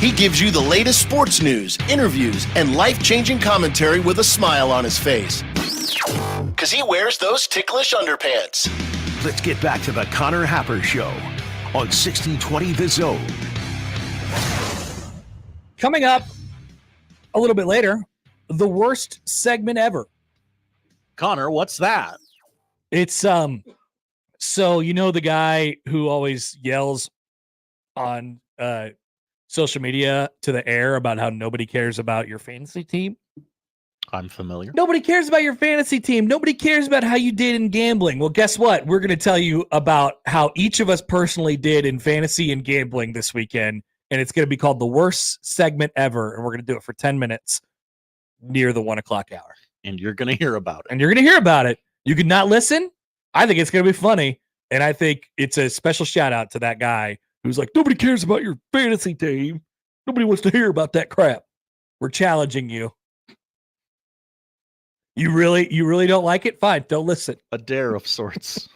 He gives you the latest sports news, interviews, and life-changing commentary with a smile on his face. Because he wears those ticklish underpants. Let's get back to the Connor Happer Show on 1620 The Zone. Coming up a little bit later, the worst segment ever. Connor, what's that? It's so you know the guy who always yells on social media to the air about how nobody cares about your fantasy team? I'm familiar. Nobody cares about your fantasy team. Nobody cares about how you did in gambling. Well, guess what? We're going to tell you about how each of us personally did in fantasy and gambling this weekend, and it's going to be called the worst segment ever, and we're going to do it for 10 minutes near the 1 o'clock hour. And you're going to hear about it. And you're going to hear about it. You could not listen. I think it's going to be funny, and I think it's a special shout-out to that guy who's like, nobody cares about your fantasy team. Nobody wants to hear about that crap. We're challenging you. You really don't like it? Fine, don't listen. A dare of sorts.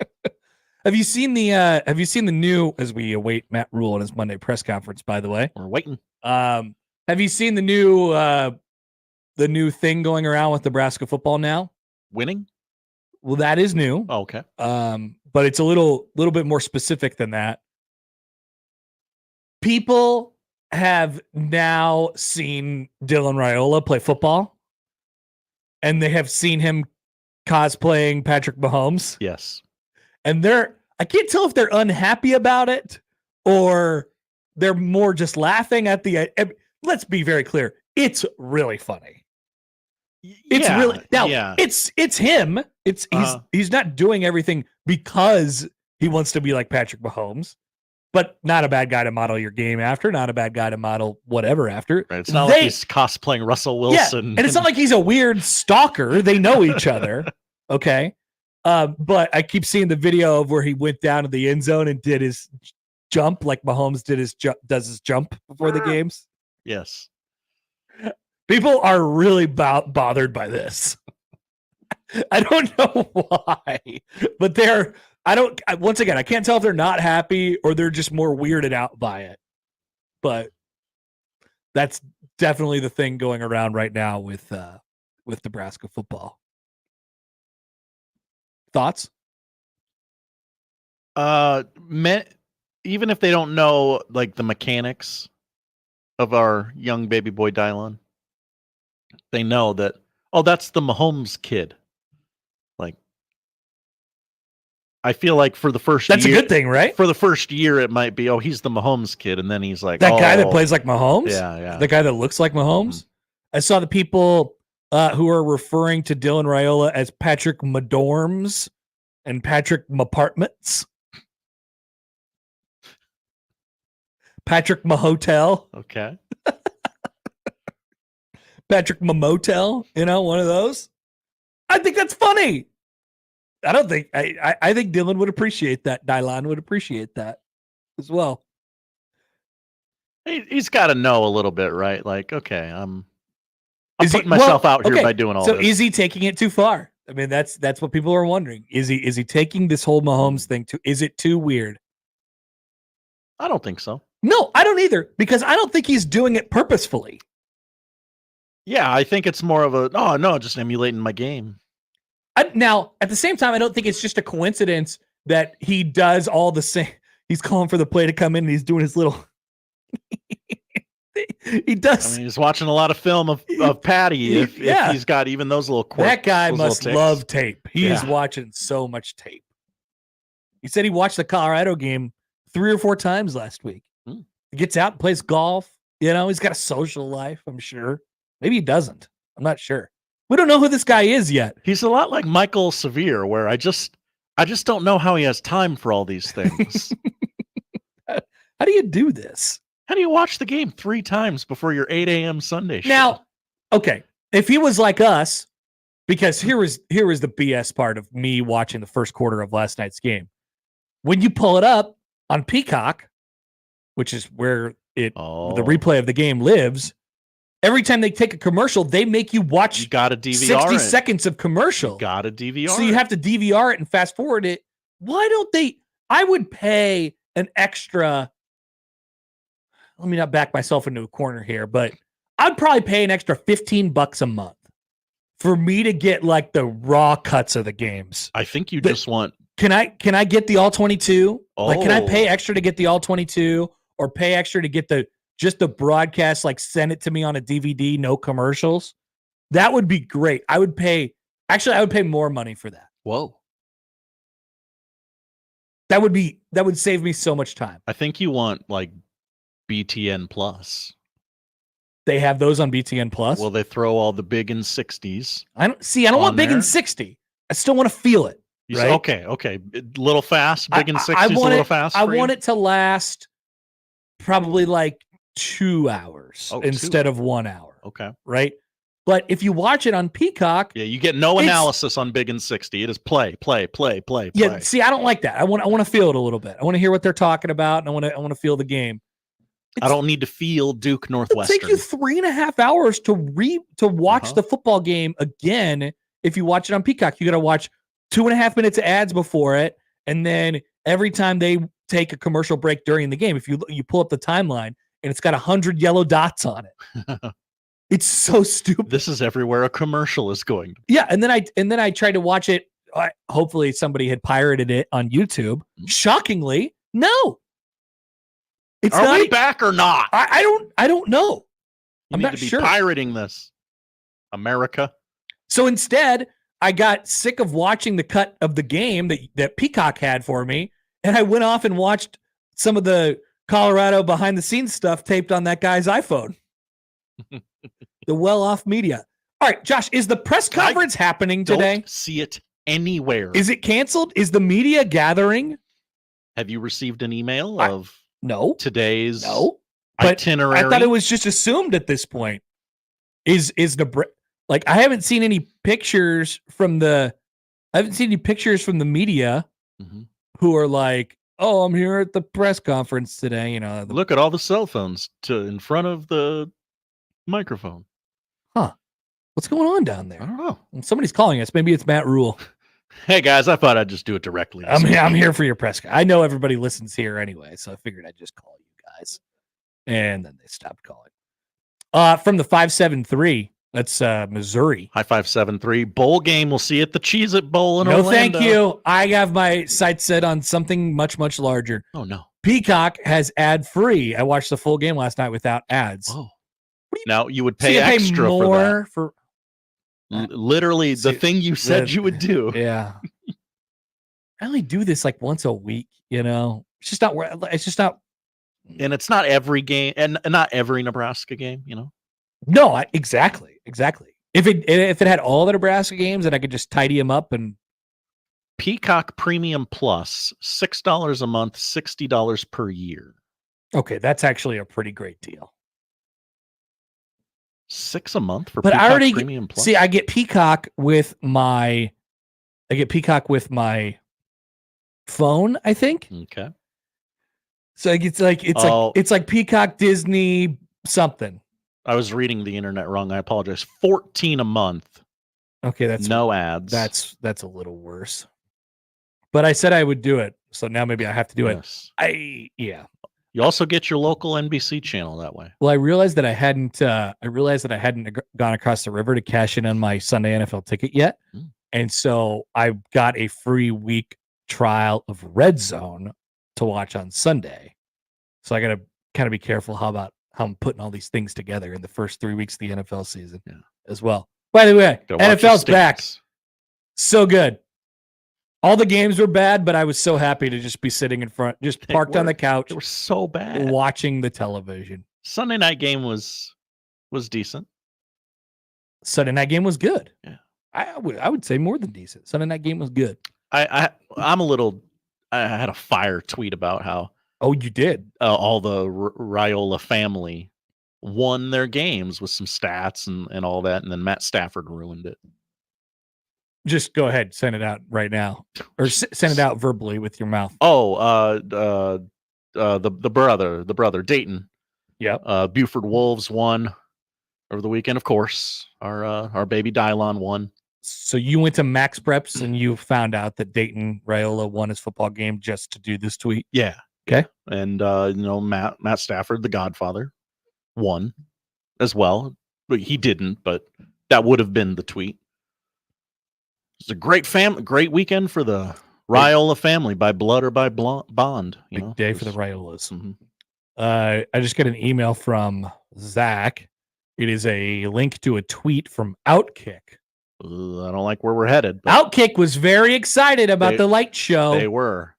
Have you seen the new, as we await Matt Rule on his Monday press conference, by the way? We're waiting. Have you seen the new thing going around with Nebraska football now? Winning? Well, that is new. Oh, okay. But it's a little bit more specific than that. People have now seen Dylan Raiola play football. And they have seen him cosplaying Patrick Mahomes. Yes. And I can't tell if they're unhappy about it or they're more just laughing at the. Let's be very clear. It's really funny. It's really now. It's him. He's not doing everything because he wants to be like Patrick Mahomes. But not a bad guy to model your game after, not a bad guy to model whatever after. Right. It's not like he's cosplaying Russell Wilson. Yeah, and it's not like he's a weird stalker. They know each other. Okay. But I keep seeing the video of where he went down to the end zone and did his jump like Mahomes does his jump before the games. Yes. People are really bothered by this. I don't know why, but once again, I can't tell if they're not happy or they're just more weirded out by it. But that's definitely the thing going around right now with Nebraska football. Thoughts? Even if they don't know like the mechanics of our young baby boy Dylan, they know that, oh, that's the Mahomes kid. Like, I feel like for the first That's year, a good thing, right? For the first year, it might be, oh, he's the Mahomes kid. And then he's like, that guy that plays like Mahomes? Yeah. The guy that looks like Mahomes? Mm-hmm. I saw the people who are referring to Dylan Raiola as Patrick Madorms and Patrick Mapartments. Patrick Mahotel. Okay. Patrick Mamotel, one of those. I think that's funny. I think Dylan would appreciate that. Dylan would appreciate that as well. He's got to know a little bit, right? Like, okay, I'm putting myself out here by doing all this. So is he taking it too far? I mean, that's what people are wondering. Is he taking this whole Mahomes thing is it too weird? I don't think so. No, I don't either, because I don't think he's doing it purposefully. Yeah, I think it's more of just emulating my game. Now, at the same time, I don't think it's just a coincidence that he does all the same. He's calling for the play to come in and he's doing his little. He does. I mean, he's watching a lot of film of Patty. If he's got even those little quirks. That guy must love tape. He is watching so much tape. He said he watched the Colorado game 3 or 4 times last week. He gets out and plays golf. He's got a social life, I'm sure. Maybe he doesn't. I'm not sure. We don't know who this guy is yet. He's a lot like Michael Severe, where I just don't know how he has time for all these things. How do you do this? How do you watch the game 3 times before your 8 a.m. Sunday show? Now, okay, if he was like us, because here was the BS part of me watching the first quarter of last night's game. When you pull it up on Peacock, which is where the replay of the game lives, every time they take a commercial, they make you watch you gotta DVR 60 seconds of commercial. You gotta DVR. So you have to DVR it and fast forward it. Why don't they? I would pay an extra let me not back myself into a corner here, but I'd probably pay an extra $15 a month for me to get like the raw cuts of the games. I think you just want. Can I get the all 22? Like, can I pay Oh. extra to get the all 22, or pay extra to get just the broadcast? Like, send it to me on a DVD, no commercials. That would be great. I would pay more money for that. Whoa. That would save me so much time. I think you want like BTN Plus. They have those on BTN Plus. Well, they throw all the big in 60s. I don't want big there. in 60. I still want to feel it. You right? say, okay. Little fast, big in 60s, I a want little it, fast. I want it to last probably like 2 hours instead of 1 hour. Okay. Right? But if you watch it on Peacock, yeah, you get no analysis on big in 60. It is play. Yeah, see, I don't like that. I want to feel it a little bit. I want to hear what they're talking about, and I want to feel the game. I don't need to feel Duke It'll Northwestern. take you 3.5 hours to watch the football game again. If you watch it on Peacock, you got to watch 2.5 minutes of ads before it, and then every time they take a commercial break during the game, if you pull up the timeline and it's got 100 yellow dots on it. It's so stupid. This is everywhere a commercial is going. Yeah, and then I tried to watch it. Hopefully, somebody had pirated it on YouTube. Shockingly, no. It's Are we back or not? I don't know. You I'm need not to be sure. pirating this, America. So instead, I got sick of watching the cut of the game that Peacock had for me, and I went off and watched some of the Colorado behind the scenes stuff taped on that guy's iPhone. The well-off media. All right, Josh, is the press conference happening today? Don't see it anywhere. Is it canceled? Is the media gathering? Have you received an email of today's itinerary? I thought it was just assumed at this point. Is the like I haven't seen any pictures from the media who are like, oh, I'm here at the press conference today. You know, Look at all the cell phones in front of the microphone. Huh. What's going on down there? I don't know. Somebody's calling us. Maybe it's Matt Rule. Hey guys, I thought I'd just do it directly. I'm here for your press. I know everybody listens here anyway, so I figured I'd just call you guys. And then they stopped calling. From the 573, that's Missouri. High 573 bowl game. We'll see you at the Cheez-It Bowl in Orlando. Thank you. I have my sights set on something much, much larger. Oh no. Peacock has ad free. I watched the full game last night without ads. Oh. Now you would pay extra more for that. Literally the thing you said you would do. Yeah. I only do this like once a week, you know. It's just not And it's not every game and not every Nebraska game, you know. No, exactly. If it had all the Nebraska games and I could just tidy them up and Peacock Premium Plus, $6 a month, $60 per year. Okay, that's actually a pretty great deal. $6 a month for But Peacock I already Premium Plus. see. I get Peacock with my phone. I think. Okay. So it's like Peacock, Disney, something. I was reading the internet wrong. I apologize. $14 a month. Okay, that's no ads. That's a little worse. But I said I would do it, so now maybe I have to do it. You also get your local NBC channel that way. Well, I realized that I hadn't gone across the river to cash in on my Sunday NFL ticket yet, and so I got a free week trial of Red Zone to watch on Sunday. So I got to kind of be careful how I'm putting all these things together in the first 3 weeks of the NFL season as well. By the way, NFL's back. So good. All the games were bad, but I was so happy to just be sitting in front, just parked on the couch. They were so bad. Watching the television. Sunday night game was decent. Sunday night game was good. Yeah. I would say more than decent. Sunday night game was good. I had a fire tweet about how you did all the Raiola family won their games with some stats and all that, and then Matt Stafford ruined it. Just go ahead, send it out right now, or send it out verbally with your mouth. Oh, the brother Dayton. Yeah. Buford Wolves won over the weekend. Of course, our baby Dylon won. So you went to Max Preps and you found out that Dayton Raiola won his football game just to do this tweet. Yeah. Okay. And Matt Stafford, the Godfather, won as well. But he didn't, but that would have been the tweet. It's a great weekend for the Raiola family, by blood or by bond. Big day for the Raiolas. Mm-hmm. I just got an email from Zach. It is a link to a tweet from Outkick. I don't like where we're headed. Outkick was very excited about the light show. They were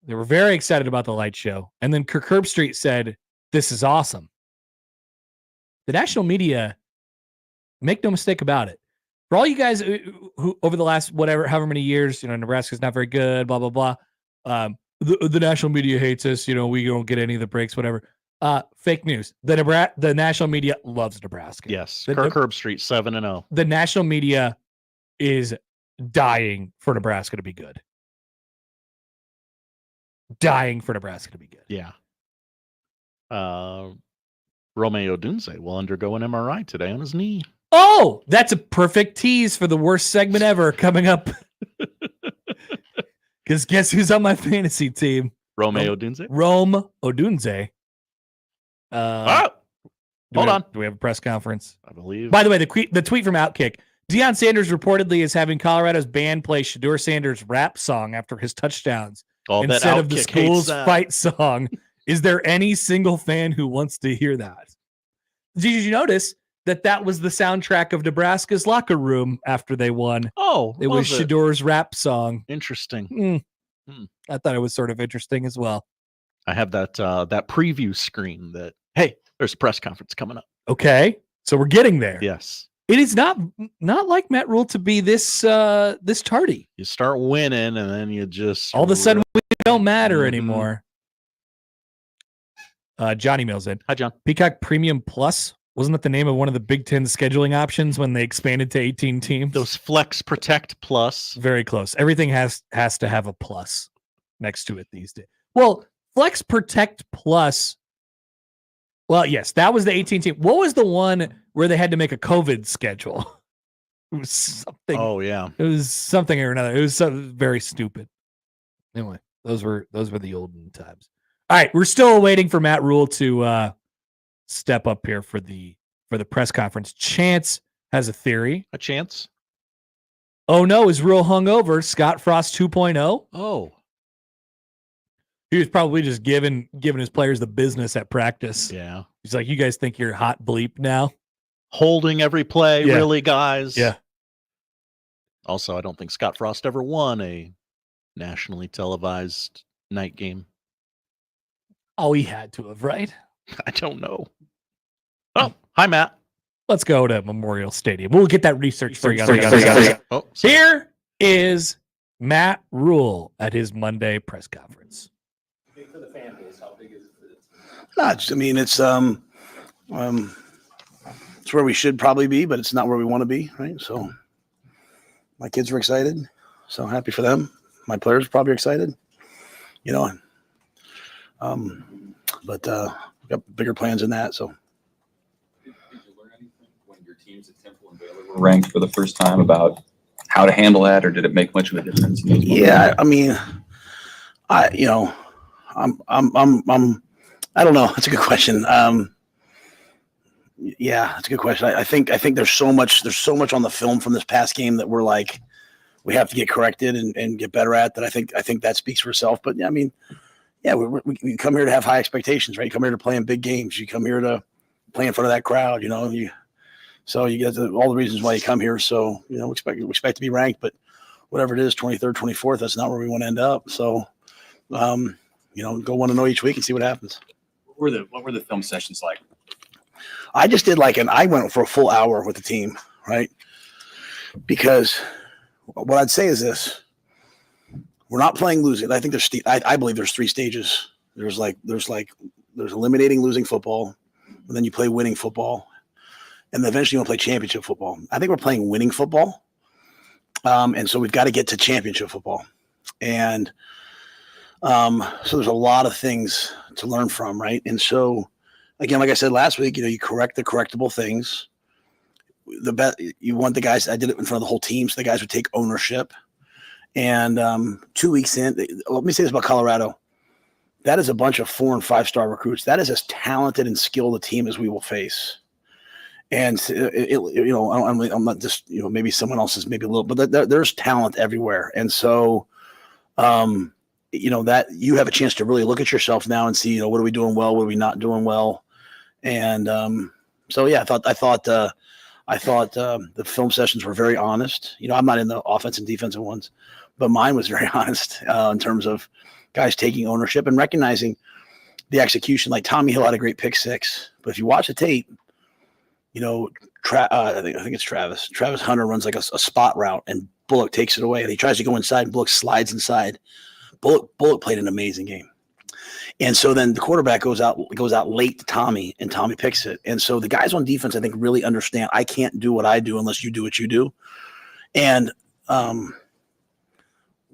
very excited about the light show. And then Kirk Herbstreit said, "This is awesome." The national media, make no mistake about it. For all you guys who over the last however many years, Nebraska's not very good, blah, blah, blah. The national media hates us. We don't get any of the breaks, whatever. Fake news. The national media loves Nebraska. Yes. Kirk Herbstreit 7-0. The national media is dying for Nebraska to be good. Dying for Nebraska to be good. Yeah. Romeo Odunze will undergo an MRI today on his knee. Oh, that's a perfect tease for the worst segment ever coming up. Because guess who's on my fantasy team? Romeo Odunze. Rome Odunze. Hold on. Do we have a press conference? I believe. By the way, the tweet from Outkick. Deion Sanders reportedly is having Colorado's band play Shedeur Sanders' rap song after his touchdowns instead of the school's fight song. Is there any single fan who wants to hear that? Did you notice that was the soundtrack of Nebraska's locker room after they won? Oh, it was Shedeur's rap song. Interesting. I thought it was sort of interesting as well. I have that preview screen that, hey, there's a press conference coming up. Okay, so we're getting there. Yes. It is not like Matt Rule to be this tardy. You start winning, and then you just all of a sudden we don't matter anymore. Johnny Mills in. Hi, John. Peacock Premium Plus. Wasn't that the name of one of the Big Ten scheduling options when they expanded to 18 teams? Those Flex Protect Plus. Very close. Everything has to have a plus next to it these days. Well, Flex Protect Plus. Well, yes, that was the 18 team. What was the one where they had to make a COVID schedule? It was something. Oh, yeah. It was something or another. It was something very stupid. Anyway, those were the olden times. All right, we're still waiting for Matt Rule to step up here for the press conference. Chance has a theory. A chance? Oh no, is Rule hungover? Scott Frost 2.0? Oh. He was probably just giving his players the business at practice. Yeah. He's like, you guys think you're hot bleep now? Holding every play, really, guys? Yeah. Also, I don't think Scott Frost ever won a nationally televised night game. Oh, he had to have, right? I don't know. Oh, hi, Matt. Let's go to Memorial Stadium. We'll get that research for you. Oh, here is Matt Rule at his Monday press conference. Big for the fan base. How big is it for the team? It's where we should probably be, but it's not where we want to be, right? So my kids were excited, so happy for them. My players are probably excited, but we've got bigger plans than that. So, did you learn anything when your teams at Temple and Baylor were ranked for the first time about how to handle that, or did it make much of a difference? Yeah, I mean, I don't know. That's a good question. Yeah, that's a good question. I think there's so much on the film from this past game that we're like, we have to get corrected and get better at that. I think that speaks for itself. But yeah, I mean, yeah, we come here to have high expectations, right? You come here to play in big games. You come here to play in front of that crowd, so you get all the reasons why you come here. So, we expect to be ranked, but whatever it is, 23rd, 24th, that's not where we want to end up. So, go 1-0 each week and see what happens. What were the film sessions like? I just did I went for a full hour with the team, right? Because what I'd say is this: we're not playing losing. I think I believe there's 3 stages. There's eliminating losing football, and then you play winning football, and then eventually you want to play championship football. I think we're playing winning football, and so we've got to get to championship football, and so there's a lot of things to learn from, right? And so, again, like I said last week, you correct the correctable things. You want the guys. I did it in front of the whole team, so the guys would take ownership. And 2 weeks in, let me say this about Colorado: that is a bunch of 4- and 5-star recruits. That is as talented and skilled a team as we will face. And I'm not just, maybe someone else is maybe a little, but there's talent everywhere. And so, that you have a chance to really look at yourself now and see, what are we doing well? What are we not doing well? And I thought the film sessions were very honest. I'm not in the offensive and defensive ones, but mine was very honest in terms of guys taking ownership and recognizing the execution. Like Tommy Hill had a great pick 6, but if you watch the tape, I think it's Travis. Travis Hunter runs like a spot route, and Bullock takes it away. And he tries to go inside, and Bullock slides inside. Bullock played an amazing game. And so then the quarterback goes out late to Tommy, and Tommy picks it. And so the guys on defense, I think, really understand I can't do what I do unless you do what you do. And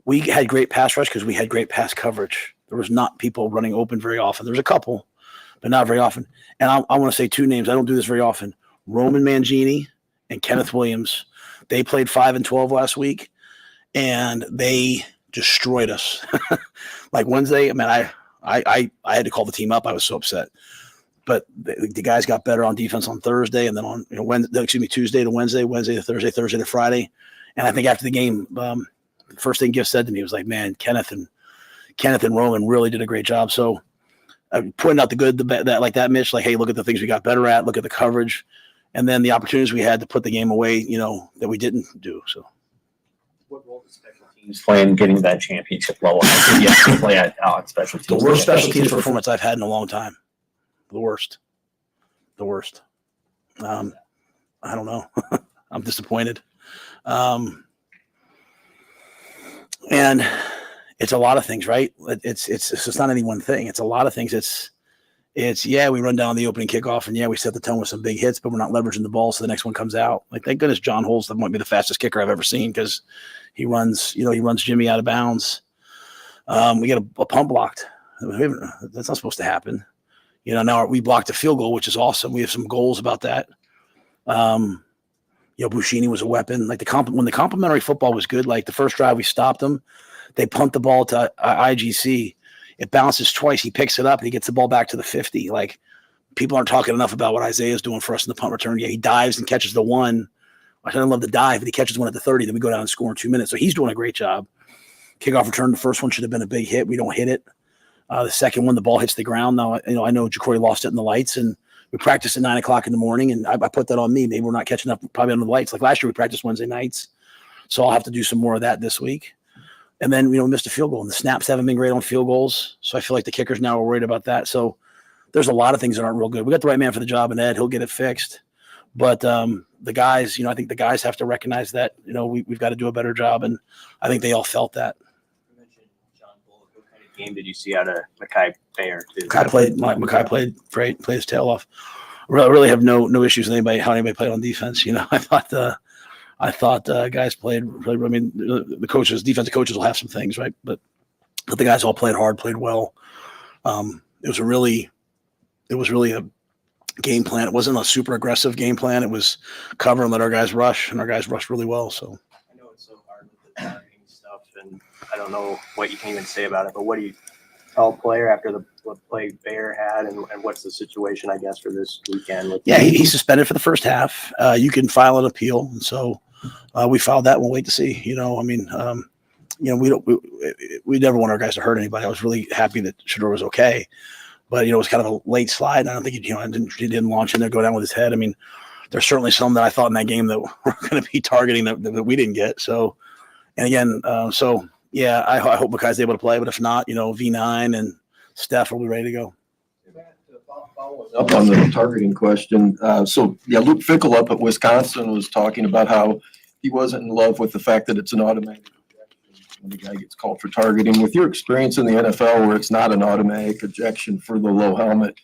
we had great pass rush because we had great pass coverage. There was not people running open very often. There was a couple, but not very often. And I want to say 2 names. I don't do this very often. Roman Mangini and Kenneth Williams. They played 5 and 12 last week, and they destroyed us. Like Wednesday, I had to call the team up. I was so upset. But the guys got better on defense on Thursday, and then on Tuesday to Wednesday, Wednesday to Thursday, Thursday to Friday. And I think after the game, the first thing Giff said to me was like, "Man, Kenneth and Roman really did a great job." So pointing out the good, the bad, that Mitch, like, hey, look at the things we got better at, look at the coverage, and then the opportunities we had to put the game away, that we didn't do. So, what role does special teams play in getting that championship level? How you have to play at special teams? The worst special teams performance I've had in a long time. The worst. I don't know. I'm disappointed. And it's a lot of things, right? It's not any one thing. It's a lot of things. It's we run down the opening kickoff, and we set the tone with some big hits, but we're not leveraging the ball so the next one comes out. Like, thank goodness John Holtz might be the fastest kicker I've ever seen, because he runs Jimmy out of bounds. We get a pump blocked. That's not supposed to happen. Now we blocked a field goal, which is awesome. We have some goals about that. Bushini was a weapon. Like when the complimentary football was good, like the first drive we stopped them, they punt the ball to IGC. It bounces twice. He picks it up and he gets the ball back to the 50. Like, people aren't talking enough about what Isaiah's doing for us in the punt return. Yeah, he dives and catches the one. I don't love the dive, but he catches one at the 30. Then we go down and score in 2 minutes. So he's doing a great job. Kickoff return, the first one should have been a big hit. We don't hit it. The second one, the ball hits the ground. Now, I know Jacory lost it in the lights, and we practiced at 9 o'clock in the morning, and I put that on me. Maybe we're not catching up probably on the lights. Like last year, we practiced Wednesday nights. So I'll have to do some more of that this week. And then, we missed a field goal, and the snaps haven't been great on field goals. So I feel like the kickers now are worried about that. So there's a lot of things that aren't real good. We got the right man for the job, and Ed, he'll get it fixed. But the guys, I think the guys have to recognize that, we've got to do a better job. And I think they all felt that. You mentioned John Bullock. What kind of game did you see out of Mekhi Bayer, too? Mekhi played great, played his tail off. I really have no issues with how anybody played on defense. I thought guys played. I mean, the coaches, defensive coaches, will have some things, right? But the guys all played hard, played well. It was really a game plan. It wasn't a super aggressive game plan. It was cover and let our guys rush, and our guys rushed really well. So I know it's so hard with the targeting stuff, and I don't know what you can even say about it. But what do you tell a player after the play Bayer had, and what's the situation, I guess, for this weekend? He's suspended for the first half. You can file an appeal, and so we filed that. We'll wait to see. We never want our guys to hurt anybody. I was really happy that Shedeur was okay, but it was kind of a late slide. I don't think he didn't launch in there, go down with his head. I mean, there's certainly some that I thought in that game that were going to be targeting that we didn't get. So, and again, I hope Mekhi's able to play, but if not, V9 and Steph will be ready to go. Up on the targeting question. Luke Fickle up at Wisconsin was talking about how he wasn't in love with the fact that it's an automatic ejection when the guy gets called for targeting. With your experience in the NFL where it's not an automatic ejection for the low helmet,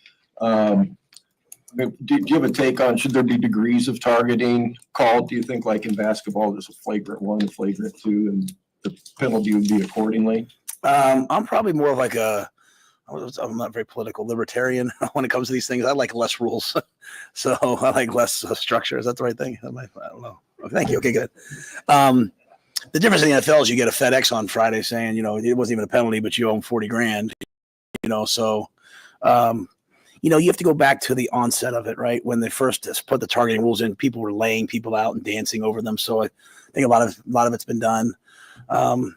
do you have a take on, should there be degrees of targeting called? Do you think, like in basketball, there's a flagrant 1, a flagrant 2, and the penalty would be accordingly? I'm probably more of like I'm not very political, libertarian when it comes to these things. I like less rules. So I like less structure. Is that the right thing? I don't know. Oh, thank you. Okay, good. The difference in the NFL is you get a FedEx on Friday saying, it wasn't even a penalty, but you owe him $40,000. So, you have to go back to the onset of it, right? When they first put the targeting rules in, people were laying people out and dancing over them. So I think a lot of it's been done. So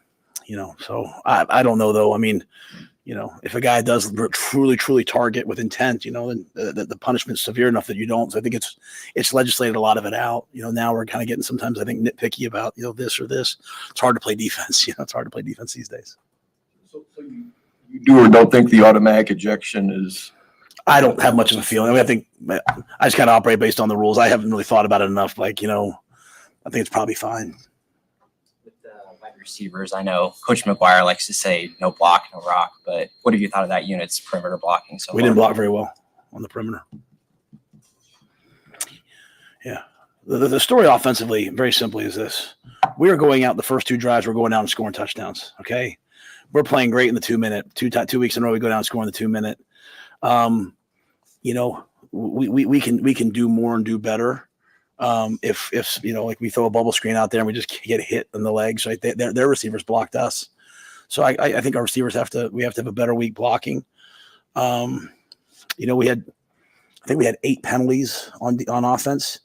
I don't know though. I mean, if a guy does truly target with intent, then the punishment's severe enough that you don't. So I think it's legislated a lot of it out. Now we're kind of getting sometimes, I think, nitpicky about, this or this. It's hard to play defense. It's hard to play defense these days. So you do or don't think the automatic ejection is? I don't have much of a feeling. I think I just kind of operate based on the rules. I haven't really thought about it enough. I think it's probably fine. With the wide receivers, I know Coach McGuire likes to say no block, no rock, but what have you thought of that unit's perimeter blocking so far? We didn't block very well on the perimeter. Yeah. The story offensively, very simply, is this. We are going out the first 2 drives, we're going down and scoring touchdowns, okay? We're playing great in the 2-minute. 2 weeks in a row, we go down and score in the 2-minute. We can do more and do better. If like we throw a bubble screen out there and we just get hit in the legs, right? Their receivers blocked us. So I think our receivers have to have a better week blocking. We had 8 penalties on offense,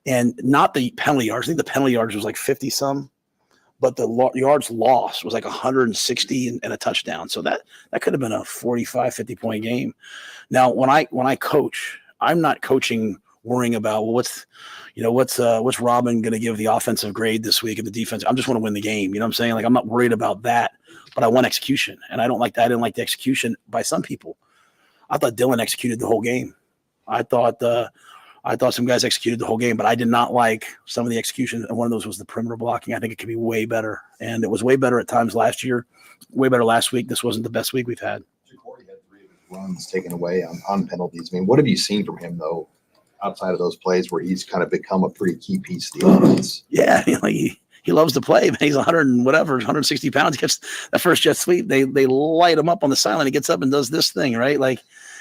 and not the penalty yards. I think the penalty yards was like 50 some, but the yards lost was like 160 and a touchdown. So that could have been a 45, 50-point game. Now, when I coach, I'm not coaching worrying about, well, what's Robin going to give the offensive grade this week and the defense. I just want to win the game. You know what I'm saying? Like, I'm not worried about that, but I want execution. And I don't like that. I didn't like the execution by some people. I thought Dylan executed the whole game. I thought some guys executed the whole game, but I did not like some of the execution. And one of those was the perimeter blocking. I think it could be way better. And it was way better at times last year, way better last week. This wasn't the best week we've had. Corey had 3 of his runs taken away on penalties. I mean, what have you seen from him, though, outside of those plays where he's kind of become a pretty key piece of the offense? Yeah, he loves to play. He's 160 pounds. He gets that first jet sweep. They light him up on the sideline. He gets up and does this thing, right? Like,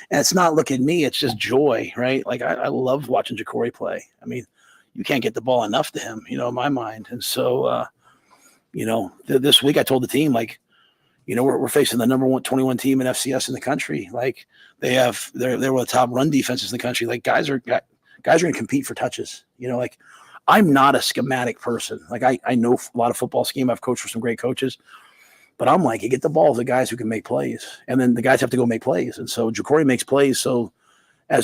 and it's not look at me. It's just joy, right? Like, I love watching Jacory play. I mean, you can't get the ball enough to him, in my mind. And so, this week I told the team, like, we're facing the number 21 team in FCS in the country. Like, they're one of the top run defenses in the country. Like, guys are going to compete for touches. Like, I'm not a schematic person. Like, I know a lot of football scheme. I've coached for some great coaches. But I'm like, you get the ball to the guys who can make plays. And then the guys have to go make plays. And so Jacory makes plays. So it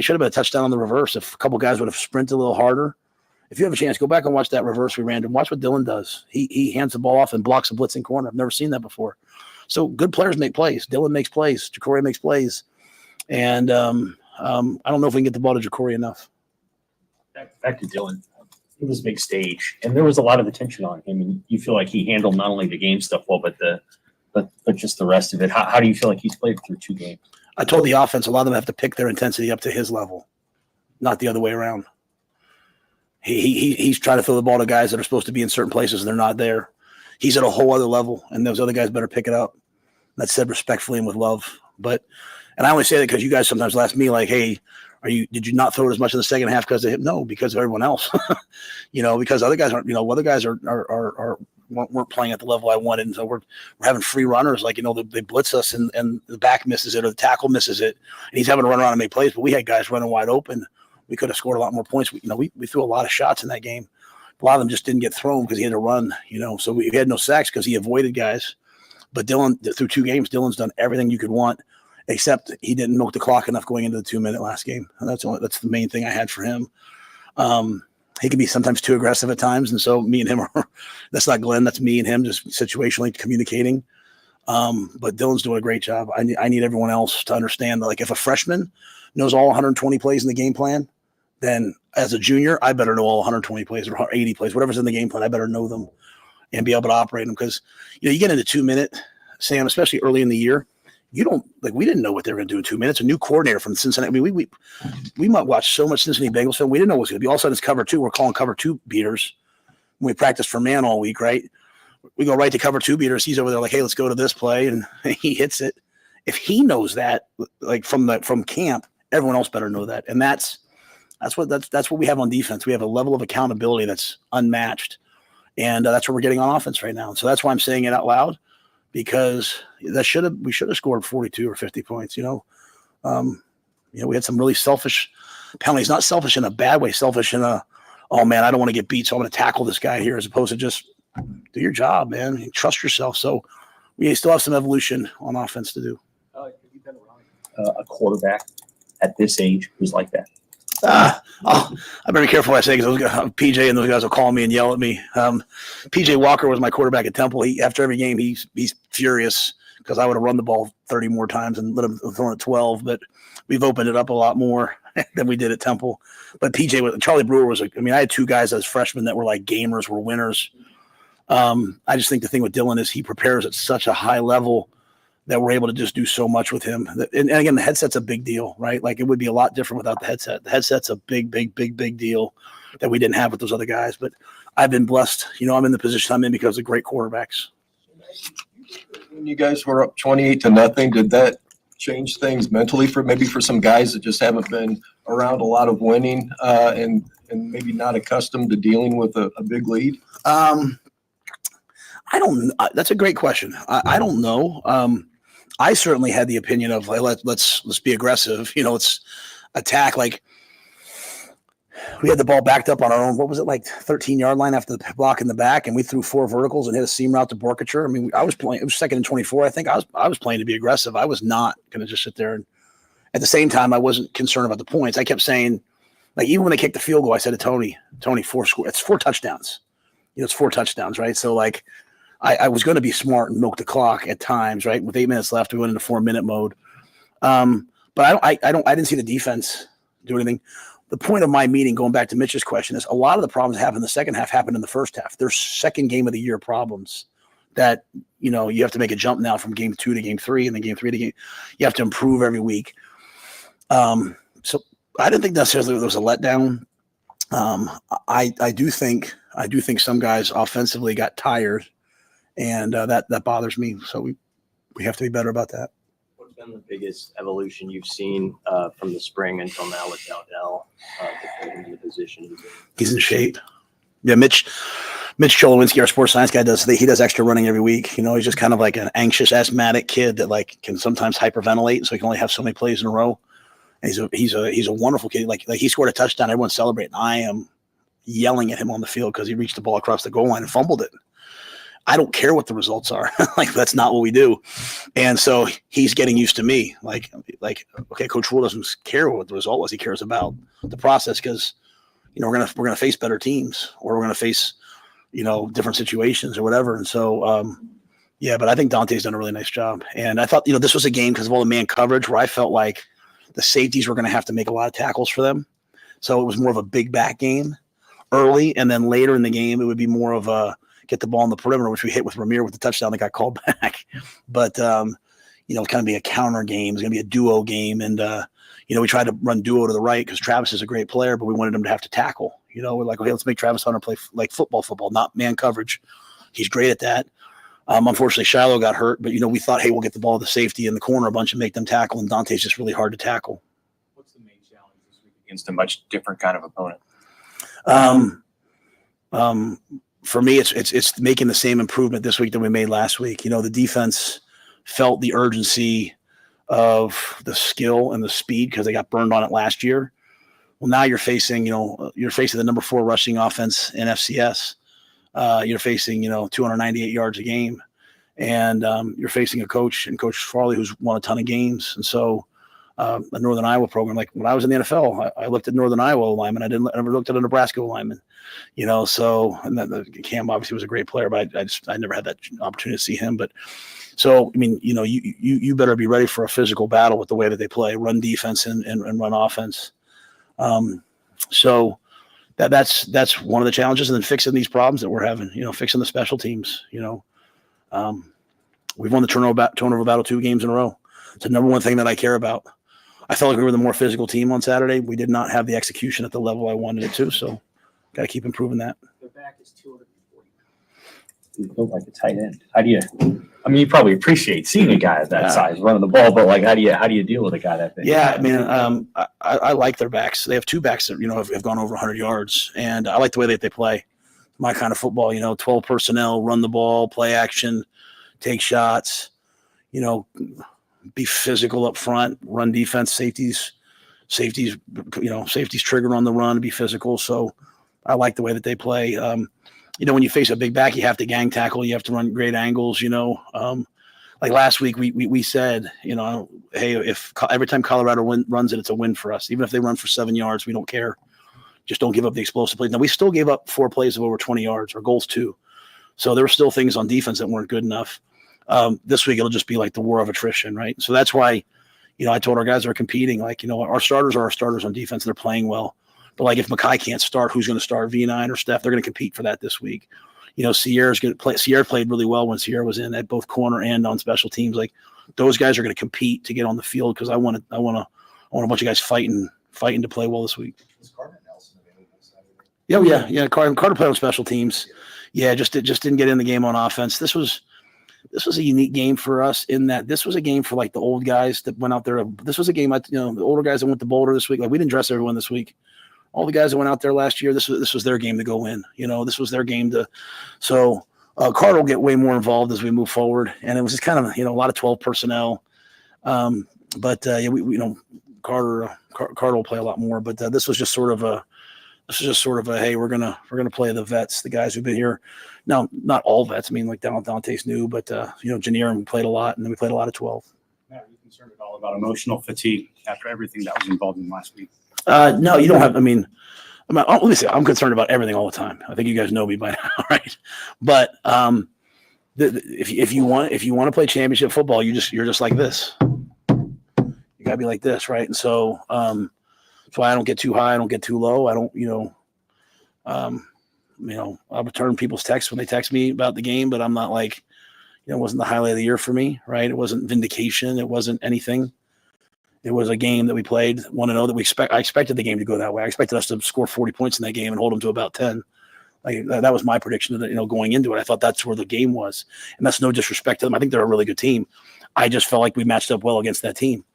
should have been a touchdown on the reverse if a couple guys would have sprinted a little harder. If you have a chance, go back and watch that reverse we ran and watch what Dylan does. He hands the ball off and blocks a blitzing corner. I've never seen that before. So good players make plays. Dylan makes plays. Jacory makes plays. And I don't know if we can get the ball to Jacory enough. Back to Dylan. It was a big stage, and there was a lot of attention on him. And you feel like he handled not only the game stuff well, but just the rest of it. How do you feel like he's played through 2 games? I told the offense a lot of them have to pick their intensity up to his level, not the other way around. He's trying to throw the ball to guys that are supposed to be in certain places and they're not there. He's at a whole other level, and those other guys better pick it up. That's said respectfully and with love. And I only say that because you guys sometimes ask me, like, hey, did you not throw it as much in the second half because of him? No, because of everyone else. Because other guys weren't playing at the level I wanted, and so we're having free runners. Like, they blitz us and the back misses it or the tackle misses it, and he's having to run around and make plays. But we had guys running wide open. We could have scored a lot more points. We threw a lot of shots in that game. A lot of them just didn't get thrown because he had to run. So we had no sacks because he avoided guys. But Dylan, through 2 games, Dylan's done everything you could want. Except he didn't milk the clock enough going into the 2-minute last game. And that's the main thing I had for him. He can be sometimes too aggressive at times. And so me and him that's not Glenn, that's me and him just situationally communicating. But Dylan's doing a great job. I need everyone else to understand that, like, if a freshman knows all 120 plays in the game plan, then as a junior, I better know all 120 plays or 80 plays, whatever's in the game plan. I better know them and be able to operate them. Because, you get into 2-minute, Sam, especially early in the year, we didn't know what they were going to do in 2 minutes. A new coordinator from Cincinnati. I mean, we might watch so much Cincinnati Bengals film. We didn't know what it was going to be. All of a sudden, it's cover 2. We're calling cover 2 beaters. When we practice for man all week, right? We go right to cover 2 beaters. He's over there like, hey, let's go to this play, and he hits it. If he knows that, like from camp, everyone else better know that. And that's what we have on defense. We have a level of accountability that's unmatched, and that's what we're getting on offense right now. So that's why I'm saying it out loud. because we should have scored 42 or 50 points. We had some really selfish penalties, not selfish in a bad way, selfish in a, oh man, I don't want to get beat, so I'm going to tackle this guy here, as opposed to just do your job, man. Trust yourself. So we still have some evolution on offense to do. Have you been around a quarterback at this age who's like that? I better be careful what I say, because PJ and those guys will call me and yell at me. PJ Walker was my quarterback at Temple. After every game, he's furious because I would have run the ball 30 more times and let him throw it 12. But we've opened it up a lot more than we did at Temple. But Charlie Brewer was, I had two guys as freshmen that were like gamers, were winners. I just think the thing with Dylan is he prepares at such a high level that we're able to just do so much with him. And again, the headset's a big deal, right? Like, it would be a lot different without the headset. The headset's a big deal that we didn't have with those other guys. But I've been blessed. I'm in the position I'm in because of great quarterbacks. When you guys were up 28-0, did that change things mentally for some guys that just haven't been around a lot of winning and maybe not accustomed to dealing with a big lead? That's a great question. I don't know. I certainly had the opinion of, like, let's be aggressive. Let's attack. Like, we had the ball backed up on our own, 13-yard line after the block in the back, and we threw 4 verticals and hit a seam route to Borkature. I was playing. It was 2nd and 24. I think I was playing to be aggressive. I was not going to just sit there. And at the same time, I wasn't concerned about the points. I kept saying, like, even when they kicked the field goal, I said to Tony, 4 score. It's 4 touchdowns. It's 4 touchdowns, right? So, like, I was going to be smart and milk the clock at times, right? With 8 minutes left, we went into 4-minute mode. But I didn't see the defense do anything. The point of my meeting, going back to Mitch's question, is a lot of the problems that happened in the second half happened in the first half. There's second game of the year problems that, you have to make a jump now from game 2 to game 3, and then game 3 to game. You have to improve every week. So I didn't think necessarily there was a letdown. I do think some guys offensively got tired. And that bothers me. So we have to be better about that. What's been the biggest evolution you've seen from the spring until now with Dowdell to put him in the position he's in shape? Yeah, Mitch Cholowinski, our sports science guy, he does extra running every week. He's just kind of like an anxious, asthmatic kid that, like, can sometimes hyperventilate, so he can only have so many plays in a row. And he's a wonderful kid. Like he scored a touchdown, everyone's celebrating. I am yelling at him on the field because he reached the ball across the goal line and fumbled it. I don't care what the results are. Like, that's not what we do. And so he's getting used to me. Like, okay, Coach Rule doesn't care what the result was. He cares about the process, because, we're gonna face better teams, or we're gonna face, different situations or whatever. And so, but I think Dante's done a really nice job. And I thought, this was a game because of all the man coverage where I felt like the safeties were going to have to make a lot of tackles for them. So it was more of a big back game early, and then later in the game it would be more of a get the ball on the perimeter, which we hit with Ramir with the touchdown that got called back. But, it's kind of be a counter game. It's going to be a duo game. And, we tried to run duo to the right because Travis is a great player, but we wanted him to have to tackle. We're like, okay, let's make Travis Hunter play like football, not man coverage. He's great at that. Unfortunately, Shiloh got hurt, but, we thought, hey, we'll get the ball to the safety in the corner a bunch and make them tackle. And Dante's just really hard to tackle. What's the main challenge this week against a much different kind of opponent? For me, it's making the same improvement this week that we made last week. The defense felt the urgency of the skill and the speed because they got burned on it last year. Well, now you're facing the number 4 rushing offense in FCS. You're facing, 298 yards a game, and you're facing a coach Farley who's won a ton of games. And so a Northern Iowa program, like when I was in the NFL, I looked at Northern Iowa linemen. I never looked at a Nebraska lineman. So, and then Cam obviously was a great player, but I never had that opportunity to see him. But so, you better be ready for a physical battle with the way that they play, run defense and run offense. So that's one of the challenges, and then fixing these problems that we're having, fixing the special teams, we've won the turnover battle 2 games in a row. It's the number one thing that I care about. I felt like we were the more physical team on Saturday. We did not have the execution at the level I wanted it to, so got to keep improving that. Their back is 240. You look like a tight end. How do you? You probably appreciate seeing a guy of that size running the ball, but like, how do you deal with a guy that big? Yeah, I like their backs. They have 2 backs that have gone over 100 yards, and I like the way that they play. My kind of football, 12 personnel, run the ball, play action, take shots, be physical up front, run defense, safeties, safeties trigger on the run, be physical. So I like the way that they play. When you face a big back, you have to gang tackle, you have to run great angles, like last week we said, hey, if every time Colorado runs it, it's a win for us. Even if they run for 7 yards, we don't care. Just don't give up the explosive plays. Now, we still gave up 4 plays of over 20 yards. Our goal's 2. So there were still things on defense that weren't good enough. This week, it'll just be like the war of attrition, right? So that's why, I told our guys that are competing, our starters are our starters on defense. They're playing well. But, if Mackay can't start, who's going to start, V9 or Steph? They're going to compete for that this week. Sierra's going to play. Sierra played really well when Sierra was in at both corner and on special teams. Those guys are going to compete to get on the field because I want a bunch of guys fighting to play well this week. Yeah. Carter played on special teams. Yeah, just didn't get in the game on offense. This was a unique game for us in that this was a game for the old guys that went out there. This was a game, the older guys that went to Boulder this week. We didn't dress everyone this week. All the guys that went out there last year, this was their game to go win. This was their game to. So Carter will get way more involved as we move forward, and it was just kind of a lot of 12 personnel. Carter will play a lot more. But this was just sort of a hey, we're gonna play the vets, the guys who've been here. Now, not all vets. I mean, Dante's new, but Janier, we played a lot, and then we played a lot of 12. Matt, are you concerned at all about emotional fatigue after everything that was involved in last week? No, you don't have. Let me say, I'm concerned about everything all the time. I think you guys know me by now, right? But if you want to play championship football, you're just like this. You gotta be like this, right? And so that's why I don't get too high, I don't get too low. I don't, I'll return people's texts when they text me about the game, but I'm not it wasn't the highlight of the year for me, right? It wasn't vindication. It wasn't anything. It was a game that we played 1-0 that I expected the game to go that way. I expected us to score 40 points in that game and hold them to about 10. That was my prediction of going into it. I thought that's where the game was. And that's no disrespect to them. I think they're a really good team. I just felt like we matched up well against that team.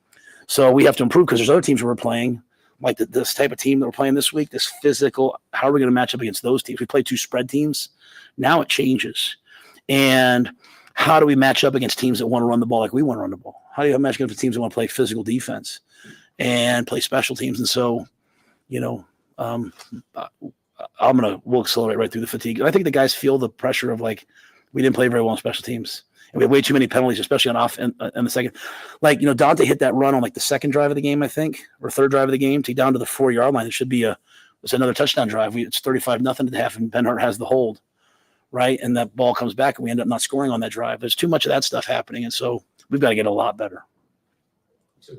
So we have to improve because there's other teams we're playing, like this type of team that we're playing this week, this physical. How are we going to match up against those teams? We played 2 spread teams. Now it changes. And how do we match up against teams that want to run the ball like we want to run the ball? How do you match up with teams that want to play physical defense and play special teams? And so, we'll accelerate right through the fatigue. I think the guys feel the pressure of we didn't play very well on special teams. And we had way too many penalties, especially on off and the second. Dante hit that run on the second drive of the game, I think, or third drive of the game to down to the 4-yard line. It should be it's another touchdown drive. It's 35-0 at the half, and Ben Hart has the hold, right? And that ball comes back, and we end up not scoring on that drive. There's too much of that stuff happening, and so we've got to get a lot better. So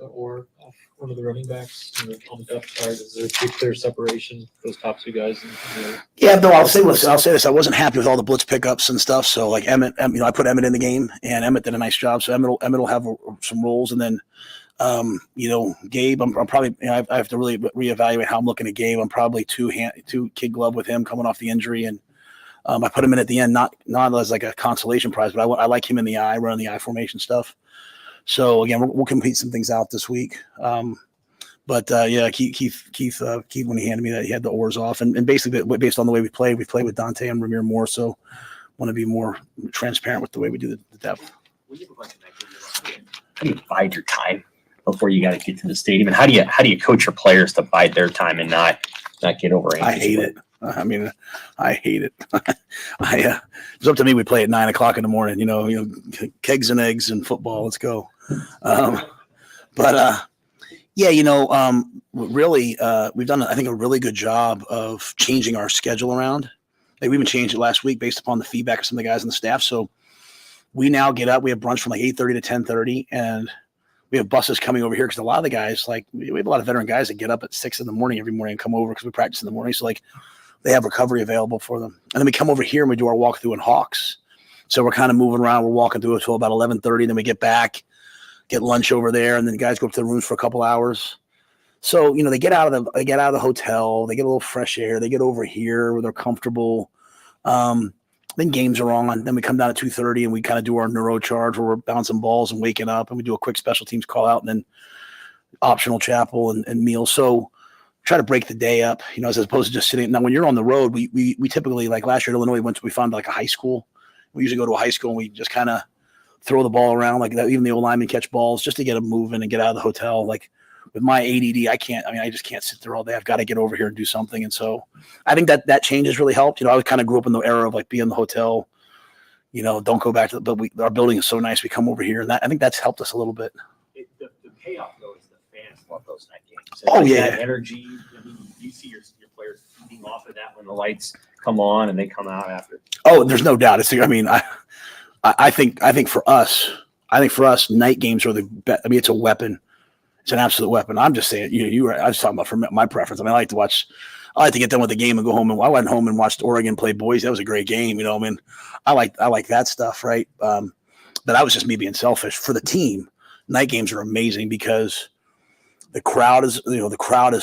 one of the running backs on the depth chart, is there a pretty clear separation for those top 2 guys? Yeah, no, I'll say this. I wasn't happy with all the blitz pickups and stuff. So Emmett, I put Emmett in the game, and Emmett did a nice job. So Emmett will have some roles, and then Gabe, I'm probably I have to really reevaluate how I'm looking at Gabe. I'm probably two kid glove with him coming off the injury, and I put him in at the end, not as a consolation prize, but I like him in the eye, running the eye formation stuff. So again, we'll compete some things out this week. Keith, when he handed me that, he had the oars off, and basically based on the way we played with Dante and Ramir more. So want to be more transparent with the way we do the depth. How do you bide your time before you got to get to the stadium, and how do you coach your players to bide their time and not get over anxious? I hate it. I hate it. It's up to me. We play at 9:00 in the morning. Kegs and eggs and football. Let's go. Really, we've done, I think, a really good job of changing our schedule around. We even changed it last week based upon the feedback of some of the guys on the staff. So we now get up. We have brunch from 8:30 to 10:30, and we have buses coming over here because a lot of the guys, we have a lot of veteran guys that get up at 6 a.m. every morning and come over because we practice in the morning. So they have recovery available for them. And then we come over here and we do our walkthrough in Hawks. So we're kind of moving around. We're walking through until about 11:30. Then we get back, get lunch over there, and then the guys go up to the rooms for a couple hours. So, they get out of the hotel, they get a little fresh air, they get over here where they're comfortable. Then games are on. Then we come down at 2:30 and we kind of do our neuro charge where we're bouncing balls and waking up, and we do a quick special teams call out and then optional chapel and meals. So try to break the day up, as opposed to just sitting. Now, when you're on the road, we typically, like last year at Illinois, we found a high school. We usually go to a high school and we just kind of throw the ball around like that. Even the old linemen catch balls just to get them moving and get out of the hotel. Like with my ADD, I just can't sit there all day. I've got to get over here and do something. And so I think that change has really helped. I kind of grew up in the era of like being in the hotel, don't go back to but our building is so nice. We come over here, and I think that's helped us a little bit. The payoff though is the fans love those night games. That energy. I mean, you see your players feeding off of that when the lights come on and they come out after. Oh, there's no doubt. I think for us, night games are the best. I mean, it's a weapon. It's an absolute weapon. I'm just saying, I was talking about for my preference. I mean, I like to get done with the game and go home. And I went home and watched Oregon play Boise. That was a great game. I like that stuff. Right. But that was just me being selfish. For the team, night games are amazing because the crowd is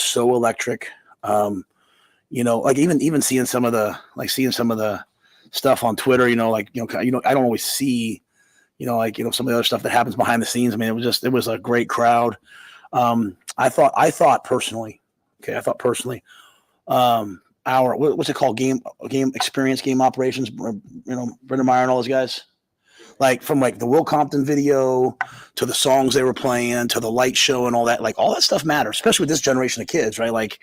so electric. Like even seeing some of the stuff on Twitter, I don't always see, some of the other stuff that happens behind the scenes. I mean, it was a great crowd. I thought personally, our, what's it called? Game experience, game operations, Brendan Meyer and all those guys, like from like the Will Compton video to the songs they were playing, to the light show and all that, like all that stuff matters, especially with this generation of kids, right? Like,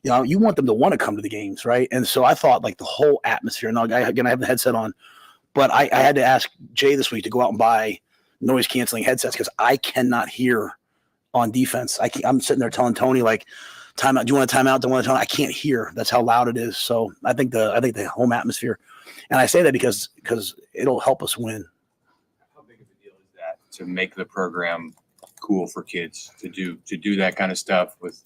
you want them to want to come to the games, right? And so I thought like the whole atmosphere. Now, again, I have the headset on, but I had to ask Jay this week to go out and buy noise canceling headsets because I cannot hear on defense. I'm sitting there telling Tony like, timeout. Do you want a timeout? Don't want a timeout? I can't hear. That's how loud it is. So I think the home atmosphere, and I say that because it'll help us win. How big of a deal is that to make the program cool for kids to do that kind of stuff with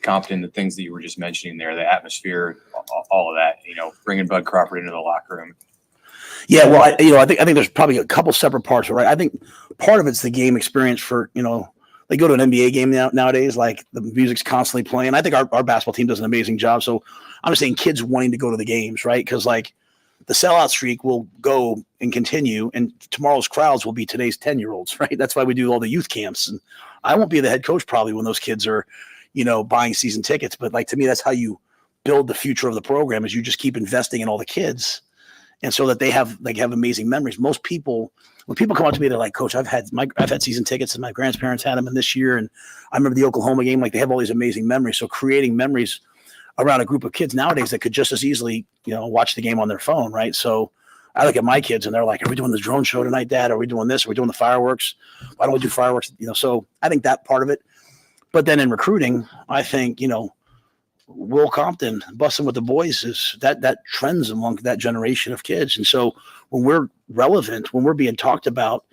Compton, the things that you were just mentioning there, the atmosphere, all of that, bringing Bud Crawford into the locker room. Yeah, well, I think there's probably a couple separate parts, right? I think part of it's the game experience for, they go to an NBA game nowadays, like the music's constantly playing. I think our basketball team does an amazing job. So I'm just saying kids wanting to go to the games, right? Because like the sellout streak will go and continue, and tomorrow's crowds will be today's 10-year-olds, right? That's why we do all the youth camps. And I won't be the head coach probably when those kids are, buying season tickets. But like, to me, that's how you build the future of the program, is you just keep investing in all the kids. And so that they have amazing memories. Most people, when people come up to me, they're like, Coach, I've had season tickets and my grandparents had them in this year. And I remember the Oklahoma game, like they have all these amazing memories. So creating memories around a group of kids nowadays that could just as easily, watch the game on their phone. Right. So I look at my kids and they're like, are we doing the drone show tonight, Dad? Are we doing this? Are we doing the fireworks? Why don't we do fireworks? So I think that part of it. But then in recruiting, I think, Will Compton busting with the boys is that trends among that generation of kids. And so when we're relevant, when we're being talked about,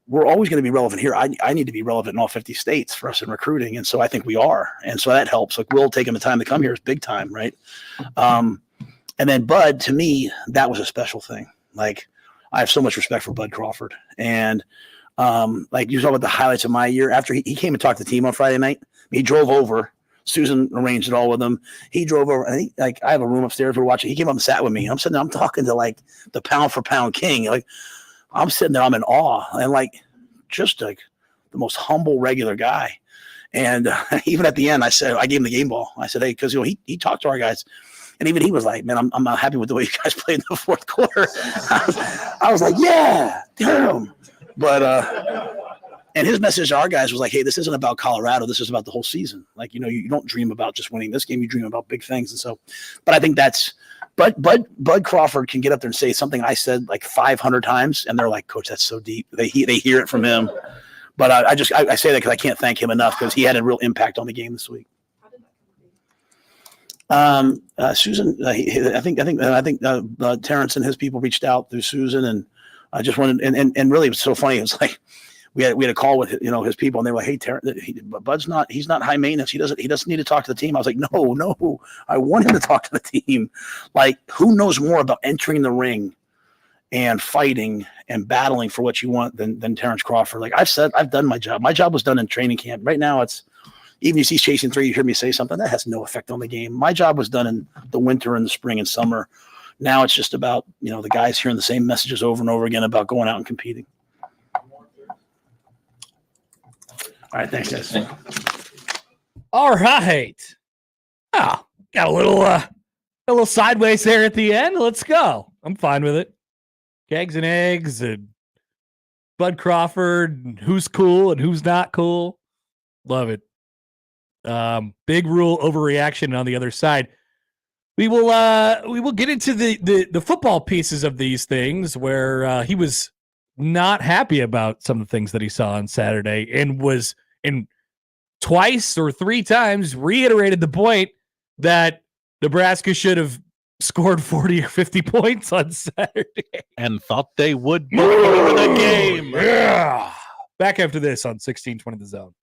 we're always going to be relevant here. I need to be relevant in all 50 states for us in recruiting. And so I think we are. And so that helps. Like Will taking the time to come here is big time. Right. And then Bud, to me, that was a special thing. Like I have so much respect for Bud Crawford. And like you talk about the highlights of my year, after he came and talked to the team on Friday night, he drove over. Susan arranged it all with him. He drove over. I have a room upstairs. We're watching. He came up and sat with me. I'm sitting there. I'm talking to like the pound for pound king. Like I'm sitting there. I'm in awe and like just like the most humble, regular guy. And even at the end, I gave him the game ball. I said, hey, because he talked to our guys, and even he was like, man, I'm not happy with the way you guys played in the fourth quarter. I was like, yeah, damn. But and his message to our guys was like, hey, this isn't about Colorado. This is about the whole season. Like, you don't dream about just winning this game. You dream about big things. And so, but I think Bud Crawford can get up there and say something I said like 500 times. And they're like, Coach, that's so deep. They hear it from him. But I say that because I can't thank him enough because he had a real impact on the game this week. Susan, I think Terrence and his people reached out through Susan, and I just wanted, and really it was so funny. It was like, we had a call with his people, and they were like, "Hey, Bud's he's not high maintenance. He doesn't need to talk to the team." I was like, "No, I want him to talk to the team. Like, who knows more about entering the ring and fighting and battling for what you want than Terrence Crawford?" Like I've done my job. My job was done in training camp. Right now, it's even if he's chasing three, you hear me say something that has no effect on the game. My job was done in the winter and the spring and summer. Now it's just about the guys hearing the same messages over and over again about going out and competing. All right, thanks, guys. All right. Oh, got a little sideways there at the end. Let's go. I'm fine with it. Kegs and eggs and Bud Crawford, and who's cool and who's not cool. Love it. Big rule overreaction on the other side. We will get into the football pieces of these things where he was not happy about some of the things that he saw on Saturday and was twice or three times reiterated the point that Nebraska should have scored 40 or 50 points on Saturday. And thought they would before the game. Yeah. Back after this on 1620 The Zone.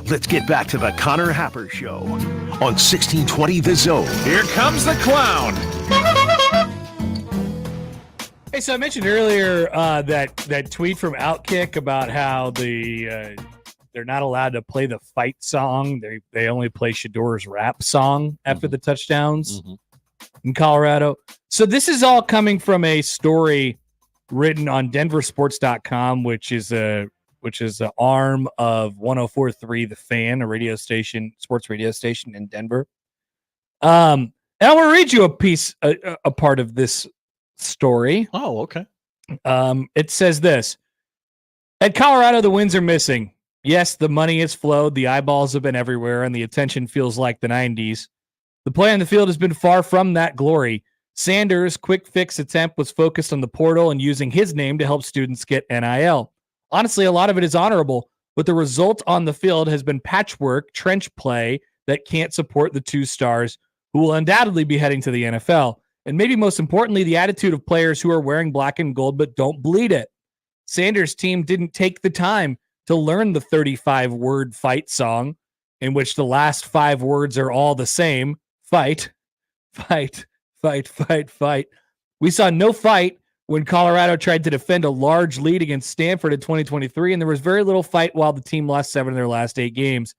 Let's get back to the Connor Happer Show on 1620 The Zone. Here comes the clown. Hey, so I mentioned earlier that tweet from Outkick about how they're not allowed to play the fight song. They only play Shedeur's rap song after the touchdowns in Colorado. So this is all coming from a story written on denversports.com, which is an arm of 104.3 The Fan, a radio station, sports radio station in Denver. And I want to read you a part of this story. Oh, okay. It says this. At Colorado, the wins are missing. Yes, the money has flowed, the eyeballs have been everywhere, and the attention feels like the 90s. The play on the field has been far from that glory. Sanders' quick fix attempt was focused on the portal and using his name to help students get NIL. Honestly, a lot of it is honorable, but the result on the field has been patchwork, trench play that can't support the 2 stars who will undoubtedly be heading to the NFL. And maybe most importantly, the attitude of players who are wearing black and gold but don't bleed it. Sanders' team didn't take the time to learn the 35-word fight song, in which the last 5 words are all the same. Fight, fight, fight, fight, fight. We saw no fight when Colorado tried to defend a large lead against Stanford in 2023, and there was very little fight while the team lost 7 of their last 8 games.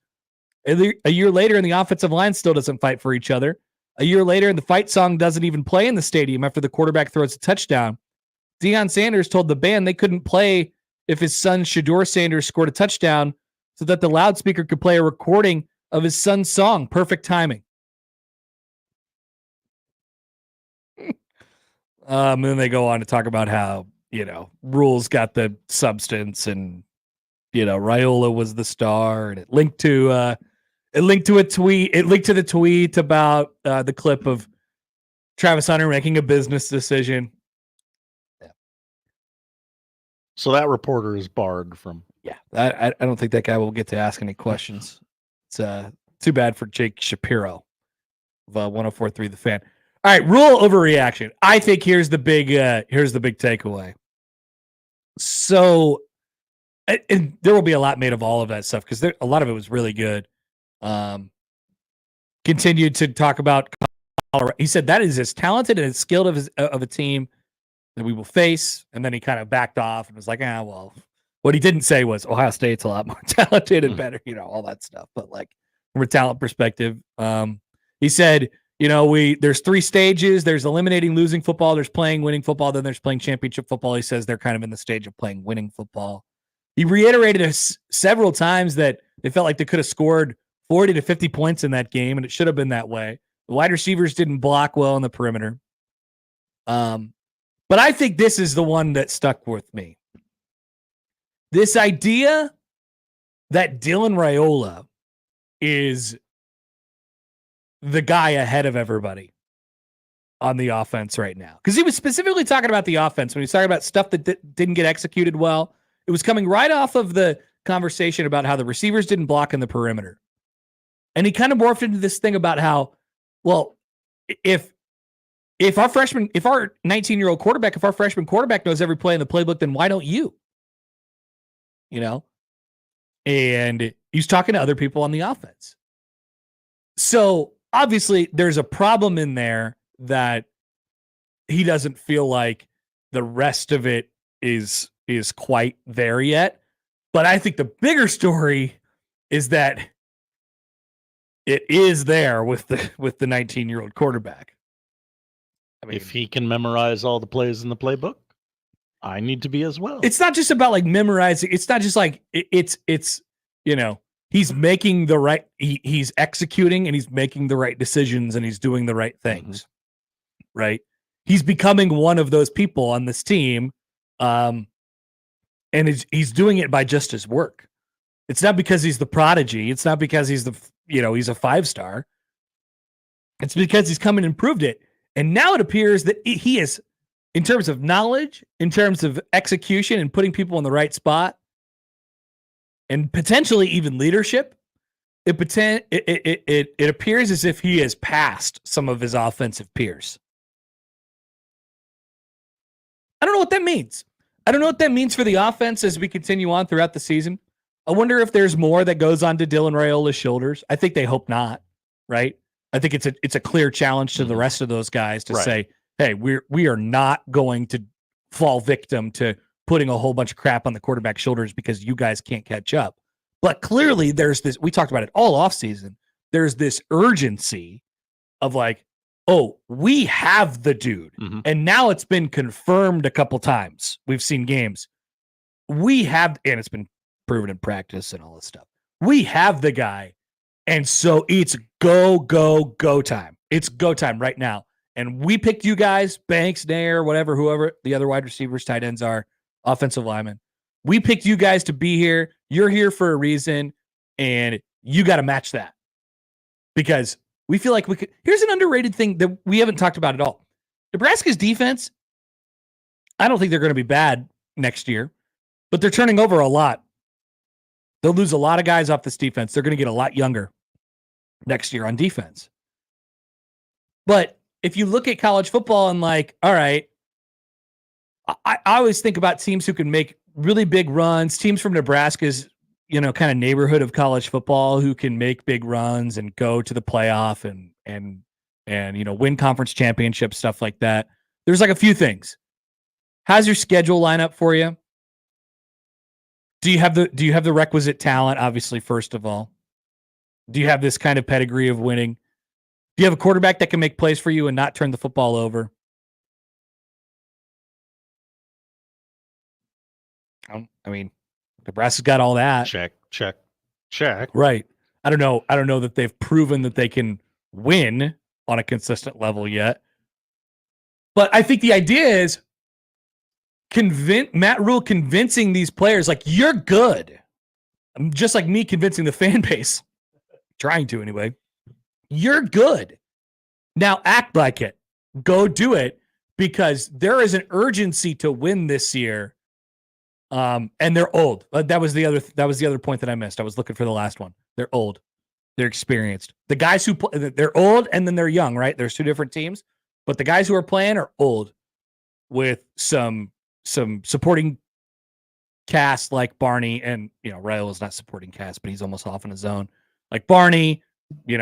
A year later, and the offensive line still doesn't fight for each other. A year later, and the fight song doesn't even play in the stadium after the quarterback throws a touchdown. Deion Sanders told the band they couldn't play if his son Shedeur Sanders scored a touchdown so that the loudspeaker could play a recording of his son's song. Perfect timing. And then they go on to talk about how, Rules got the substance and, Raiola was the star, and it linked to a tweet. It linked to the tweet about the clip of Travis Hunter making a business decision. Yeah. So that reporter is barred from. Yeah, I don't think that guy will get to ask any questions. It's too bad for Jake Shapiro of 104.3 The Fan. All right, rule overreaction. I think here's the big takeaway. So, and there will be a lot made of all of that stuff because a lot of it was really good. Continued to talk about Colorado. He said that is as talented and as skilled of a team that we will face, and then he kind of backed off and was like, well. What he didn't say was Ohio State's a lot more talented and better, all that stuff. But like from a talent perspective, he said, there's 3 stages. There's eliminating losing football. There's playing winning football. Then there's playing championship football. He says they're kind of in the stage of playing winning football. He reiterated several times that they felt like they could have scored 40 to 50 points in that game, and it should have been that way. The wide receivers didn't block well on the perimeter. But I think this is the one that stuck with me. This idea that Dylan Raiola is the guy ahead of everybody on the offense right now. Because he was specifically talking about the offense when he was talking about stuff that didn't get executed well. It was coming right off of the conversation about how the receivers didn't block in the perimeter. And he kind of morphed into this thing about how, well, if our 19-year-old quarterback, if our freshman quarterback knows every play in the playbook, then why don't you? And he's talking to other people on the offense. So obviously there's a problem in there that he doesn't feel like the rest of it is quite there yet. But I think the bigger story is that it is there with the 19-year-old quarterback. I mean, if he can memorize all the plays in the playbook, I need to be as well. It's not just about like memorizing. It's not just like it's he's making the right, he's executing and he's making the right decisions and he's doing the right things. Right. He's becoming one of those people on this team. And he's doing it by just his work. It's not because he's the prodigy. It's not because he's he's a 5-star. It's because he's come and improved it. And now it appears that he is, in terms of knowledge, in terms of execution and putting people in the right spot, and potentially even leadership, it appears as if he has passed some of his offensive peers. I don't know what that means. I don't know what that means for the offense as we continue on throughout the season. I wonder if there's more that goes on to Dylan Raiola's shoulders. I think they hope not, right? I think it's a clear challenge to the rest of those guys to say, hey, we are not going to fall victim to putting a whole bunch of crap on the quarterback's shoulders because you guys can't catch up. But clearly there's this, we talked about it all offseason, there's this urgency of like, oh, we have the dude. And now it's been confirmed a couple times. We've seen games. We have, and it's been proven in practice and all this stuff. We have the guy. And so it's go time. It's go time right now. And we picked you guys, Banks, Nair, whatever, whoever the other wide receivers, tight ends are, offensive linemen. We picked you guys to be here. You're here for a reason, and you got to match that. Because we feel like we could. Here's an underrated thing that we haven't talked about at all. Nebraska's defense, I don't think they're going to be bad next year, but they're turning over a lot. They'll lose a lot of guys off this defense. They're going to get a lot younger next year on defense. But if you look at college football and like, all right, I always think about teams who can make really big runs, teams from Nebraska's, kind of neighborhood of college football who can make big runs and go to the playoff and win conference championships, stuff like that. There's like a few things. How's your schedule line up for you? Do you have the requisite talent, obviously, first of all? Do you have this kind of pedigree of winning? Do you have a quarterback that can make plays for you and not turn the football over? I mean, Nebraska's got all that. Check. Right. I don't know that they've proven that they can win on a consistent level yet. But I think the idea is Matt Rule convincing these players, like, you're good. Just like me convincing the fan base. Trying to, anyway. You're good. Now act like it. Go do it, because there is an urgency to win this year. And they're old. That was the other point that I missed. I was looking for the last one. They're old. They're experienced. The guys who play, they're old and then they're young, right? There's two different teams, but the guys who are playing are old with some supporting cast like Barney, and Raiola's not supporting cast, but he's almost off on his own. Like Barney,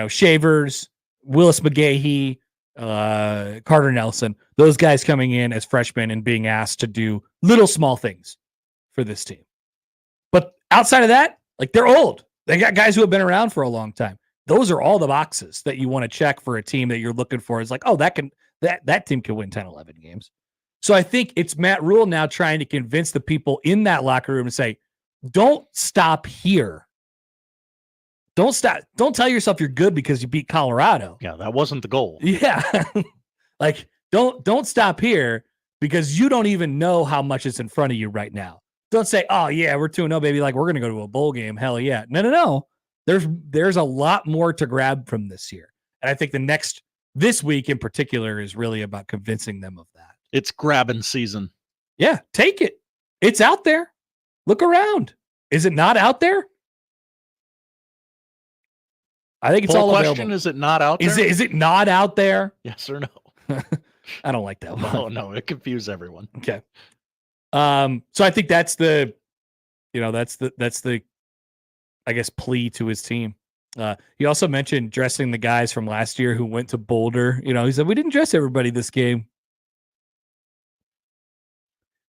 Shavers, Willis McGahee, Carter Nelson, those guys coming in as freshmen and being asked to do little small things for this team. But outside of that, like, they're old. They got guys who have been around for a long time. Those are all the boxes that you want to check for a team that you're looking for. It's like, oh, that team can win 10, 11 games. So I think it's Matt Rule now trying to convince the people in that locker room and say, don't stop here. Don't stop. Don't tell yourself you're good because you beat Colorado. Yeah, that wasn't the goal. Yeah. Like, don't stop here because you don't even know how much is in front of you right now. Don't say, oh, yeah, we're 2-0, baby. Like, we're going to go to a bowl game. Hell yeah. No. There's a lot more to grab from this year. And I think this week in particular is really about convincing them of that. It's grabbing season. Yeah, take it. It's out there. Look around. Is it not out there? I think it's all question, available. Is it not out there? Is it not out there? Yes or no? I don't like that one. Oh, no, it confused everyone. Okay. So I think that's the I guess plea to his team. He also mentioned dressing the guys from last year who went to Boulder. He said, we didn't dress everybody this game.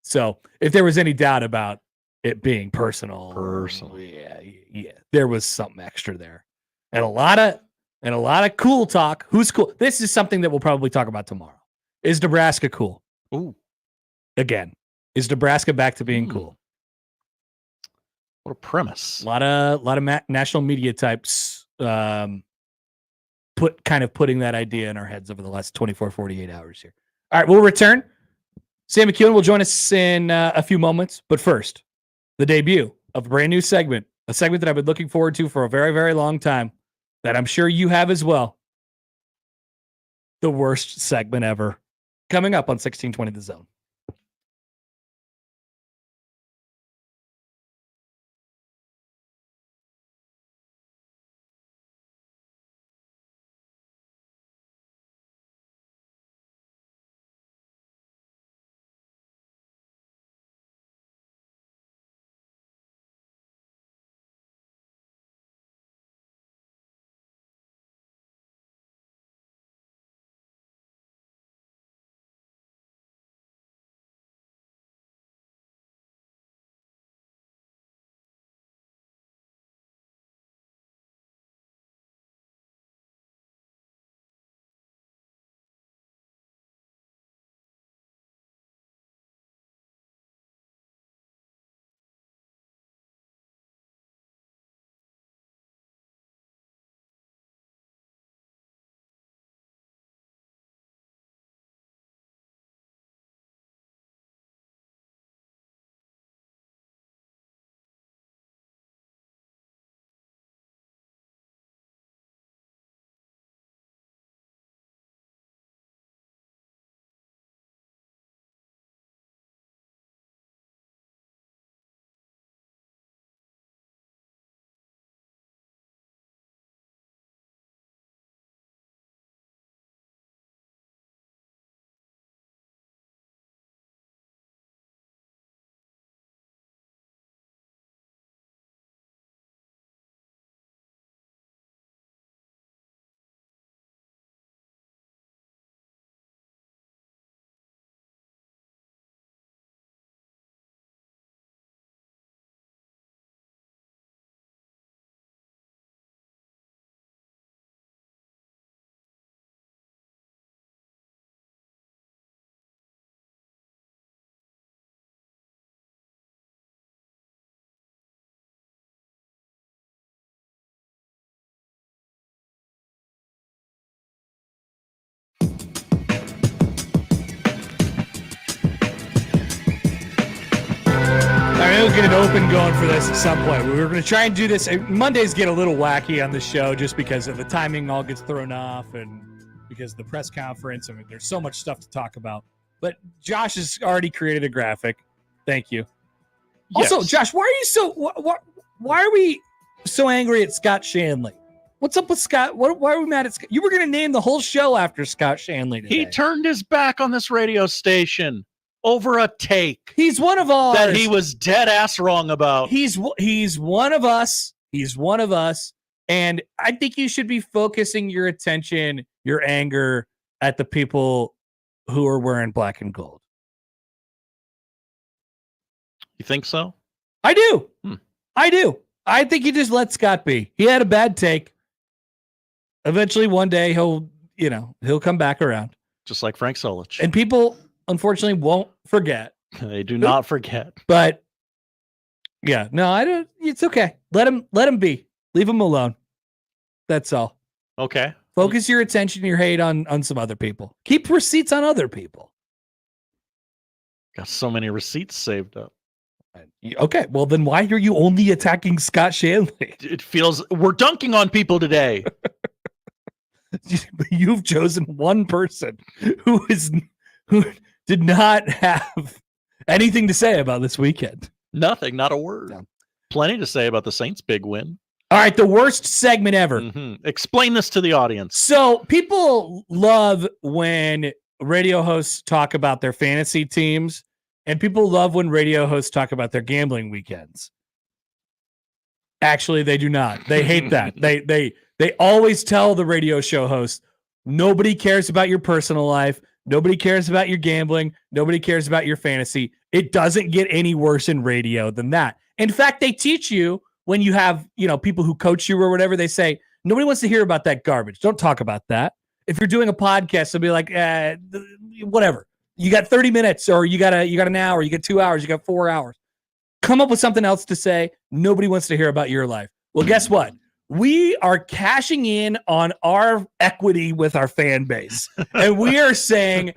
So if there was any doubt about it being personal, yeah, there was something extra there, and a lot of cool talk. Who's cool? This is something that we'll probably talk about tomorrow. Is Nebraska cool? Ooh, again, is Nebraska back to being cool? What a premise! A lot of national media types putting that idea in our heads over the last 24, 48 hours here. All right, we'll return. Sam McEwen will join us in a few moments. But first, the debut of a brand new segment, a segment that I've been looking forward to for a very, very long time, that I'm sure you have as well. The worst segment ever. Coming up on 1620 The Zone. get an open going for this at some point. We were going to try and do this. Mondays get a little wacky on the show just because of the timing all gets thrown off and because of the press conference. I mean, there's so much stuff to talk about. But Josh has already created a graphic. Thank you. Yes. Also, Josh, why are we so angry at Scott Shanley? What's up with Scott? Why are we mad at Scott? You were going to name the whole show after Scott Shanley today. He turned his back on this radio station over a take. He's one of ours. That he was dead ass wrong about. He's one of us. He's one of us. And I think you should be focusing your attention, your anger at the people who are wearing black and gold. You think so? I do. I do. I think you just let Scott be. He had a bad take. Eventually, one day, he'll come back around. Just like Frank Solich. And people, unfortunately, won't forget. They do not forget. But yeah, no, I don't. It's okay. Let him be. Leave him alone. That's all. Okay. Focus your attention, your hate on some other people. Keep receipts on other people. Got so many receipts saved up. Okay, well then why are you only attacking Scott Shanley? It feels we're dunking on people today. You've chosen one person who did not have anything to say about this weekend. Nothing, not a word. No. Plenty to say about the Saints' big win. All right, the worst segment ever. Mm-hmm. Explain this to the audience. So people love when radio hosts talk about their fantasy teams, and people love when radio hosts talk about their gambling weekends. Actually, they do not. They hate that. They always tell the radio show host, nobody cares about your personal life. Nobody cares about your gambling. Nobody cares about your fantasy. It doesn't get any worse in radio than that. In fact, they teach you when you have, people who coach you or whatever, they say, nobody wants to hear about that garbage. Don't talk about that. If you're doing a podcast, they'll be like, whatever. You got 30 minutes or you got an hour, you got 2 hours, you got 4 hours. Come up with something else to say. Nobody wants to hear about your life. Well, guess what? We are cashing in on our equity with our fan base. And we are saying,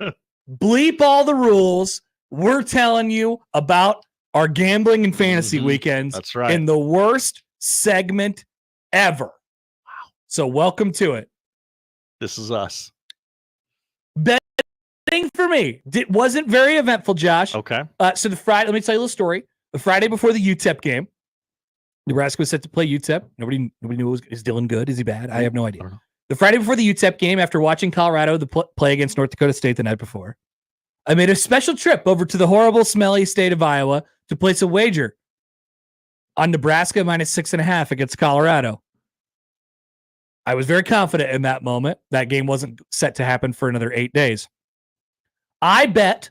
bleep all the rules. We're telling you about our gambling and fantasy weekends. That's right. In the worst segment ever. Wow. So welcome to it. This is us. Betting for me. It wasn't very eventful, Josh. Okay. So the Friday, let me tell you a little story. The Friday before the UTEP game, Nebraska was set to play UTEP. Nobody knew is Dylan good? Is he bad? I have no idea. The Friday before the UTEP game, after watching Colorado play against North Dakota State the night before, I made a special trip over to the horrible, smelly state of Iowa to place a wager on Nebraska -6.5 against Colorado. I was very confident in that moment. That game wasn't set to happen for another 8 days. I bet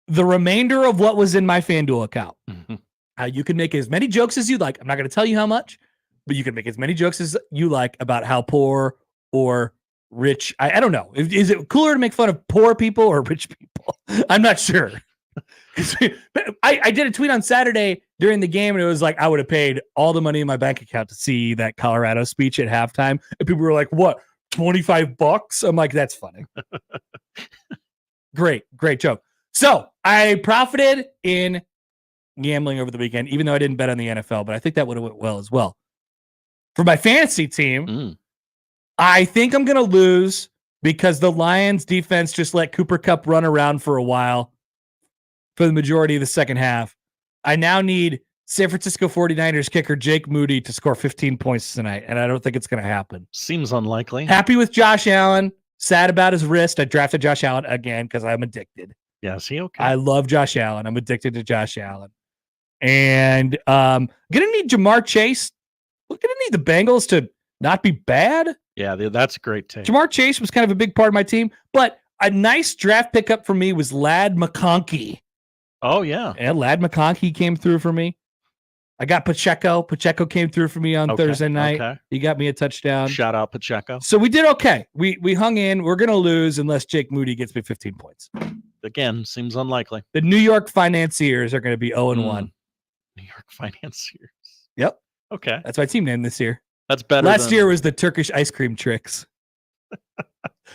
the remainder of what was in my FanDuel account. You can make as many jokes as you like. I'm not going to tell you how much, but you can make as many jokes as you like about how poor or rich. I don't know. Is it cooler to make fun of poor people or rich people? I'm not sure. I did a tweet on Saturday during the game, and it was like I would have paid all the money in my bank account to see that Colorado speech at halftime. And people were like, "What? $25?" I'm like, "That's funny." Great joke. So I profited in gambling over the weekend, even though I didn't bet on the NFL, but I think that would have went well as well. For my fantasy team, I think I'm going to lose because the Lions defense just let Cooper Kupp run around for a while for the majority of the second half. I now need San Francisco 49ers kicker Jake Moody to score 15 points tonight, and I don't think it's going to happen. Seems unlikely. Happy with Josh Allen. Sad about his wrist. I drafted Josh Allen again because I'm addicted. Yeah, is he okay? I love Josh Allen. I'm addicted to Josh Allen. And gonna need Jamar Chase. We're gonna need the Bengals to not be bad. Yeah, that's a great take. Jamar Chase was kind of a big part of my team, but a nice draft pickup for me was Ladd McConkey. Oh yeah, and Ladd McConkey came through for me. I got Pacheco. Pacheco came through for me on Thursday night. Okay. He got me a touchdown. Shout out Pacheco. So we did okay. We hung in. We're gonna lose unless Jake Moody gets me 15 points. Again, seems unlikely. The New York Financiers are going to be 0-1. New York Financiers. Yep. Okay. That's my team name this year. That's better. Last year was the Turkish ice cream tricks.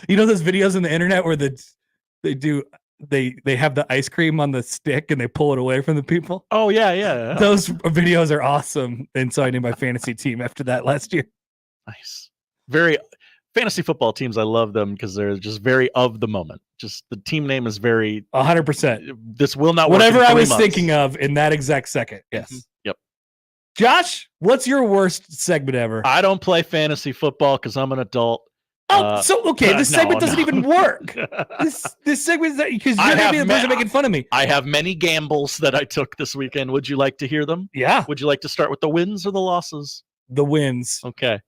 You know those videos on the internet where they do they have the ice cream on the stick and they pull it away from the people. Oh yeah. Those videos are awesome. And so I named my fantasy team after that last year. Nice. Very fantasy football teams. I love them because they're just very of the moment. Just the team name is very 100%. This will not work. Whatever in I 3 was months. thinking of in that exact second. Yes. Yep. Josh, what's your worst segment ever? I don't play fantasy football because I'm an adult. This segment doesn't even work. This segment is because you're gonna be the person making fun of me. I have many gambles that I took this weekend. Would you like to hear them? Yeah. Would you like to start with the wins or the losses? The wins. Okay.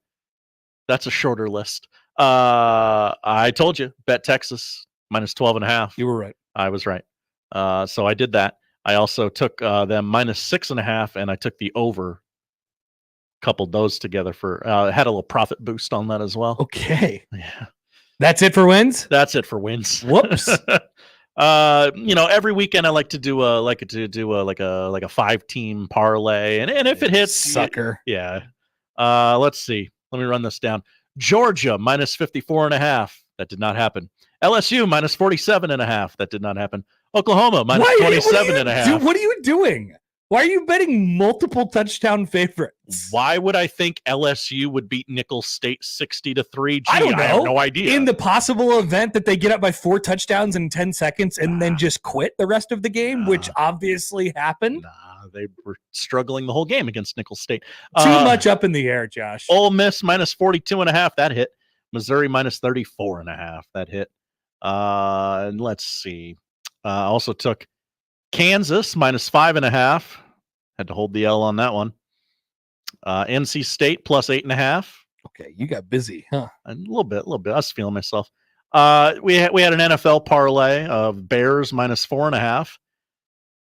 That's a shorter list. I told you, bet Texas minus 12.5. You were right. I was right. So I did that. I also took them minus 6.5, and I took the over. Coupled those together for had a little profit boost on that as well. Okay. Yeah. That's it for wins? That's it for wins. Whoops. Every weekend I like to do a 5-team parlay, and if it hits, sucker. Yeah. Let's see. Let me run this down. Georgia minus 54.5. That did not happen. LSU minus 47.5. That did not happen. Oklahoma minus 27.5. What are you doing? Why are you betting multiple touchdown favorites? Why would I think LSU would beat Nicholls State 60-3? Gee, I don't know. I have no idea. In the possible event that they get up by 4 touchdowns in 10 seconds and then just quit the rest of the game, which obviously happened. They were struggling the whole game against Nicholls State. Too much up in the air, Josh. Ole Miss minus 42.5. That hit. Missouri minus 34.5. That hit. And let's see. Also took Kansas minus 5.5. Had to hold the L on that one. NC State plus 8.5. Okay, you got busy, huh? A little bit. I was feeling myself. We had an NFL parlay of Bears minus 4.5.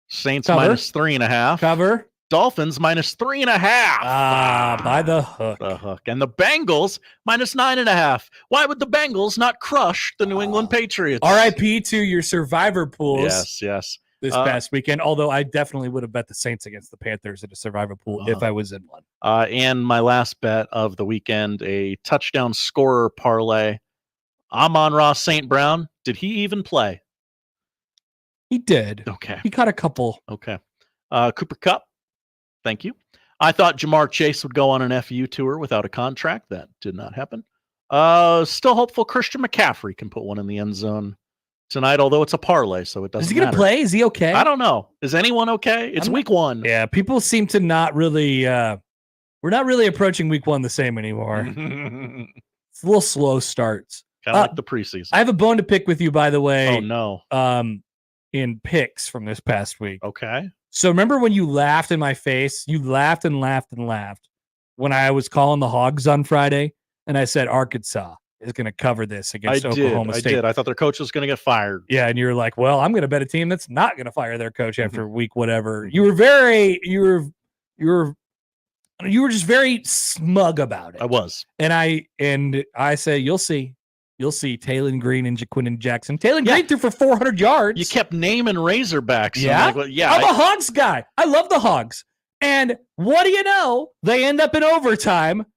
Saints Cover. minus 3.5. Cover. Dolphins minus 3.5. By the hook. The hook. And the Bengals minus 9.5. Why would the Bengals not crush the New England Patriots? RIP to your survivor pools. Yes. This past weekend, although I definitely would have bet the Saints against the Panthers in a survivor pool if I was in one. And my last bet of the weekend, a touchdown scorer parlay. Amon-Ra St. Brown. Did he even play? He did. Okay. He caught a couple. Okay. Cooper Kupp. Thank you. I thought Jamar Chase would go on an FU tour without a contract. That did not happen. Still hopeful Christian McCaffrey can put one in the end zone tonight, although it's a parlay, so it doesn't matter. Is he going to play? Is he okay? I don't know. Is anyone okay? It's week 1. Yeah, people seem to not really we're not really approaching week 1 the same anymore. It's a little slow starts. Kind of like the preseason. I have a bone to pick with you, by the way. Oh, no. In picks from this past week. Okay. So remember when you laughed in my face? You laughed and laughed and laughed when I was calling the Hogs on Friday, and I said Arkansas is going to cover this against Oklahoma State. I did. I thought their coach was going to get fired. Yeah, and you're like, well, I'm going to bet a team that's not going to fire their coach after week whatever. You were just very smug about it. I was. And I say, you'll see. You'll see Taylon Green and Jaquindon Jackson. Taylon Green threw for 400 yards. You kept naming Razorbacks. Yeah? I'm like, well, I'm a Hogs guy. I love the Hogs. And what do you know? They end up in overtime.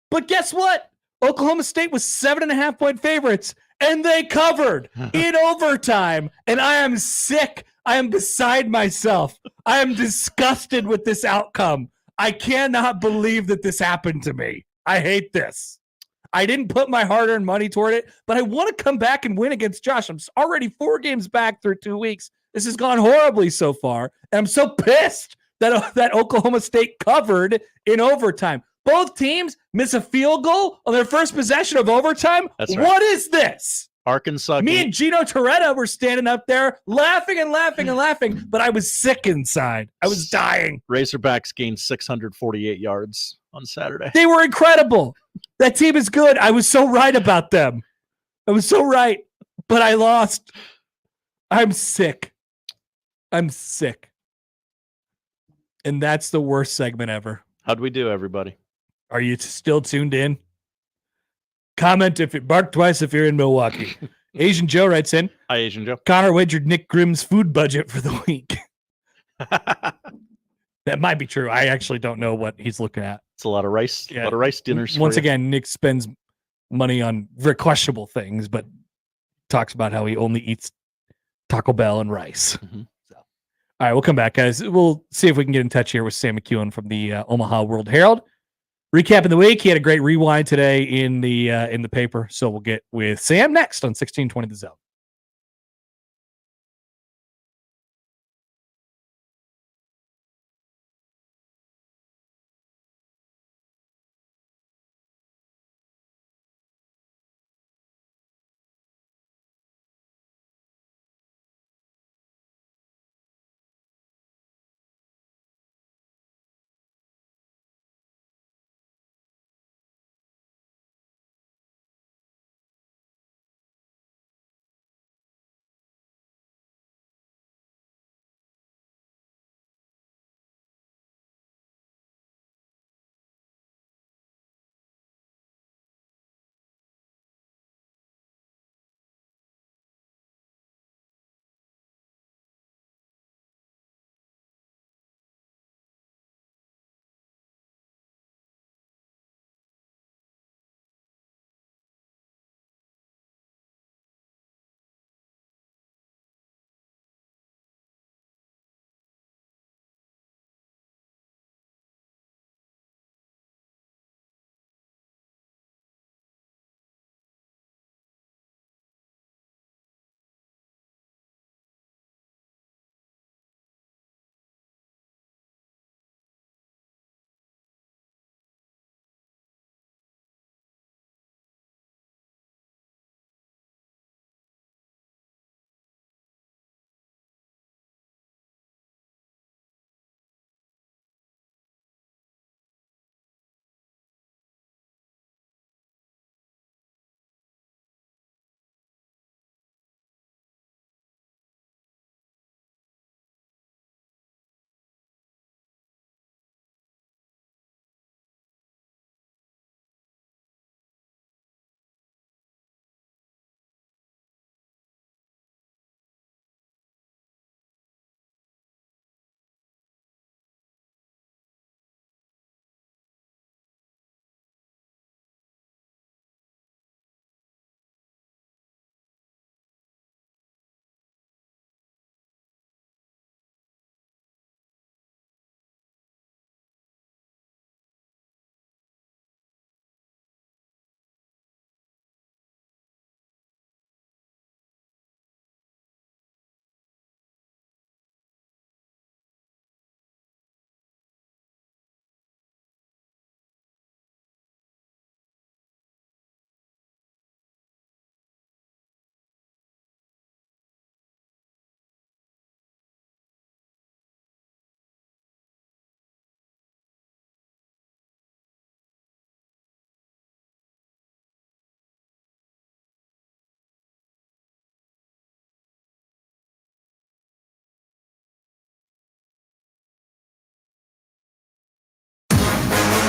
But guess what? Oklahoma State was 7.5-point favorites, and they covered in overtime. And I am sick. I am beside myself. I am disgusted with this outcome. I cannot believe that this happened to me. I hate this. I didn't put my hard-earned money toward it, but I want to come back and win against Josh. I'm already 4 games back through 2 weeks. This has gone horribly so far, and I'm so pissed that Oklahoma State covered in overtime. Both teams miss a field goal on their first possession of overtime. That's right. What is this? Arkansas. Me and Gino Toretta were standing up there laughing and laughing and laughing, but I was sick inside. I was dying. Razorbacks gained 648 yards on Saturday. They were incredible. That team is good. I was so right about them. I was so right, but I lost. I'm sick. And that's the worst segment ever. How'd we do, everybody? Are you still tuned in? Comment if it bark twice if you're in Milwaukee. Asian Joe writes in. Hi, Asian Joe. Connor wagered Nick Grimm's food budget for the week. That might be true. I actually don't know what he's looking at. It's a lot of rice. Yeah. A lot of rice dinners. Once again, Nick spends money on very questionable things, but talks about how he only eats Taco Bell and rice. So, all right, we'll come back, guys. We'll see if we can get in touch here with Sam McEwen from the Omaha World Herald. Recapping the week, he had a great rewind today in the paper. So we'll get with Sam next on 1620 The Zone.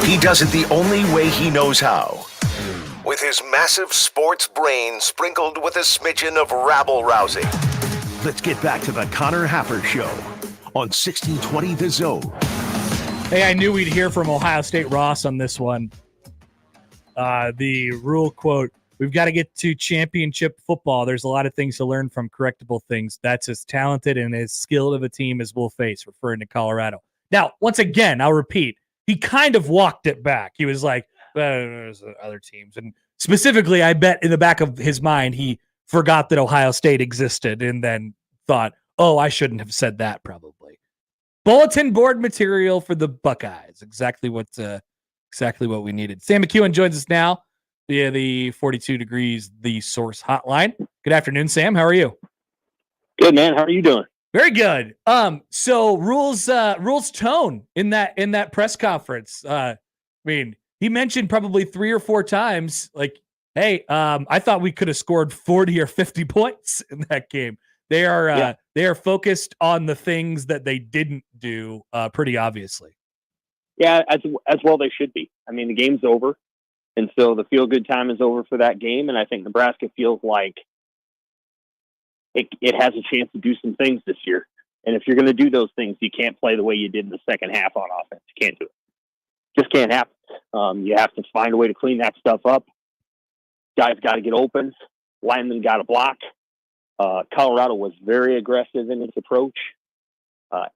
He does it the only way he knows how. With his massive sports brain sprinkled with a smidgen of rabble-rousing. Let's get back to the Connor Happer Show on 1620 The Zone. Hey, I knew we'd hear from Ohio State Ross on this one. The rule quote, "We've got to get to championship football. There's a lot of things to learn from correctable things. That's as talented and as skilled of a team as we'll face," referring to Colorado. Now, once again, I'll repeat, he kind of walked it back. He was like, there's other teams. And specifically, I bet in the back of his mind, he forgot that Ohio State existed and then thought, oh, I shouldn't have said that probably. Bulletin board material for the Buckeyes. Exactly what we needed. Sam McEwen joins us now via the 42 Degrees The Source hotline. Good afternoon, Sam. How are you? Good, man. How are you doing? Very good. So rules tone in that press conference. I mean, he mentioned probably 3 or 4 times, like, hey, I thought we could have scored 40 or 50 points in that game. They are focused on the things that they didn't do, pretty obviously. Yeah, as well they should be. I mean, the game's over, and so the feel-good time is over for that game, and I think Nebraska feels like it has a chance to do some things this year. And if you're going to do those things, you can't play the way you did in the second half on offense. You can't do it. Just can't happen. You have to find a way to clean that stuff up. Guys got to get open. Linemen got to block. Colorado was very aggressive in its approach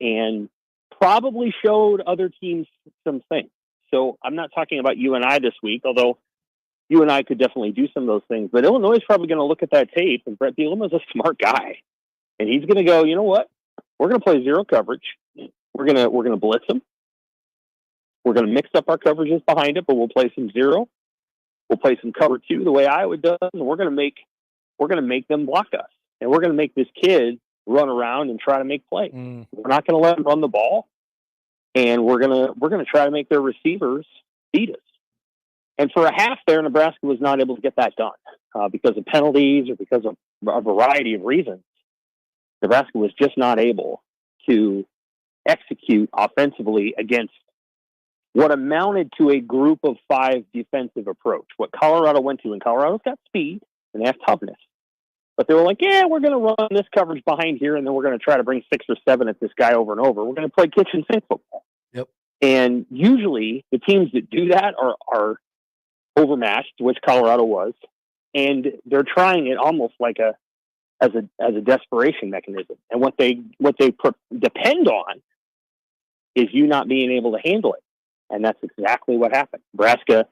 and probably showed other teams some things. So I'm not talking about UNI this week, although UNI could definitely do some of those things. But Illinois is probably going to look at that tape, and Brett Bielema's a smart guy, and he's going to go, you know what? We're going to play zero coverage. We're going to blitz them. We're going to mix up our coverages behind it, but we'll play some zero. We'll play some cover two the way Iowa does, and we're going to make them block us, and we're going to make this kid run around and try to make plays. We're not going to let them run the ball, and we're going to try to make their receivers beat us. And for a half there, Nebraska was not able to get that done because of penalties or because of a variety of reasons. Nebraska was just not able to execute offensively against what amounted to a group of 5 defensive approach. What Colorado went to, and Colorado's got speed and they have toughness. But they were like, yeah, we're going to run this coverage behind here, and then we're going to try to bring 6 or 7 at this guy over and over. We're going to play kitchen sink football. Yep. And usually the teams that do that are overmatched, which Colorado was, and they're trying it almost like as a desperation mechanism. And what they depend on is you not being able to handle it. And that's exactly what happened. Nebraska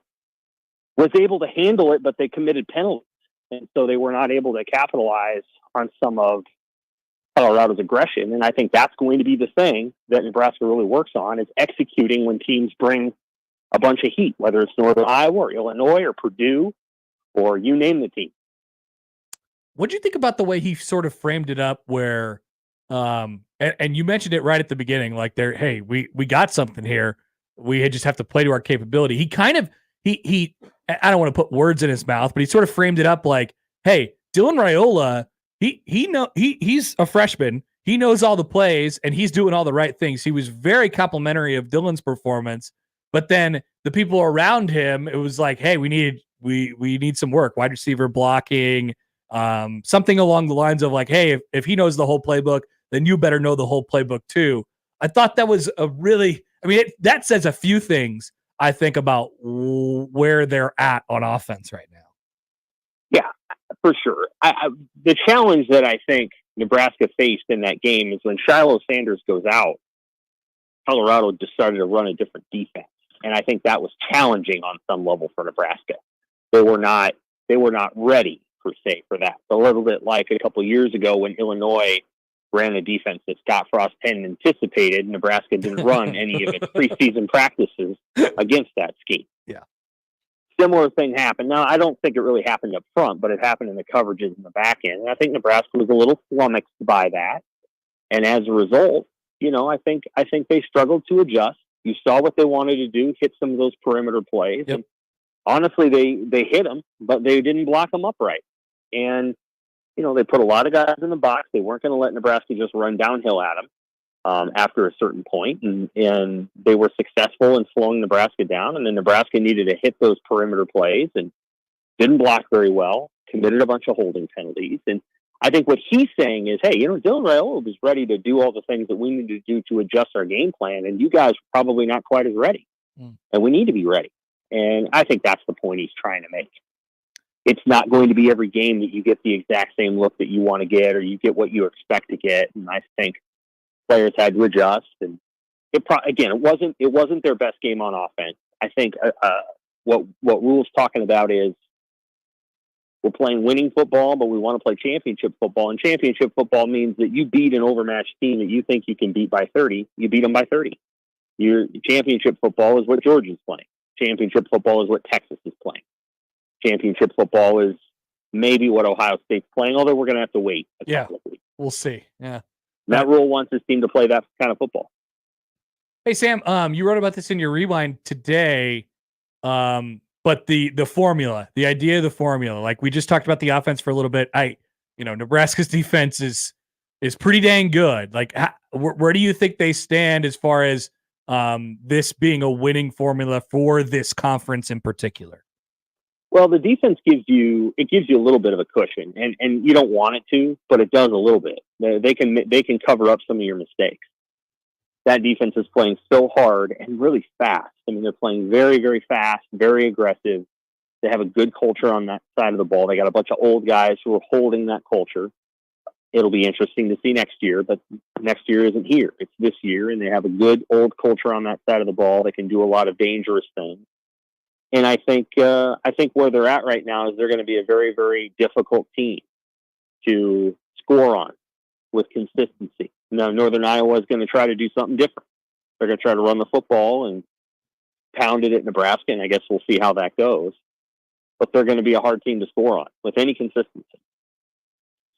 was able to handle it, but they committed penalties. And so they were not able to capitalize on some of Colorado's aggression. And I think that's going to be the thing that Nebraska really works on, is executing when teams bring a bunch of heat, whether it's Northern Iowa or Illinois or Purdue or you name the team. What do you think about the way he sort of framed it up where, and you mentioned it right at the beginning, like hey, we got something here. We just have to play to our capability. He kind of, he I don't want to put words in his mouth, but he sort of framed it up like, hey, Dylan Raiola, he's a freshman. He knows all the plays and he's doing all the right things. He was very complimentary of Dylan's performance, but then the people around him, it was like, hey, we need some work, wide receiver blocking, something along the lines of like, hey, if he knows the whole playbook, then you better know the whole playbook too. I thought that was that says a few things, I think, about where they're at on offense right now. Yeah, for sure. The challenge that I think Nebraska faced in that game is when Shiloh Sanders goes out, Colorado decided to run a different defense. And I think that was challenging on some level for Nebraska. They were not ready, per se, for that. A little bit like a couple years ago when Illinois ran a defense that Scott Frost hadn't anticipated. Nebraska didn't run any of its preseason practices against that scheme. Yeah. Similar thing happened. Now, I don't think it really happened up front, but it happened in the coverages in the back end. And I think Nebraska was a little flummoxed by that. And as a result, I think they struggled to adjust. You saw what they wanted to do, hit some of those perimeter plays. Yep. And honestly, they hit them, but they didn't block them upright. And they put a lot of guys in the box. They weren't going to let Nebraska just run downhill at them after a certain point, and they were successful in slowing Nebraska down. And then Nebraska needed to hit those perimeter plays and didn't block very well, committed a bunch of holding penalties. And I think what he's saying is, hey, Dylan Raiola was ready to do all the things that we need to do to adjust our game plan, and you guys are probably not quite as ready. And we need to be ready. And I think that's the point he's trying to make. It's not going to be every game that you get the exact same look that you want to get, or you get what you expect to get. And I think players had to adjust. And it wasn't their best game on offense. I think what Rule's talking about is we're playing winning football, but we want to play championship football. And championship football means that you beat an overmatched team that you think you can beat by 30. You beat them by 30. Your championship football is what Georgia's playing. Championship football is what Texas is playing. Championship football is maybe what Ohio State's playing, although we're going to have to wait a couple of weeks. We'll see. Yeah. Matt Rule wants his team to play that kind of football. Hey, Sam, you wrote about this in your rewind today, but the formula, the idea of the formula, like we just talked about the offense for a little bit. Nebraska's defense is pretty dang good. Like, where do you think they stand as far as this being a winning formula for this conference in particular? Well, the defense gives you a little bit of a cushion, and you don't want it to, but it does a little bit. They can cover up some of your mistakes. That defense is playing so hard and really fast. I mean, they're playing very, very fast, very aggressive. They have a good culture on that side of the ball. They got a bunch of old guys who are holding that culture. It'll be interesting to see next year, but next year isn't here. It's this year, and they have a good old culture on that side of the ball. They can do a lot of dangerous things. And I think where they're at right now is they're going to be a very, very difficult team to score on with consistency. Now, Northern Iowa is going to try to do something different. They're going to try to run the football and pound it at Nebraska, and I guess we'll see how that goes. But they're going to be a hard team to score on with any consistency.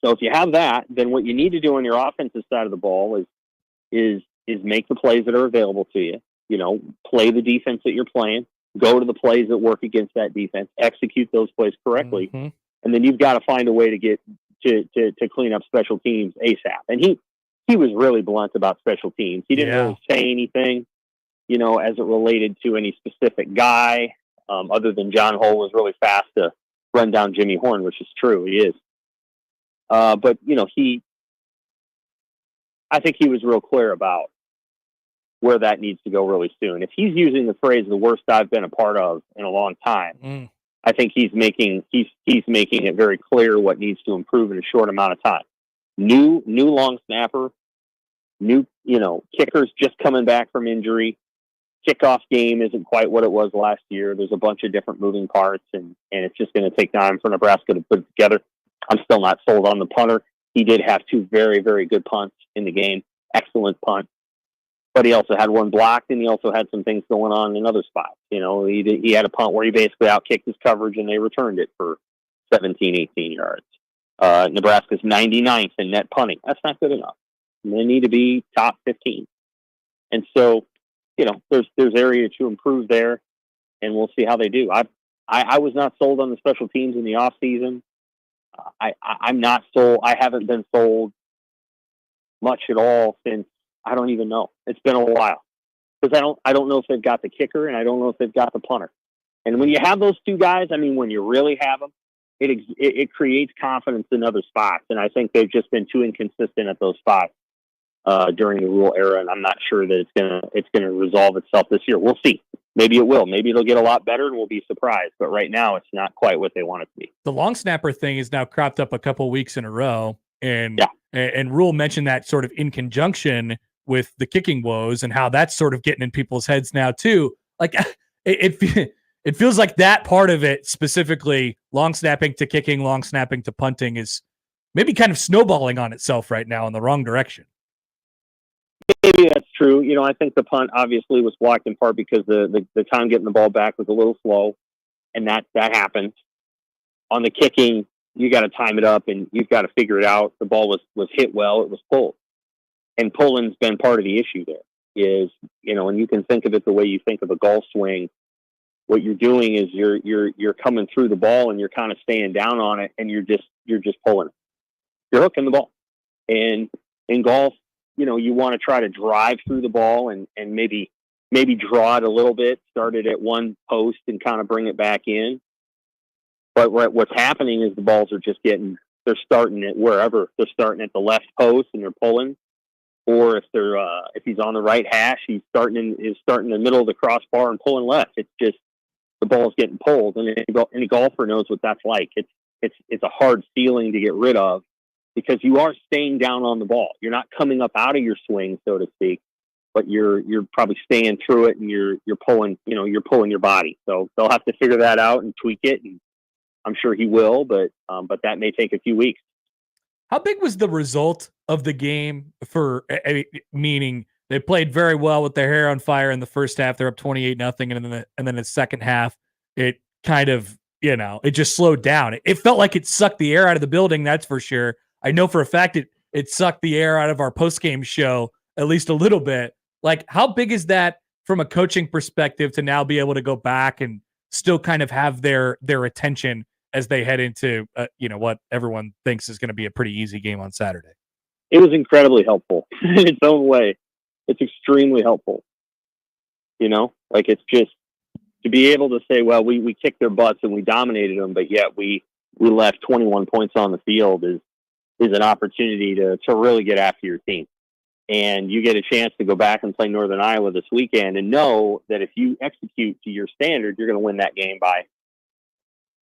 So if you have that, then what you need to do on your offensive side of the ball is make the plays that are available to you. You know, play the defense that you're playing, go to the plays that work against that defense, execute those plays correctly, and then you've got to find a way to get to clean up special teams ASAP. And he was really blunt about special teams. He didn't really say anything, you know, as it related to any specific guy, other than John Hull was really fast to run down Jimmy Horn, which is true. He is. But, you know, I think he was real clear about where that needs to go really soon. If he's using the phrase "the worst I've been a part of in a long time," I think he's making it very clear what needs to improve in a short amount of time. New long snapper, new, you know, kickers just coming back from injury. Kickoff game isn't quite what it was last year. There's a bunch of different moving parts, and it's just going to take time for Nebraska to put it together. I'm still not sold on the punter. He did have 2 very, very good punts in the game. Excellent punt. But he also had one blocked, and he also had some things going on in other spots. You know, he had a punt where he basically outkicked his coverage, and they returned it for 17, 18 yards. Nebraska's 99th in net punting. That's not good enough. They need to be top 15. And so, you know, there's area to improve there, and we'll see how they do. I was not sold on the special teams in the off season. I'm not sold. I haven't been sold much at all since, I don't even know. It's been a while, because I don't know if they've got the kicker, and I don't know if they've got the punter. And when you have those 2 guys, I mean, when you really have them, it creates confidence in other spots. And I think they've just been too inconsistent at those spots during the rule era. And I'm not sure that it's gonna resolve itself this year. We'll see. Maybe it will. Maybe it'll get a lot better, and we'll be surprised. But right now, it's not quite what they want it to be. The long snapper thing is now cropped up a couple weeks in a row, and Rule mentioned that sort of in conjunction with the kicking woes and how that's sort of getting in people's heads now too. Like it feels like that part of it, specifically long snapping to kicking, long snapping to punting, is maybe kind of snowballing on itself right now in the wrong direction. Maybe that's true. You know, I think the punt obviously was blocked in part because the time getting the ball back was a little slow, and that happened. On the kicking, you got to time it up, and you've got to figure it out. The ball was hit well, it was pulled. And pulling's been part of the issue there. Is, you know, and you can think of it the way you think of a golf swing. What you're doing is you're coming through the ball, and you're kind of staying down on it, and you're just pulling it. You're hooking the ball. And in golf, you know, you want to try to drive through the ball and maybe draw it a little bit, start it at one post and kind of bring it back in. But what's happening is the balls are just they're starting at wherever. They're starting at the left post and they're pulling. Or if he's on the right hash, he's starting in the middle of the crossbar and pulling left. It's just the ball's getting pulled, and any golfer knows what that's like. It's a hard feeling to get rid of, because you are staying down on the ball. You're not coming up out of your swing, so to speak, but you're probably staying through it, and you're pulling your body. So they'll have to figure that out and tweak it, and I'm sure he will, but that may take a few weeks. How big was the result of the game meaning they played very well with their hair on fire in the first half? They're up 28-0, and then the second half, it kind of, you know, it just slowed down. It felt like it sucked the air out of the building, that's for sure. I know for a fact it sucked the air out of our post-game show at least a little bit. Like, how big is that from a coaching perspective to now be able to go back and still kind of have their attention as they head into, what everyone thinks is going to be a pretty easy game on Saturday? It was incredibly helpful in its own way. It's extremely helpful. You know, like, it's just to be able to say, well, we kicked their butts and we dominated them, but yet we left 21 points on the field is an opportunity to really get after your team. And you get a chance to go back and play Northern Iowa this weekend and know that if you execute to your standard, you're going to win that game by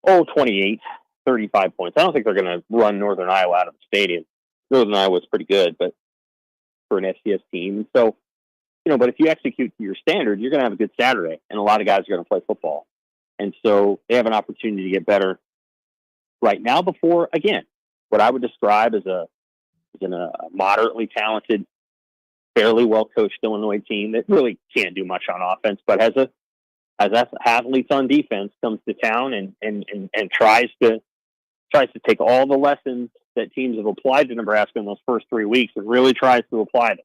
28, 35 points. I don't think they're going to run Northern Iowa out of the stadium. Northern Iowa's pretty good, but for an FCS team. So, but if you execute to your standard, you're going to have a good Saturday, and a lot of guys are going to play football. And so they have an opportunity to get better right now before, again, what I would describe as a moderately talented, fairly well-coached Illinois team that really can't do much on offense, but has athletes on defense, comes to town and tries to take all the lessons that teams have applied to Nebraska in those first 3 weeks and really tries to apply them.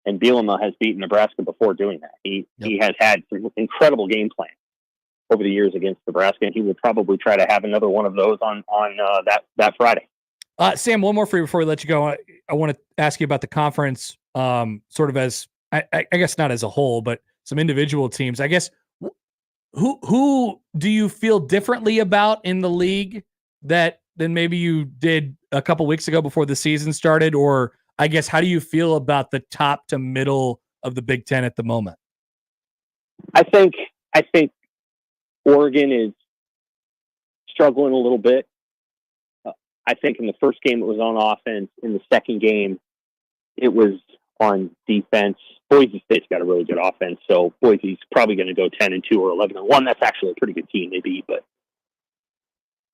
And Bielema has beaten Nebraska before doing that. He has had some incredible game plans over the years against Nebraska, and he would probably try to have another one of those on that Friday. Sam, one more for you before we let you go. I want to ask you about the conference, sort of as I guess not as a whole, but some individual teams. I guess who do you feel differently about in the league than maybe you did a couple weeks ago before the season started? Or I guess how do you feel about the top to middle of the Big Ten at the moment? I think Oregon is struggling a little bit. I think in the first game it was on offense. In the second game, it was on defense. Boise State's got a really good offense, so Boise's probably going to go 10-2 or 11-1. That's actually a pretty good team they beat, but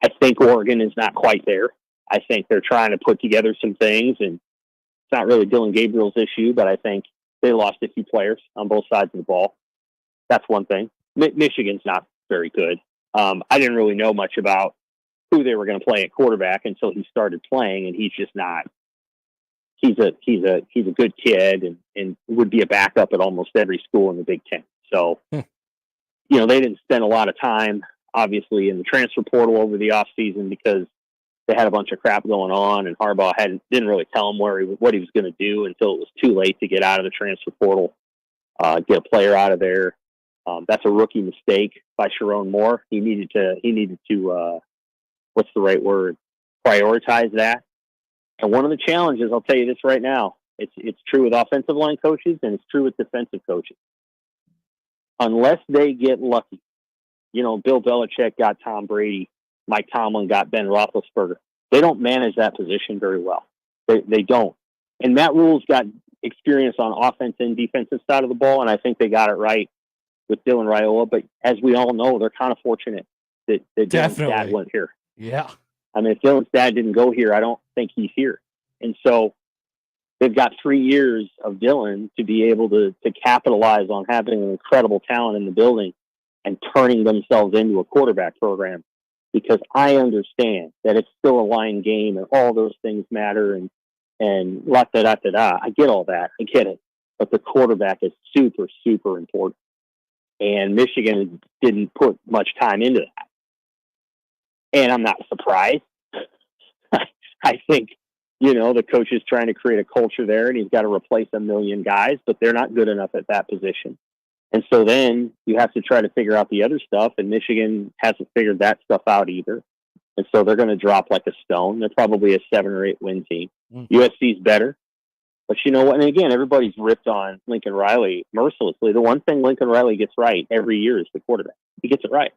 I think Oregon is not quite there. I think they're trying to put together some things, and it's not really Dylan Gabriel's issue, but I think they lost a few players on both sides of the ball. That's one thing. Michigan's not very good. I didn't really know much about who they were going to play at quarterback until he started playing, and he's just not. He's a good kid and would be a backup at almost every school in the Big Ten. So, they didn't spend a lot of time, obviously, in the transfer portal over the offseason because they had a bunch of crap going on, and Harbaugh didn't really tell him what he was going to do until it was too late to get out of the transfer portal, get a player out of there. That's a rookie mistake by Sharon Moore. He needed to what's the right word? Prioritize that. And one of the challenges, I'll tell you this right now, it's true with offensive line coaches and it's true with defensive coaches. Unless they get lucky, Bill Belichick got Tom Brady, Mike Tomlin got Ben Roethlisberger. They don't manage that position very well. They don't. And Matt Rule's got experience on offense and defensive side of the ball, and I think they got it right with Dylan Raiola. But as we all know, they're kind of fortunate that Dylan's dad went here. Yeah. I mean, if Dylan's dad didn't go here, I don't think he's here. And so they've got 3 years of Dylan to be able to capitalize on having an incredible talent in the building and turning themselves into a quarterback program. Because I understand that it's still a line game and all those things matter and la-da-da-da-da. I get all that. I get it. But the quarterback is super, super important. And Michigan didn't put much time into that. And I'm not surprised. I think, the coach is trying to create a culture there, and he's got to replace a million guys, but they're not good enough at that position. And so then you have to try to figure out the other stuff, and Michigan hasn't figured that stuff out either. And so they're going to drop like a stone. They're probably a 7 or 8 win team. USC's better. But you know what? And again, everybody's ripped on Lincoln Riley mercilessly. The one thing Lincoln Riley gets right every year is the quarterback. He gets it right.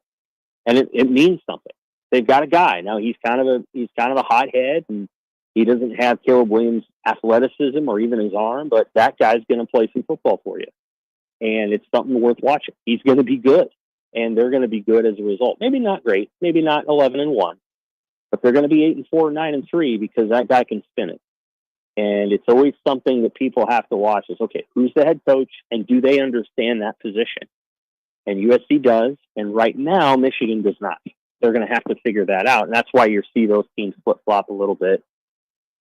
And it means something. They've got a guy. Now he's kind of a hothead, and he doesn't have Caleb Williams' athleticism or even his arm, but that guy's going to play some football for you. And it's something worth watching. He's going to be good, and they're going to be good as a result. Maybe not great, maybe not 11-1, but they're going to be 8-4, 9-3 because that guy can spin it. And it's always something that people have to watch is, okay, who's the head coach, and do they understand that position? And USC does, and right now Michigan does not. They're going to have to figure that out, and that's why you see those teams flip-flop a little bit.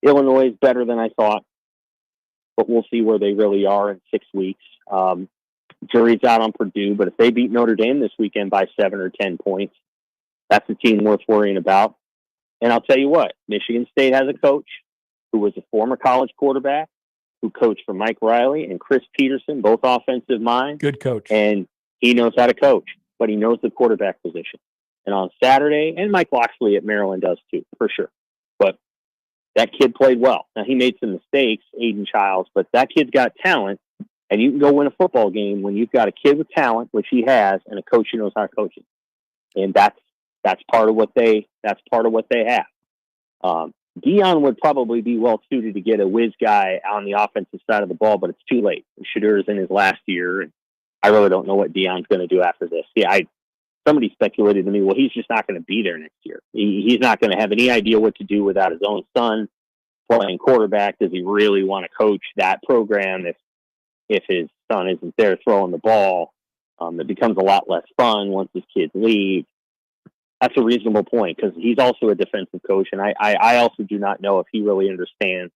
Illinois is better than I thought, but we'll see where they really are in 6 weeks. Jury's out on Purdue, but if they beat Notre Dame this weekend by 7 or 10 points, that's a team worth worrying about. And I'll tell you what, Michigan State has a coach who was a former college quarterback, who coached for Mike Riley and Chris Peterson, both offensive minds. Good coach. And he knows how to coach, but he knows the quarterback position. And on Saturday, and Mike Loxley at Maryland does too, for sure. But that kid played well. Now, he made some mistakes, Aiden Childs, but that kid's got talent, and you can go win a football game when you've got a kid with talent, which he has, and a coach who knows how to coach it. And that's part of what they have. Dion would probably be well suited to get a whiz guy on the offensive side of the ball, but it's too late. Shedeur is in his last year, and I really don't know what Dion's going to do after this. Yeah, somebody speculated to me, well, he's just not going to be there next year. He's not going to have any idea what to do without his own son playing quarterback. Does he really want to coach that program if his son isn't there throwing the ball? It becomes a lot less fun once his kids leave. That's a reasonable point because he's also a defensive coach, and I also do not know if he really understands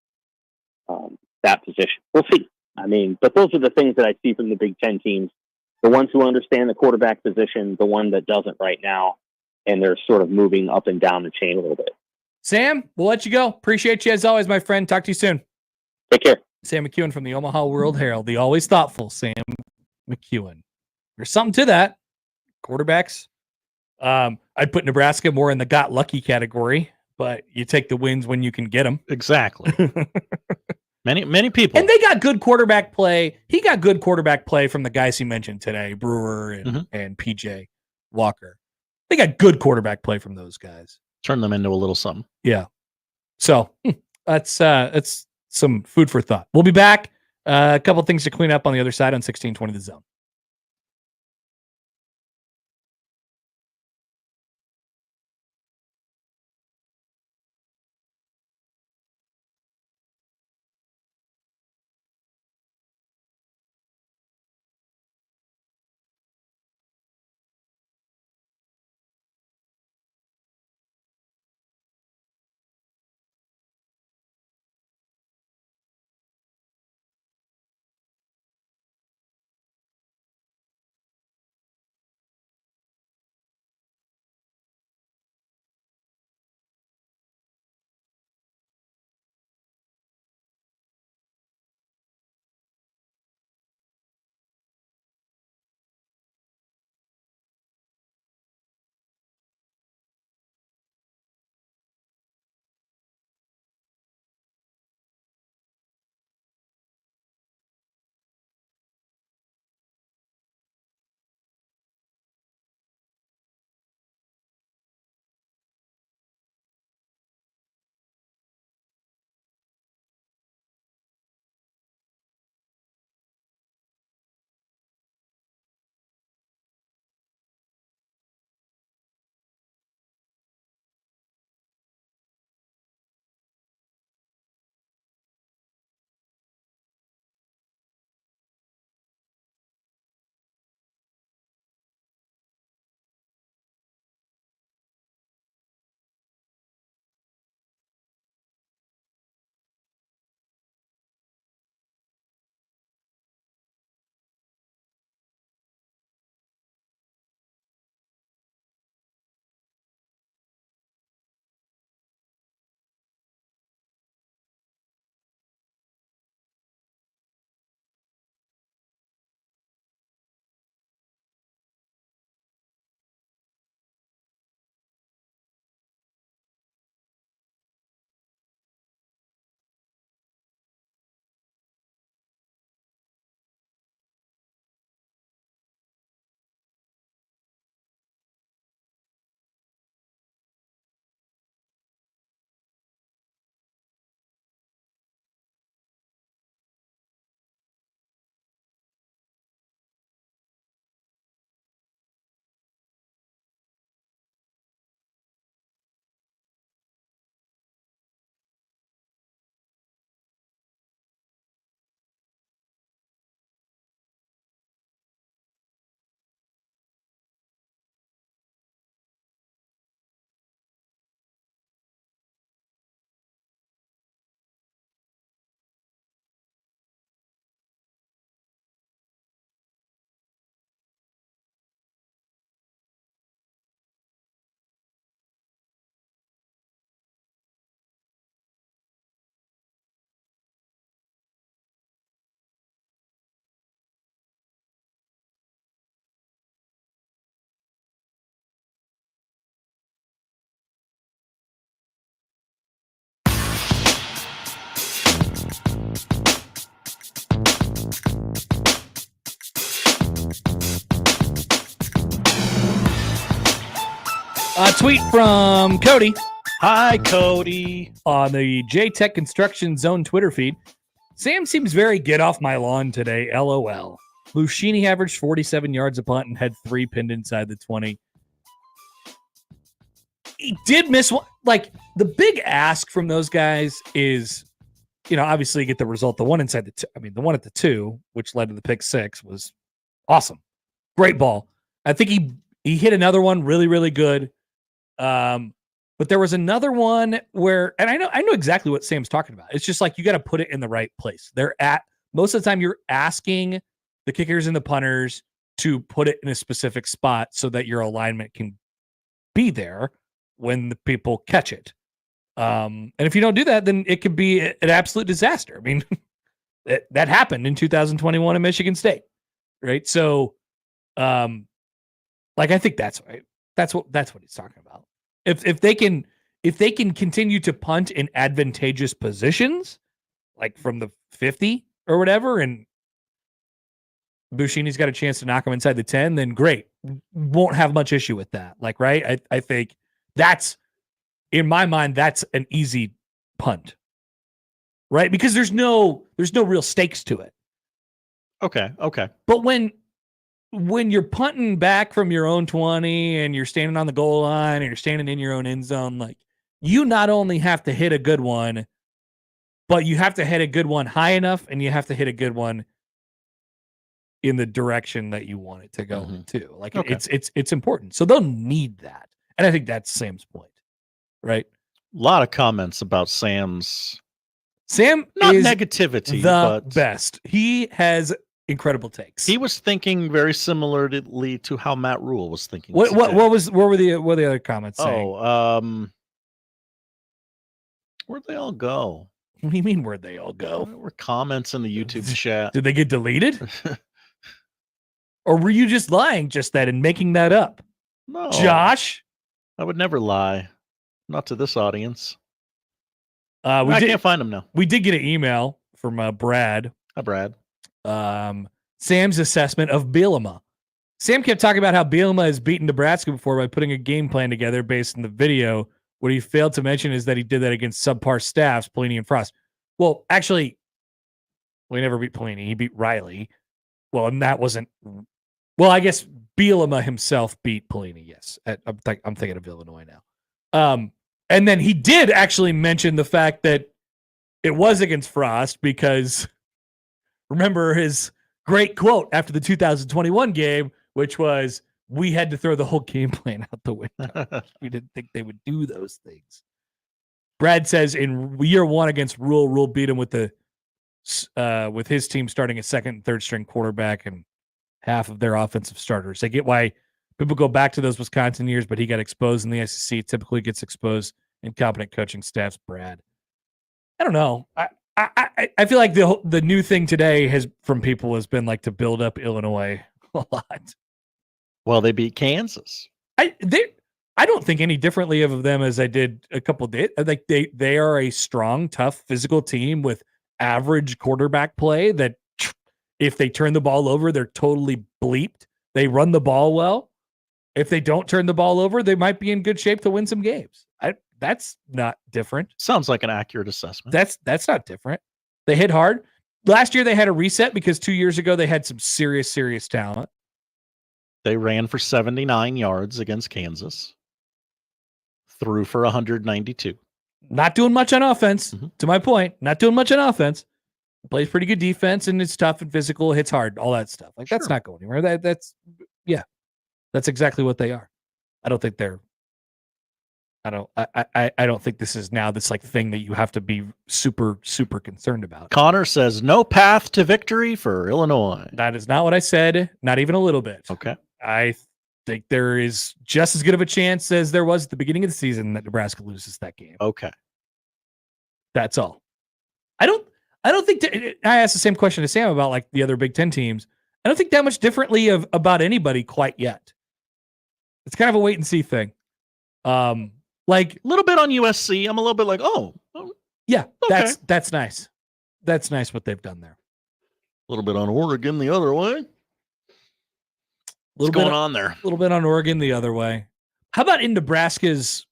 that position. We'll see. I mean, but those are the things that I see from the Big Ten teams. The ones who understand the quarterback position, the one that doesn't right now, and they're sort of moving up and down the chain a little bit. Sam, we'll let you go. Appreciate you as always, my friend. Talk to you soon. Take care. Sam McEwen from the Omaha World Herald, the always thoughtful Sam McEwen. There's something to that. Quarterbacks. I'd put Nebraska more in the got lucky category, but you take the wins when you can get them. Exactly. Many people. And they got good quarterback play. He got good quarterback play from the guys he mentioned today, Brewer and PJ Walker. They got good quarterback play from those guys. Turn them into a little something. Yeah. So that's some food for thought. We'll be back. A couple things to clean up on the other side on 1620 The Zone. A tweet from Cody. Hi, Cody. On the J-Tech Construction Zone Twitter feed, Sam seems very get off my lawn today, LOL. Buschini averaged 47 yards a punt and had 3 pinned inside the 20. He did miss one. Like, the big ask from those guys is, obviously get the result. The one inside the one at the 2, which led to the pick 6, was awesome. Great ball. I think he hit another one really, really good. But there was another one where, and I know exactly what Sam's talking about. It's just like you got to put it in the right place. Most of the time you're asking the kickers and the punters to put it in a specific spot so that your alignment can be there when the people catch it. And if you don't do that, then it could be an absolute disaster. I mean, that happened in 2021 in Michigan State, right? So, I think that's right. That's what he's talking about. If they can continue to punt in advantageous positions, like from the 50 or whatever, and Buschini's got a chance to knock him inside the 10, then great. Won't have much issue with that. Right? I think that's, in my mind, that's an easy punt. Right? Because there's no real stakes to it. Okay. But when you're punting back from your own 20 and you're standing on the goal line and you're standing in your own end zone, you not only have to hit a good one, but you have to hit a good one high enough and you have to hit a good one in the direction that you want it to go too. Okay. It's important. So they'll need that. And I think that's Sam's point, right? A lot of comments about Sam not is negativity, but best. He has incredible takes. He was thinking very similarly to how Matt Rule was thinking. What were the other comments saying? Where'd they all go? What do you mean where'd they all go? There were comments in the YouTube chat. Did they get deleted? Or were you just lying just then and making that up? No. Josh? I would never lie. Not to this audience. I can't find them now. We did get an email from Brad. Hi, Brad. Sam's assessment of Bielema. Sam kept talking about how Bielema has beaten Nebraska before by putting a game plan together based on the video. What he failed to mention is that he did that against subpar staffs, Pelini and Frost. Well, actually, he never beat Pelini. He beat Riley. Well, and that wasn't... Well, I guess Bielema himself beat Pelini, yes. I'm thinking of Illinois now. And then he did actually mention the fact that it was against Frost because... Remember his great quote after the 2021 game, which was, we had to throw the whole game plan out the window. We didn't think they would do those things. Brad says in year 1 against Rule beat him with his team starting a second and third string quarterback and half of their offensive starters. I get why people go back to those Wisconsin years, but he got exposed in the SEC. Typically gets exposed in competent coaching staffs. Brad, I don't know. I feel like the new thing today from people has been to build up Illinois a lot. Well, they beat Kansas. I don't think any differently of them as I did a couple of days. Like they are a strong, tough, physical team with average quarterback play that if they turn the ball over, they're totally bleeped. They run the ball well. If they don't turn the ball over, they might be in good shape to win some games. That's not different. Sounds like an accurate assessment. That's not different. They hit hard. Last year they had a reset because 2 years ago they had some serious talent. They ran for 79 yards against Kansas. Threw for 192. Not doing much on offense, to my point. Not doing much on offense. Plays pretty good defense, and it's tough and physical, hits hard, all that stuff. That's not going anywhere. That's exactly what they are. I don't think they're I don't think this is now this thing that you have to be super concerned about. Connor says no path to victory for Illinois. That is not what I said. Not even a little bit. Okay. I think there is just as good of a chance as there was at the beginning of the season that Nebraska loses that game. Okay. That's all. I don't think I asked the same question to Sam about the other Big Ten teams. I don't think that much differently about anybody quite yet. It's kind of a wait and see thing. A little bit on USC. I'm a little bit yeah, okay. That's nice. That's nice what they've done there. A little bit on Oregon the other way. What's going on there? A little bit on Oregon the other way. How about in Nebraska's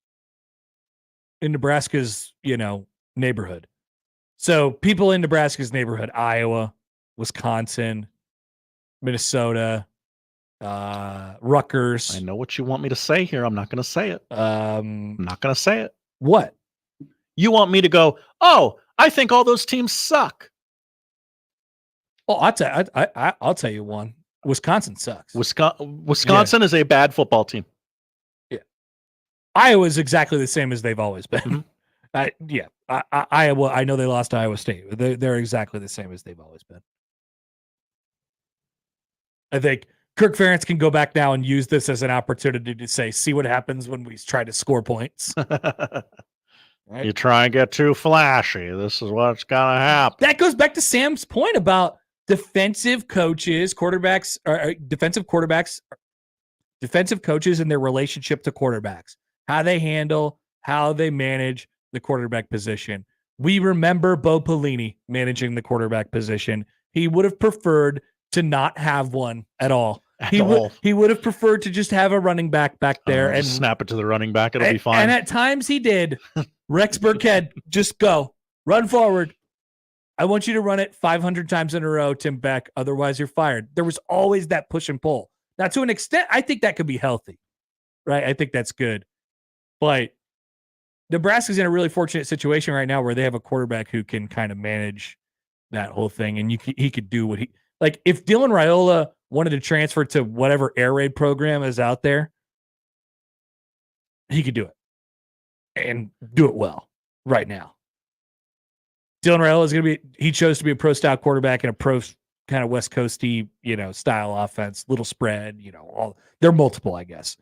in Nebraska's, neighborhood. So people in Nebraska's neighborhood, Iowa, Wisconsin, Minnesota, Rutgers. I know what you want me to say here. I'm not going to say it. I'm not going to say it. What? You want me to go, oh, I think all those teams suck. Oh, I'll tell you one. Wisconsin sucks. Wisconsin is a bad football team. Yeah. Iowa is exactly the same as they've always been. Iowa, I know they lost to Iowa State. They're exactly the same as they've always been. I think Kirk Ferentz can go back now and use this as an opportunity to say, see what happens when we try to score points. Right? You try and get too flashy. This is what's going to happen. That goes back to Sam's point about defensive coaches, quarterbacks, defensive coaches and their relationship to quarterbacks, how they handle, how they manage the quarterback position. We remember Bo Pelini managing the quarterback position. He would have preferred to not have one at all. He would have preferred to just have a running back there and snap it to the running back. It'll be fine. And at times he did. Rex Burkhead, just go. Run forward. I want you to run it 500 times in a row, Tim Beck. Otherwise, you're fired. There was always that push and pull. Now, to an extent, I think that could be healthy, right? I think that's good. But Nebraska's in a really fortunate situation right now where they have a quarterback who can kind of manage that whole thing. And he could do what like if Dylan Raiola wanted to transfer to whatever air raid program is out there, he could do it and do it well right now. Dylan Raiola is he chose to be a pro style quarterback in a pro kind of West Coasty, style offense, little spread, they're multiple, I guess.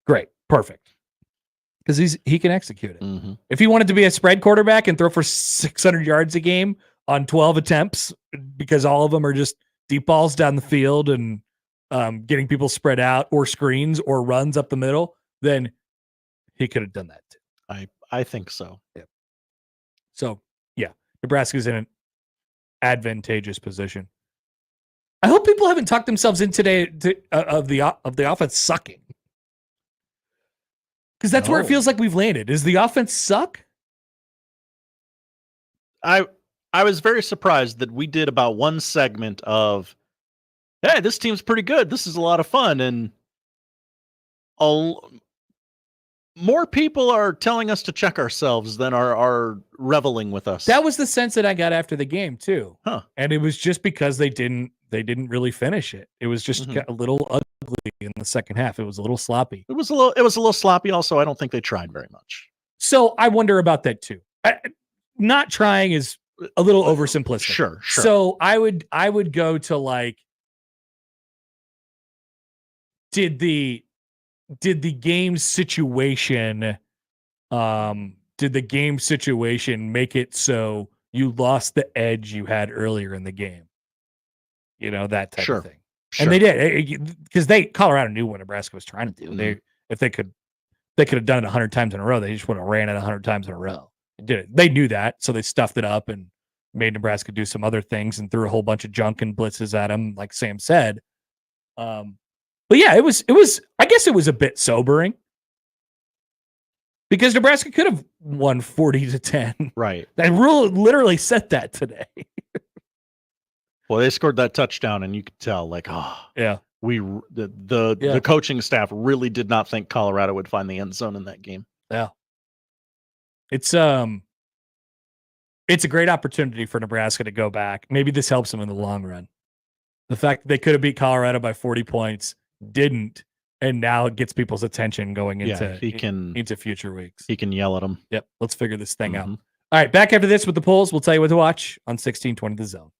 Great. Perfect. Because he can execute it. Mm-hmm. If he wanted to be a spread quarterback and throw for 600 yards a game on 12 attempts, because all of them are just deep balls down the field and getting people spread out or screens or runs up the middle, then he could have done that too. I think so. Yeah. So yeah, Nebraska's in an advantageous position. I hope people haven't talked themselves in today of the offense sucking. Because that's where it feels like we've landed. Does the offense suck? I was very surprised that we did about one segment of, hey, this team's pretty good. This is a lot of fun. And more people are telling us to check ourselves than are reveling with us. That was the sense that I got after the game too. Huh. And it was just because they didn't really finish it. It was just a little ugly in the second half. It was a little sloppy. It was a little sloppy. Also, I don't think they tried very much. So I wonder about that too. Not trying is a little oversimplistic. Sure. So I would go to like, did the game situation make it so you lost the edge you had earlier in the game? That type of thing. Sure. And they did, because Colorado knew what Nebraska was trying to do. Mm-hmm. If they could have done it 100 times in a row. They just would have ran it 100 times in a row. They did it. They knew that, so they stuffed it up and made Nebraska do some other things and threw a whole bunch of junk and blitzes at them, like Sam said. But yeah, it was. I guess it was a bit sobering because Nebraska could have won 40-10. Right. That rule literally said that today. Well, they scored that touchdown, and you could tell, like, yeah, the coaching staff really did not think Colorado would find the end zone in that game. Yeah, it's a great opportunity for Nebraska to go back. Maybe this helps them in the long run. The fact that they could have beat Colorado by 40 points, didn't, and now it gets people's attention going into future weeks. He can yell at them. Yep, let's figure this thing out. All right, back after this with the polls. We'll tell you what to watch on 1620 The Zone.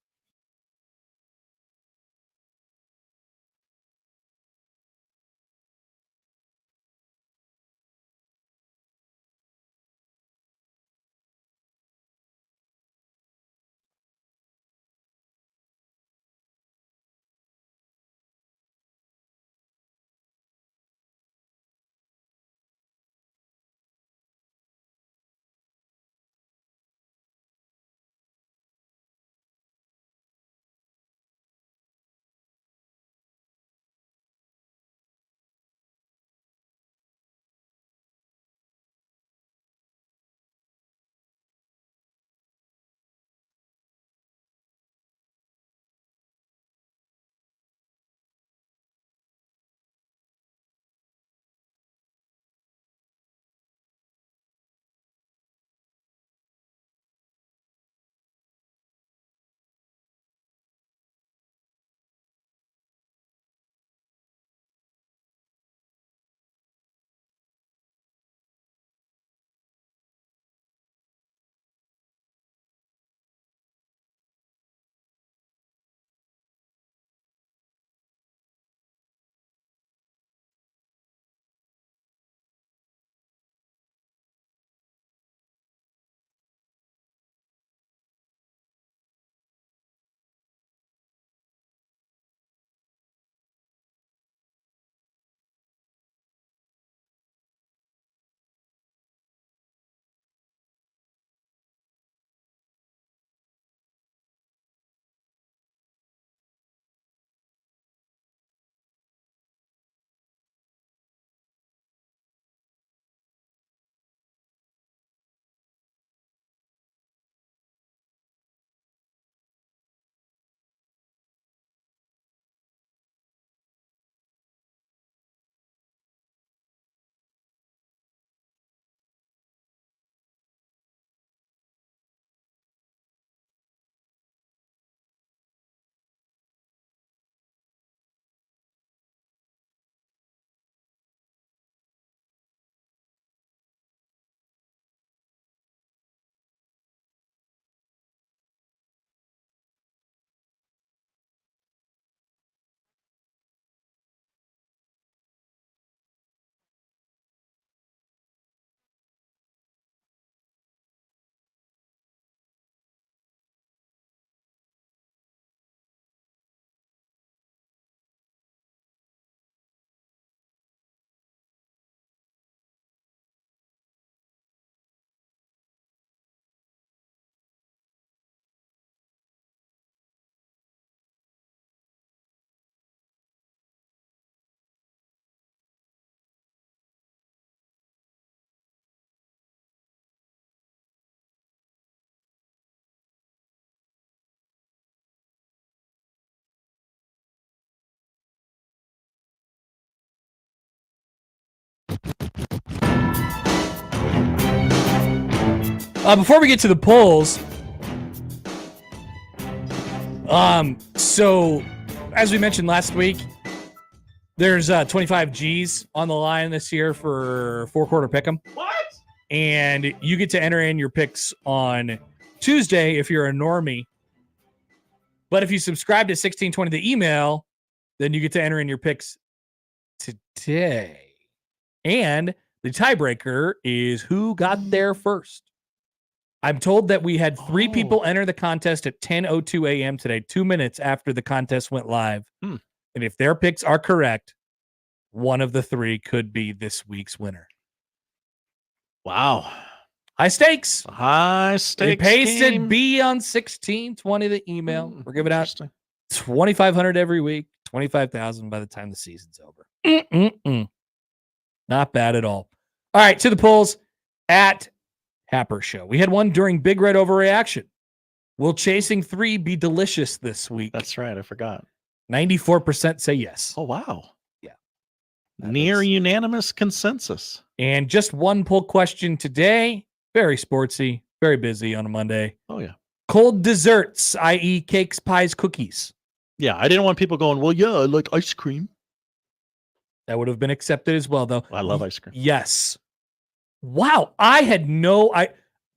Before we get to the polls, so as we mentioned last week, there's 25 G's on the line this year for 4-quarter pick'em. What? And you get to enter in your picks on Tuesday if you're a normie. But if you subscribe to 1620 the email, then you get to enter in your picks today. And the tiebreaker is who got there first. I'm told that we had 3 people enter the contest at 10:02 a.m. today, 2 minutes after the contest went live. And if their picks are correct, one of the 3 could be this week's winner. Wow. High stakes. High stakes. Pasted game. B on 1620 the email. We're giving out 2,500 every week, 25,000 by the time the season's over. Not bad at all. All right, to the polls at Happer Show. We had one during Big Red Overreaction. Will chasing 3 be delicious this week? That's right. I forgot. 94% say yes. Oh, wow. Yeah. Near unanimous consensus. And just one poll question today. Very sportsy, very busy on a Monday. Oh, yeah. Cold desserts, i.e. cakes, pies, cookies. Yeah, I didn't want people going, well, yeah, I like ice cream. That would have been accepted as well, though. I love ice cream. Yes. Wow. I had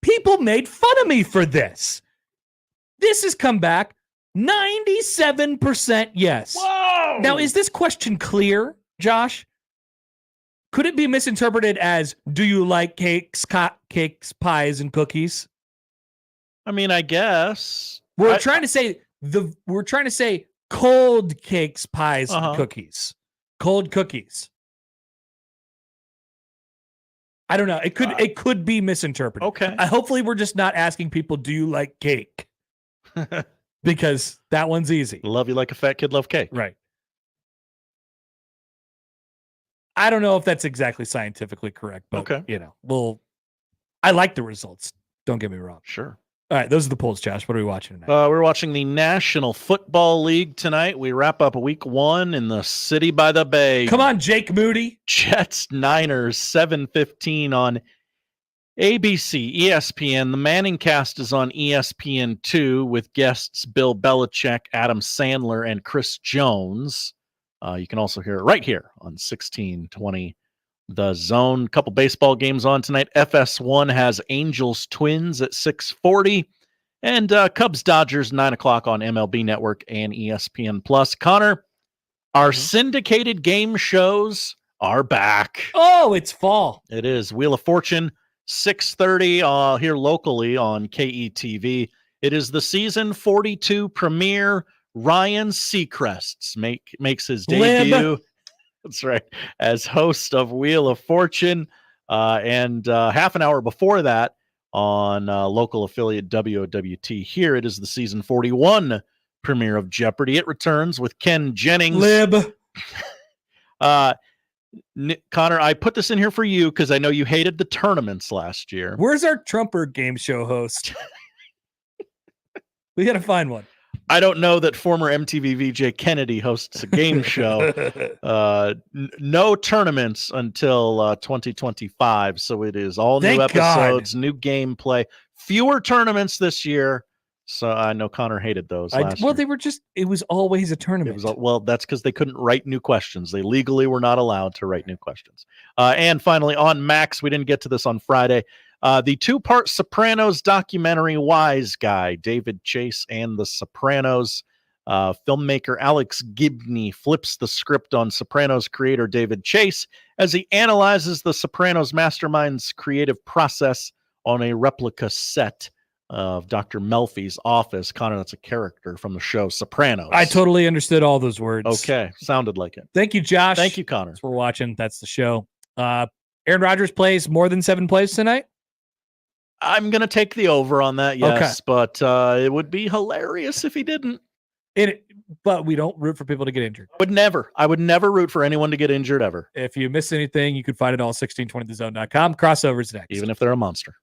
people made fun of me for this. This has come back 97% yes. Whoa! Now, is this question clear, Josh? Could it be misinterpreted as, do you like cakes, pies, and cookies? I mean, I guess. We're trying to say cold cakes, pies, and cookies. Cold cookies. I don't know. It could be misinterpreted. Okay. Hopefully we're just not asking people, do you like cake? Because that one's easy. Love you like a fat kid love cake. Right. I don't know if that's exactly scientifically correct, but I like the results. Don't get me wrong. Sure. All right, those are the polls, Josh. What are we watching tonight? We're watching the National Football League tonight. We wrap up week 1 in the city by the bay. Come on, Jake Moody. Jets, Niners, 7:15 on ABC, ESPN. The Manning Cast is on ESPN2 with guests Bill Belichick, Adam Sandler, and Chris Jones. You can also hear it right here on 1620 The Zone. Couple baseball games on tonight. FS1 has Angels Twins at 6:40, and Cubs Dodgers 9 o'clock on MLB Network and ESPN Plus. Connor, our syndicated game shows are back. Oh, it's fall. It is Wheel of Fortune, 6:30 here locally on KETV. It is the season 42 premiere. Ryan Seacrest makes his debut. That's right, as host of Wheel of Fortune. And half an hour before that on local affiliate WOWT here, it is the season 41 premiere of Jeopardy! It returns with Ken Jennings. Connor, I put this in here for you because I know you hated the tournaments last year. Where's our Trumper game show host? We got to find one. I don't know that former MTV VJ Kennedy hosts a game show. No tournaments until 2025. So it is all new episodes, new gameplay, fewer tournaments this year. So I know Connor hated those last year. They were it was always a tournament. Well, that's because they couldn't write new questions. They legally were not allowed to write new questions. And finally, on Max, we didn't get to this on Friday. The 2-part Sopranos documentary Wise Guy, David Chase and the Sopranos. Filmmaker Alex Gibney flips the script on Sopranos creator David Chase as he analyzes the Sopranos mastermind's creative process on a replica set of Dr. Melfi's office. Connor, that's a character from the show Sopranos. I totally understood all those words. Okay, sounded like it. Thank you, Josh. Thanks for Connor. Thanks for watching. That's the show. Aaron Rodgers plays more than 7 plays tonight? I'm going to take the over on that, yes. Okay. But it would be hilarious if he didn't. But we don't root for people to get injured. I would never root for anyone to get injured ever. If you miss anything, you can find it all 1620thezone.com. Crossovers next. Even if they're a monster.